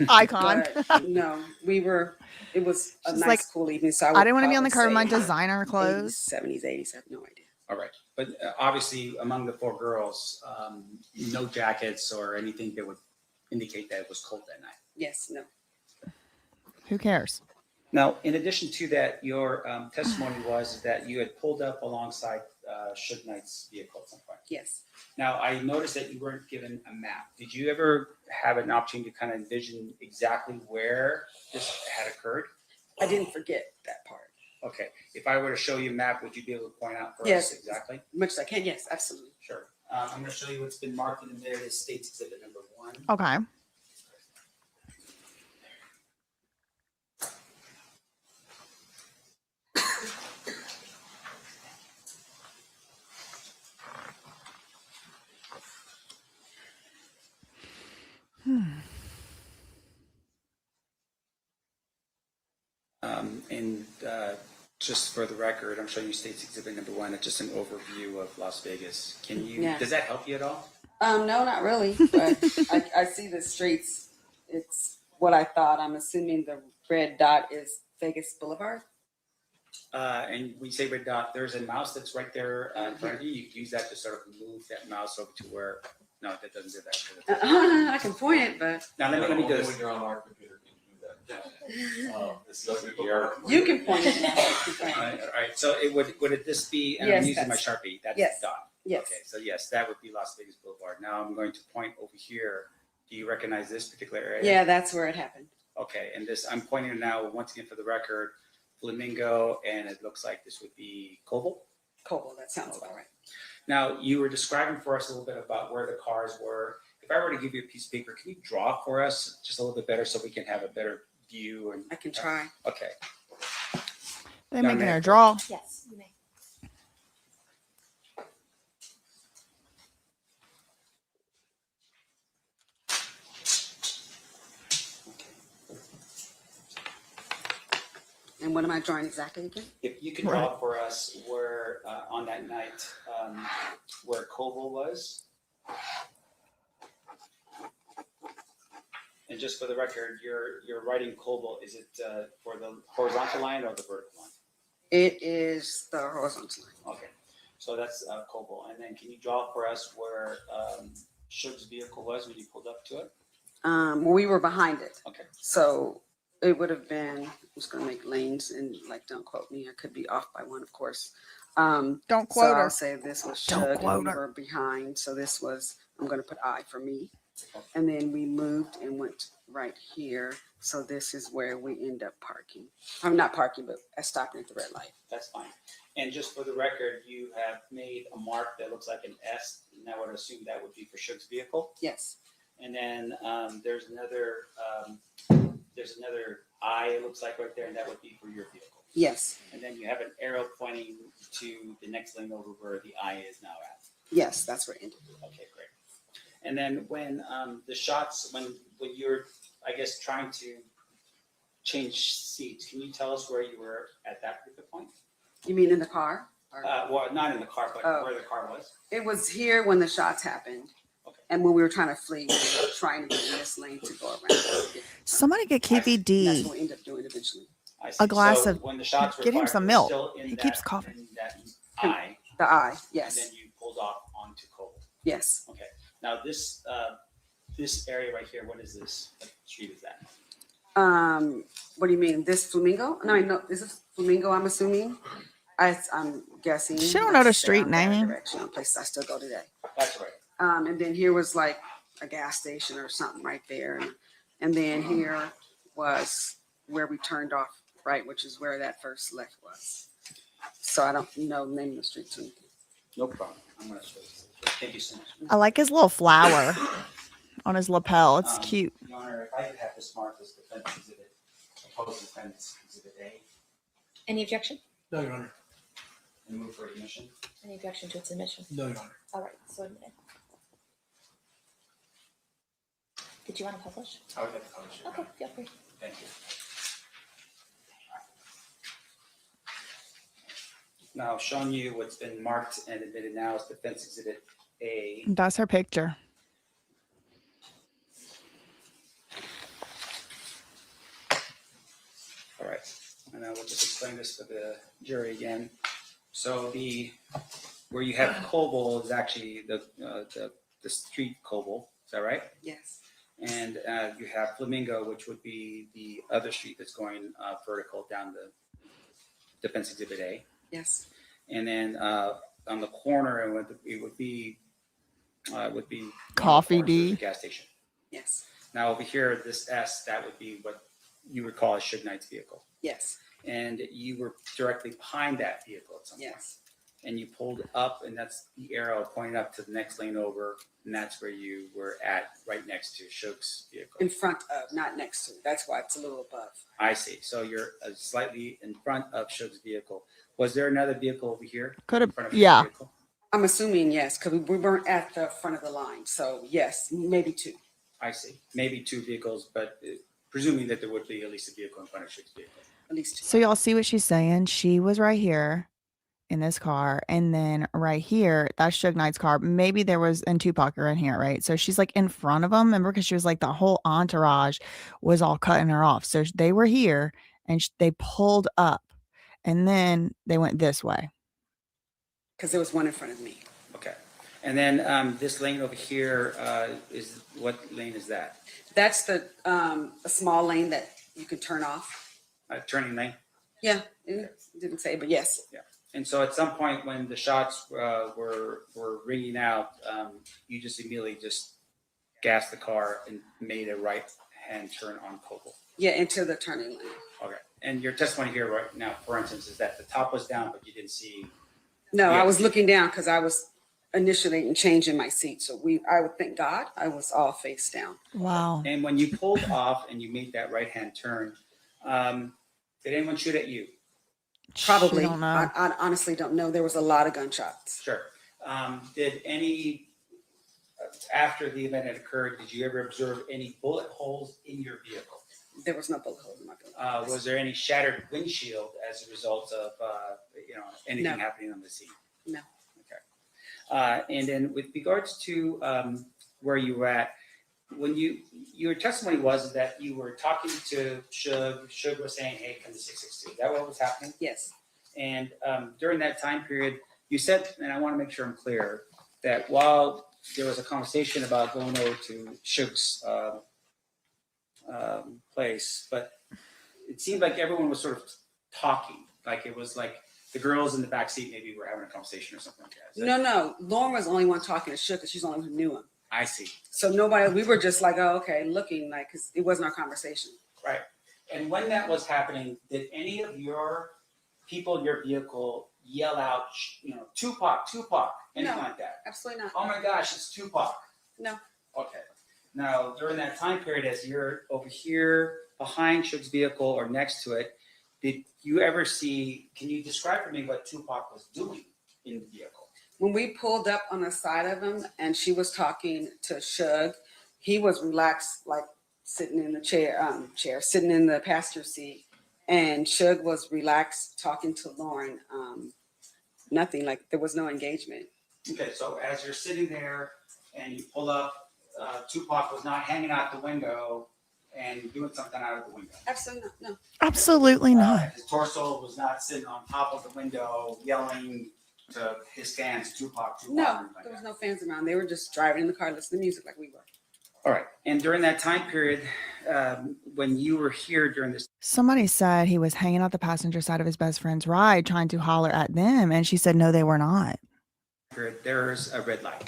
Icon. But no, it was a She's nice, like, cool evening. So I didn't want to be on the probably curb in my say in the designer 80s, clothes. 70s, 80s. I have no idea. All right, but obviously among the 4 girls, no jackets or anything that would indicate that it was cold that night. Yes, no. Who cares? Now, in addition to that, your testimony was that you had pulled up alongside Suge Knight's vehicle at some point. Yes. Now, I noticed that you weren't given a map. Did you ever have an opportunity to kind of envision exactly where this had occurred? I didn't forget that part. Okay, if I were to show you a map, would you be able to point out for Yes. us exactly? Much as I can. Yes, absolutely. Sure. I'm going to show you what's been marked in there as State's Exhibit number 1. Okay. And just for the record, I'm showing you State's Exhibit number 1. It's just an overview of Las Vegas. Can you? Yeah. Does that help you at all? No, not really. But I see the streets. It's what I thought. I'm assuming the red dot is Vegas Boulevard. And when you say red dot, there's a mouse that's right there in front of you. You can use that to sort of move that mouse over to where. No, that doesn't do that. I can point it, but Now let me do Only this. when you're on our computer can you do that. This doesn't be our. you can point it now. All right. So it would it this be? And Yes, I'm using my that's- Sharpie. That's yes, the dot. Yes. Okay. So yes, that would be Las Vegas Boulevard. Now I'm going to point over here. Do you recognize this particular area? Yeah, that's where it happened. Okay. And this I'm pointing now once again for the record, Flamingo, and it looks like this would be Coble. Coble, that sounds about right. Now you were describing for us a little bit about where the cars were. If I were to give you a piece of paper, can you draw for us just a little bit better so we can have a better view? And I can try. okay. They're Now, making Nick. her draw. Yes, you may. And what am I drawing exactly again? If you could draw for us where on that night where Coble was. And just for the record, you're writing Coble. Is it for the horizontal line or the vertical line? It is the horizontal line. Okay, so that's Coble. And then can you draw for us where Suge's vehicle was when you pulled up to it? We were behind it. Okay. So it would have been, I'm just going to make lanes and like, don't quote me. I could be off by one, of course. Don't So quote her. I'll say this was Don't Shug quote and we her. were behind. So this was, I'm going to put I for me. And then we moved and went right here. So this is where we end up parking. I'm not parking, but stopping at the red light. That's fine. And just for the record, you have made a mark that looks like an S, and I would assume that would be for Suge's vehicle. Yes. And then there's another I, it looks like right there, and that would be for your vehicle. Yes. And then you have an arrow pointing to the next lane over where the I is now at. Yes, that's where it ended. Okay, great. And then when the shots, when you're, I guess, trying to change seats, can you tell us where you were at that particular point? You mean in the car? Or- Well, not in the car, but Oh. where the car was. It was here when the shots happened. Okay. And when we were trying to flee, we were trying to get in this lane to go around. Somebody get That's KVD. what we ended up doing eventually. I see. A glass So of- when the shots were get him fired, some it was milk. still in He that- keeps coughing. in that I, The I, and yes, then you pulled off onto Cole. yes. Okay. Now this area right here, what is this? What street is that? What do you mean? This Flamingo? No, I know. Is this Flamingo? I'm assuming. I'm guessing. She don't know the Let's say street I'm that name. Direction on places I still go today. That's right. And then here was like a gas station or something right there, and then here was where we turned off right, which is where that first left was. So I don't know the name of the street. Or anything. No problem. I'm gonna show you. Thank you so much. I like his little flower on his lapel. It's cute. Your Honor, if I could have this marked as defense exhibit, opposed defense exhibit A, Any objection? No, Your Honor. and move for admission. Any objection to its admission? No, Your Honor. All right, so admitted. Did you want to publish? I would like to publish it. Okay, feel free. Thank you. Now, showing you what's been marked and admitted now as defense exhibit a That's her picture. All right, and I will just explain this to the jury again. So where you have Coble is actually the street Coble. Is that right? Yes. And you have Flamingo, which would be the other street that's going vertical down the Defense Exhibit A. Yes. And then on the corner, it would be Coffee the D. gas station. Yes. Now over here, this S, that would be what you would call a Suge Knight's vehicle. Yes. And you were directly behind that vehicle at some point. Yes. And you pulled up, and that's the arrow pointing up to the next lane over, and that's where you were at, right next to Suge's vehicle. In front of, not next to. That's why it's a little above. I see. So you're slightly in front of Suge's vehicle. Was there another vehicle over here? Could have. in front of Suge's Yeah. vehicle? I'm assuming yes, because we weren't at the front of the line. So yes, maybe two. I see. Maybe two vehicles, but presuming that there would be at least a vehicle in front of Suge's vehicle. At least two. So y'all see what she's saying? She was right here in this car, and then right here, that's Suge Knight's car. Maybe there was, and Tupac are in here, right? So she's like in front of them. Remember, because she was like, the whole entourage was all cutting her off. So they were here, and they pulled up, and then they went this way. Because there was one in front of me. Okay. And then this lane over here is, what lane is that? That's the a small lane that you can turn off. Turning lane? Yeah, it didn't say, but yes. Yeah. And so at some point when the shots were ringing out, you just immediately just gassed the car and made a right-hand turn on Coble. Yeah, into the turning lane. Okay. And your testimony here right now, for instance, is that the top was down, but you didn't see. No, Yeah. I was looking down because I was initially changing my seat. So I would thank God I was all face down. Wow. And when you pulled off and you made that right-hand turn, did anyone shoot at you? Probably. She don't know. I honestly don't know. There was a lot of gunshots. Sure. Did any, after the event had occurred, did you ever observe any bullet holes in your vehicle? There was no bullet holes in my vehicle. Was there any shattered windshield as a result of anything No. happening on the scene? No. Okay. And then with regards to where you were at, when your testimony was that you were talking to Suge. Suge was saying, "Hey, come to 662." Is that what was happening? Yes. And during that time period, you said, and I want to make sure I'm clear, that while there was a conversation about going over to Suge's place, but it seemed like everyone was sort of talking. Like it was like the girls in the back seat maybe were having a conversation or something like that. No. Lauren was the only one talking to Shook because she's the only one who knew him. I see. So nobody, we were just like, oh, okay, looking like, because it wasn't our conversation. Right. And when that was happening, did any of your people in your vehicle yell out, Tupac, anything No. like that? Absolutely not. Oh my gosh, it's Tupac. No. Okay. Now, during that time period, as you're over here behind Suge's vehicle or next to it, did you ever see, can you describe for me what Tupac was doing in the vehicle? When we pulled up on the side of him and she was talking to Suge, he was relaxed, like sitting in the chair, sitting in the passenger seat. And Suge was relaxed talking to Lauren. Nothing, like there was no engagement. Okay, so as you're sitting there and you pull up, Tupac was not hanging out the window and doing something out of the window. Absolutely not. No. Absolutely not. His torso was not sitting on top of the window yelling to his fans, Tupac. No, anything like there was that. no fans around. They were just driving in the car, listening to music like we were. All right. And during that time period, when you were here during this Somebody said he was hanging out the passenger side of his best friend's ride trying to holler at them. And she said, no, they were not. period, there's a red light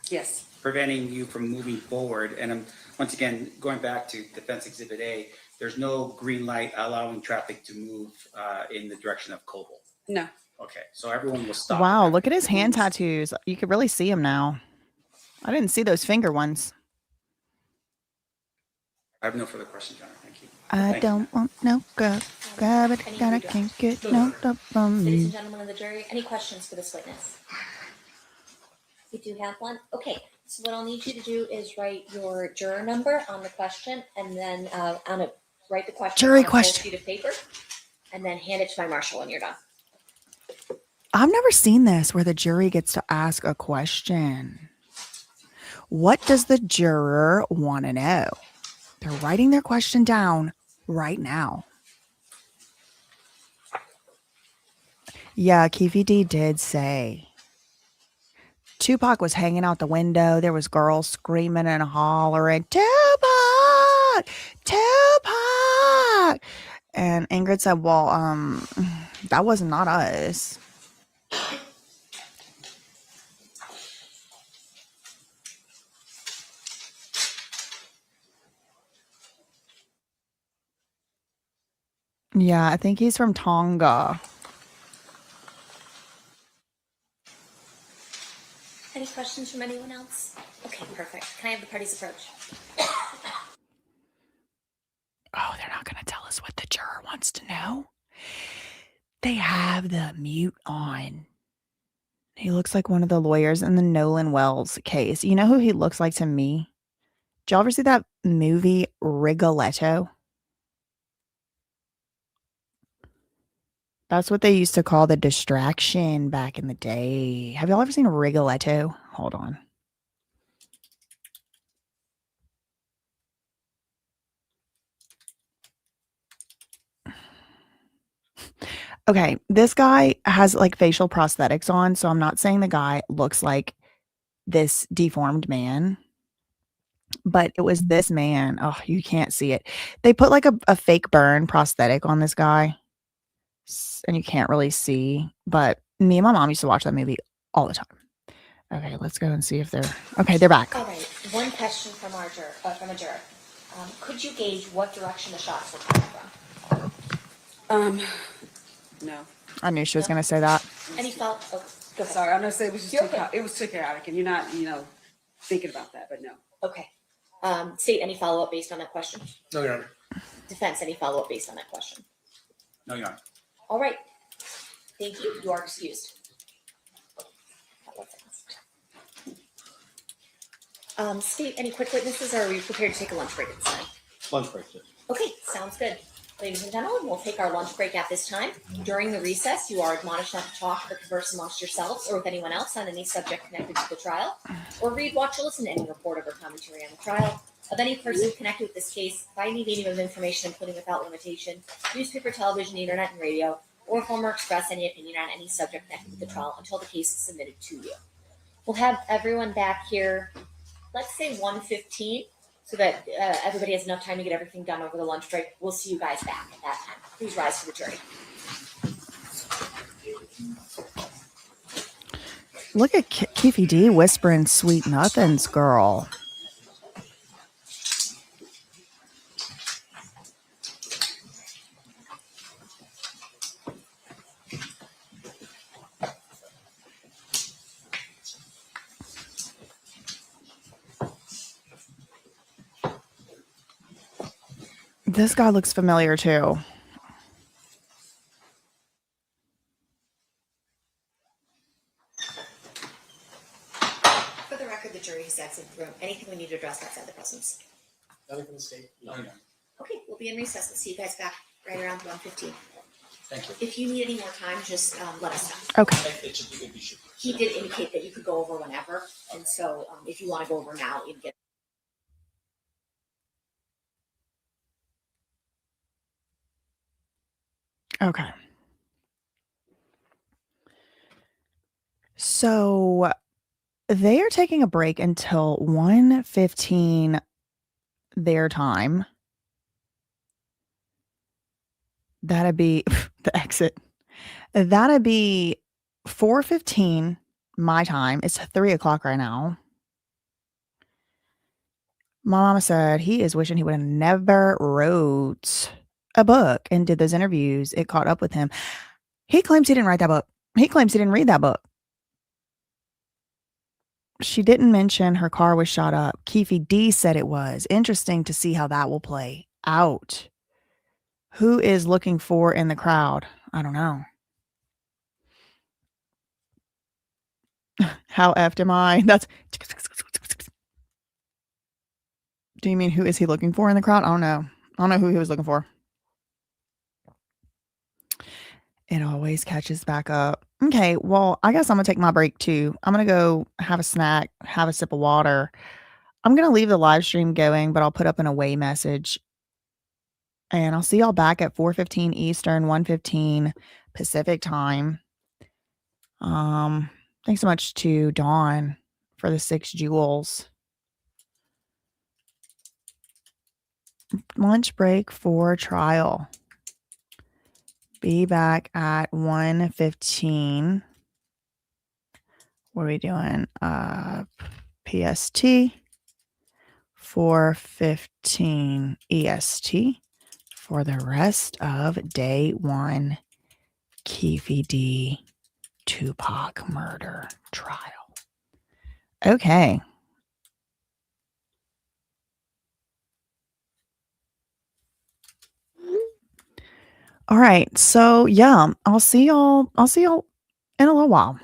Yes. preventing you from moving forward. And I'm, once again, going back to Defense Exhibit A, there's no green light allowing traffic to move in the direction of Coble. No. Okay, so everyone will stop. Wow, look at his hand tattoos. You could really see him now. I didn't see those finger ones. I have no further questions, John. Thank you. I Thank you. don't want no grab it, Any gotta redraft? can't get no up from Ladies and me. gentlemen of the jury, any questions for this witness? We do have one. Okay, so what I'll need you to do is write your juror number on the question, and then write the question Jury on a full question. sheet of paper, and then hand it to my marshal when you're done. I've never seen this where the jury gets to ask a question. What does the juror want to know? They're writing their question down right now. Yeah, Keefe D did say Tupac was hanging out the window. There was girls screaming and hollering, Tupac! Tupac! And Ingrid said, well, that was not us. Yeah, I think he's from Tonga. Any questions from anyone else? Okay, perfect. Can I have the party's approach? Oh, they're not going to tell us what the juror wants to know. They have the mute on. He looks like one of the lawyers in the Nolan Wells case. You know who he looks like to me? Did y'all ever see that movie Rigoletto? That's what they used to call the distraction back in the day. Have y'all ever seen Rigoletto? Hold on. Okay, this guy has like facial prosthetics on, so I'm not saying the guy looks like this deformed man, but it was this man. Oh, you can't see it. They put like a fake burn prosthetic on this guy, and you can't really see, but me and my mom used to watch that movie all the time. Okay, let's go and see if they're okay. They're back. All right. One question from our a juror. Could you gauge what direction the shots were coming from? No. I knew she was going to say that. Any follow? Oh, go ahead. Sorry, I'm gonna say it was just You're too okay. it was too chaotic, and you're not, thinking about that, but no. Okay. State, any follow-up based on that question? No, Your Honor. Defense, any follow-up based on that question? No, Your Honor. All right. Thank you. You are excused. State, any quick witnesses, or are we prepared to take a lunch break at this time? Lunch break, sir. Okay, sounds good. Ladies and gentlemen, we'll take our lunch break at this time. During the recess, you are admonished not to talk or converse amongst yourselves or with anyone else on any subject connected to the trial, or read, watch, or listen to any report or commentary on the trial of any person connected with this case by any medium of information, including without limitation, newspaper, television, internet, and radio, or form or express any opinion on any subject connected with the trial until the case is submitted to you. We'll have everyone back here, let's say 1:15, so that everybody has enough time to get everything done over the lunch break. We'll see you guys back at that time. Please rise for the jury. Look at Keefe D whispering sweet nothings, girl. This guy looks familiar too. For the record, the jury has exited the room. Anything we need to address outside the presence? Nothing from the state. No, Your Honor. Okay, we'll be in recess. We'll see you guys back right around 1:15. Thank you. If you need any more time, just let us know. Okay. It should be good. You should. He did indicate that you could go over whenever, and so if you want to go over now, you can get. Okay. So they are taking a break until 1:15 their time. That'd be the exit. That'd be 4:15 my time. It's 3:00 right now. My mama said he is wishing he would have never wrote a book and did those interviews. It caught up with him. He claims he didn't write that book. He claims he didn't read that book. She didn't mention her car was shot up. Keefe D said it was. Interesting to see how that will play out. Who is looking for in the crowd? I don't know. How effed am I? That's. Do you mean who is he looking for in the crowd? I don't know. I don't know who he was looking for. It always catches back up. Okay, well, I guess I'm going to take my break too. I'm going to go have a snack, have a sip of water. I'm going to leave the live stream going, but I'll put up an away message. And I'll see y'all back at 4:15 Eastern, 1:15 Pacific time. Thanks so much to Dawn for the 6 jewels. Lunch break for trial. Be back at 1:15. What are we doing? PST. 4:15 EST for the rest of day 1 Keefe D. Tupac murder trial. Okay. All right. So yeah, I'll see y'all in a little while.